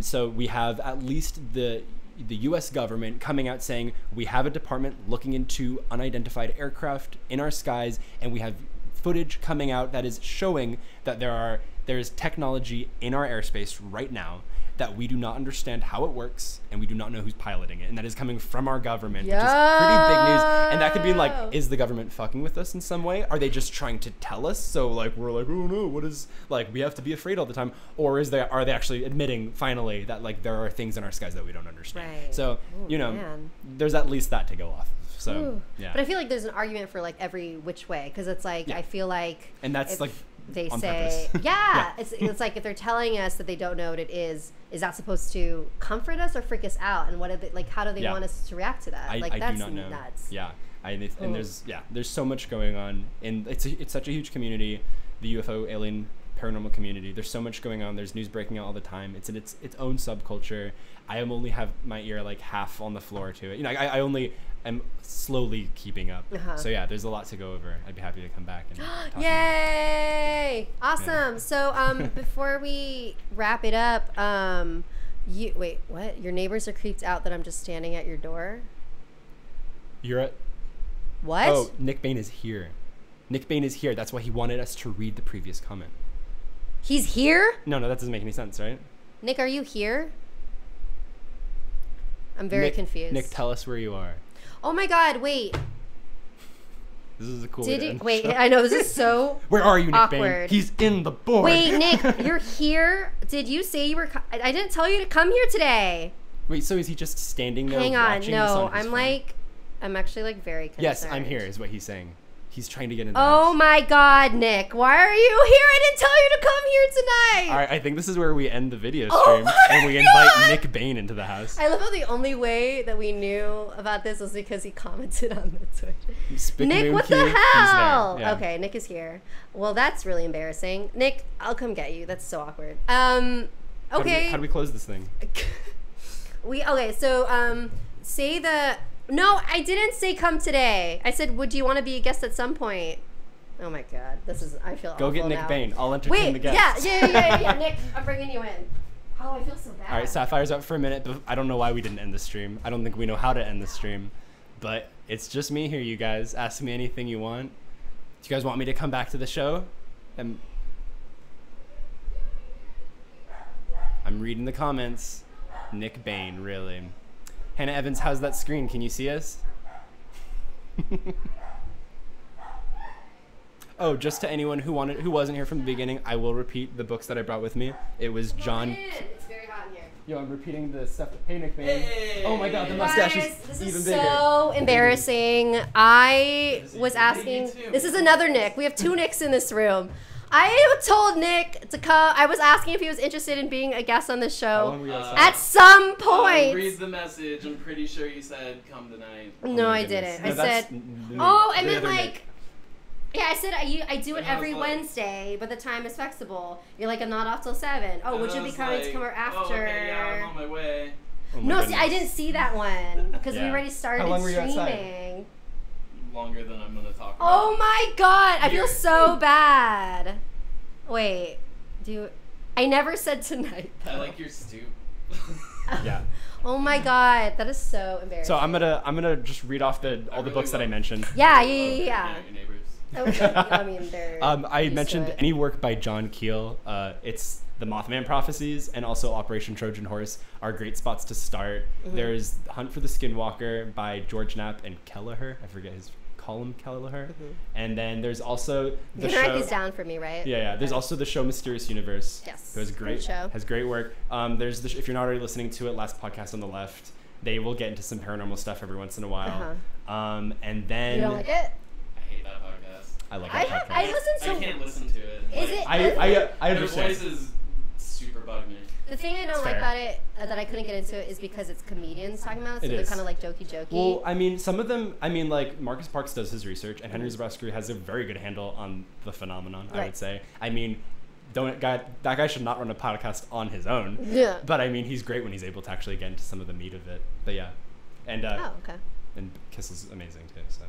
So we have at least the U.S. government coming out saying we have a department looking into unidentified aircraft in our skies, and we have footage coming out that is showing that there is technology in our airspace right now that we do not understand how it works, and we do not know who's piloting it, and that is coming from our government, which is pretty big news. And that could be like, is the government fucking with us in some way? Are they just trying to tell us? So like we're like, oh no, what is, like we have to be afraid all the time, or are they actually admitting finally that like there are things in our skies that we don't understand? Right. So there's at least that to go off. So but I feel like there's an argument for like every which way, because it's like I feel like, and that's like they on say purpose. it's like if they're telling us that they don't know what it is that supposed to comfort us or freak us out? And what are they, like how do they want us to react to that? I that's do not know. Nuts. And there's so much going on, and it's such a huge community, the UFO alien paranormal community. There's so much going on. There's news breaking out all the time. It's in its own subculture. I only have my ear like half on the floor to it. You know, I only am slowly keeping up. So yeah, there's a lot to go over. I'd be happy to come back and talk. Yay! Awesome. Yeah. So before we wrap it up, wait, what? Your neighbors are creeped out that I'm just standing at your door? You're at... What? Oh, Nick Bain is here. Nick Bain is here. That's why he wanted us to read the previous comment. He's here? No, that doesn't make any sense, right? Nick, are you here? I'm very confused. Nick, tell us where you are. Oh my God, wait. This is a cool way to end the wait, show. I know, this is so Where are you, Nick awkward. Bain? He's in the board. Wait, Nick, you're here? Did you say you were... I didn't tell you to come here today. Wait, so is he just standing there watching this on his phone? I'm actually like very concerned. Yes, I'm here is what he's saying. He's trying to get in the house. house. My God, Nick. Why are you here? I didn't tell you to come here tonight. All right, I think this is where we end the video stream. And we invite Nick Bain into the house. I love how the only way that we knew about this was because he commented on the Twitch. Nick, what the hell? Yeah. Okay, Nick is here. Well, that's really embarrassing. Nick, I'll come get you. That's so awkward. Okay. How do we close this thing? Say the... No, I didn't say come today. I said, would you want to be a guest at some point? Oh my God, I feel awful. Go get Nick now. Bain. I'll entertain the guests. Yeah, Nick, I'm bringing you in. Oh, I feel so bad. All right, Sapphire's up for a minute, but I don't know why we didn't end the stream. I don't think we know how to end the stream, but it's just me here, you guys. Ask me anything you want. Do you guys want me to come back to the show? I'm reading the comments. Nick Bain, really. Hannah Evans, how's that screen? Can you see us? Oh, just to anyone who wasn't here from the beginning, I will repeat the books that I brought with me. It was John. It's very hot in here. Yo, I'm repeating the stuff. Hey, Nick Bain. Hey. Oh my God, the mustache is even bigger. This is so embarrassing. I was asking. This is another Nick. We have two Nicks in this room. I told Nick to come. I was asking if he was interested in being a guest on the show at some point. Read the message. I'm pretty sure you said come tonight. No, I didn't. I said, I meant like, yeah, I said I do it every Wednesday, but the time is flexible. You're like, I'm not off till 7. Oh, would you be coming to come over after? Oh, okay, yeah, I'm on my way. No, see, I didn't see that one because we already started How long were you streaming. Outside? Longer than I'm gonna talk about. Oh my God, I feel so bad. Wait, I never said tonight, though. I like your stoop. Yeah. Oh my God, that is so embarrassing. So I'm gonna just read off all the books that I mentioned. Yeah. Your neighbors. Okay. I mean, they're I mentioned any work by John Keel. It's the Mothman Prophecies and also Operation Trojan Horse are great spots to start. There's Hunt for the Skinwalker by George Knapp and Kelleher. I forget his column, Kelleher. And then there's also the show. Write these down for me, right? Yeah. There's also the show Mysterious Universe. Yes. It was great. Show. Has great work. There's if you're not already listening to it, Last Podcast on the Left. They will get into some paranormal stuff every once in a while. And then you don't like it? I hate that podcast. I like that podcast. I can't listen to it. Is it? I understand. Their voices super bug me. The thing I don't like about it that I couldn't get into it is because it's comedians talking about it, so they're kind of like jokey. Well, I mean, some of them, like Marcus Parks does his research, and Henry Zabrowski has a very good handle on the phenomenon, I would say. I mean, that guy should not run a podcast on his own. Yeah. But I mean, he's great when he's able to actually get into some of the meat of it. But yeah. And, okay. And Kissel's amazing too, so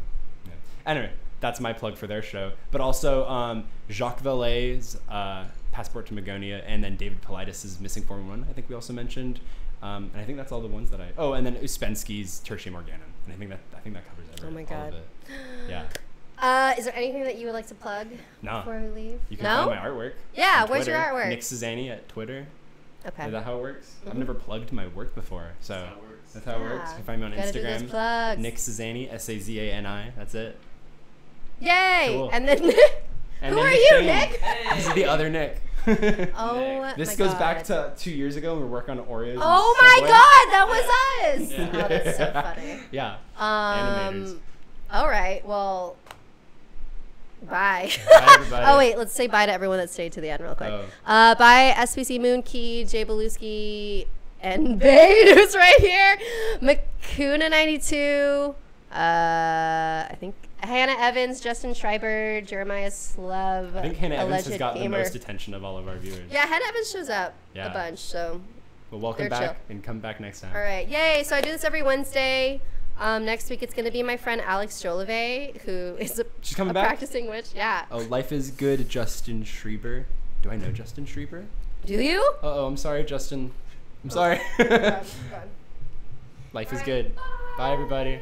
yeah. Anyway, that's my plug for their show. But also, Jacques Vallée's Passport to Magonia, and then David Paulides' Missing 411, I think we also mentioned. And I think that's all the ones that and then Uspensky's Tertium Organum. And I think that covers everything. Oh my God. All of it. Yeah. Is there anything that you would like to plug before we leave? You can find my artwork. Yeah, where's your artwork? Nick Sazani at Twitter. Okay. Is that how it works? I've never plugged my work before, so that's how it works. You can find me on Instagram. Do those plugs. Nick Sazani, Sazani. That's it. Yay! Cool. And then and who then are you, Nick? Hey. This is the other Nick. Oh, this goes back to 2 years ago when we were working on Oreos. Oh my God, that was us! Yeah. Oh, that's so funny. Yeah. Animators. All right. Well, bye. Bye, everybody. Oh wait, let's say bye to everyone that stayed to the end real quick. Bye, SPC Moonkey, Jay Beluski, and Bane, who's right here. Makuna92. I think Hannah Evans, Justin Schreiber, Jeremiah Slove. I think Hannah Evans has got gamer. the most attention of all of our viewers. Yeah, Hannah Evans shows up a bunch, so. Well, welcome back and come back next time. All right, yay! So I do this every Wednesday. Next week it's going to be my friend Alex Jolivet, who is She's coming back? practicing witch. Yeah. Oh, Life is Good, Justin Schreiber. Do I know Justin Schreiber? Do you? Uh-oh, I'm sorry, Justin. I'm sorry. Go on. Life is good. Bye, everybody.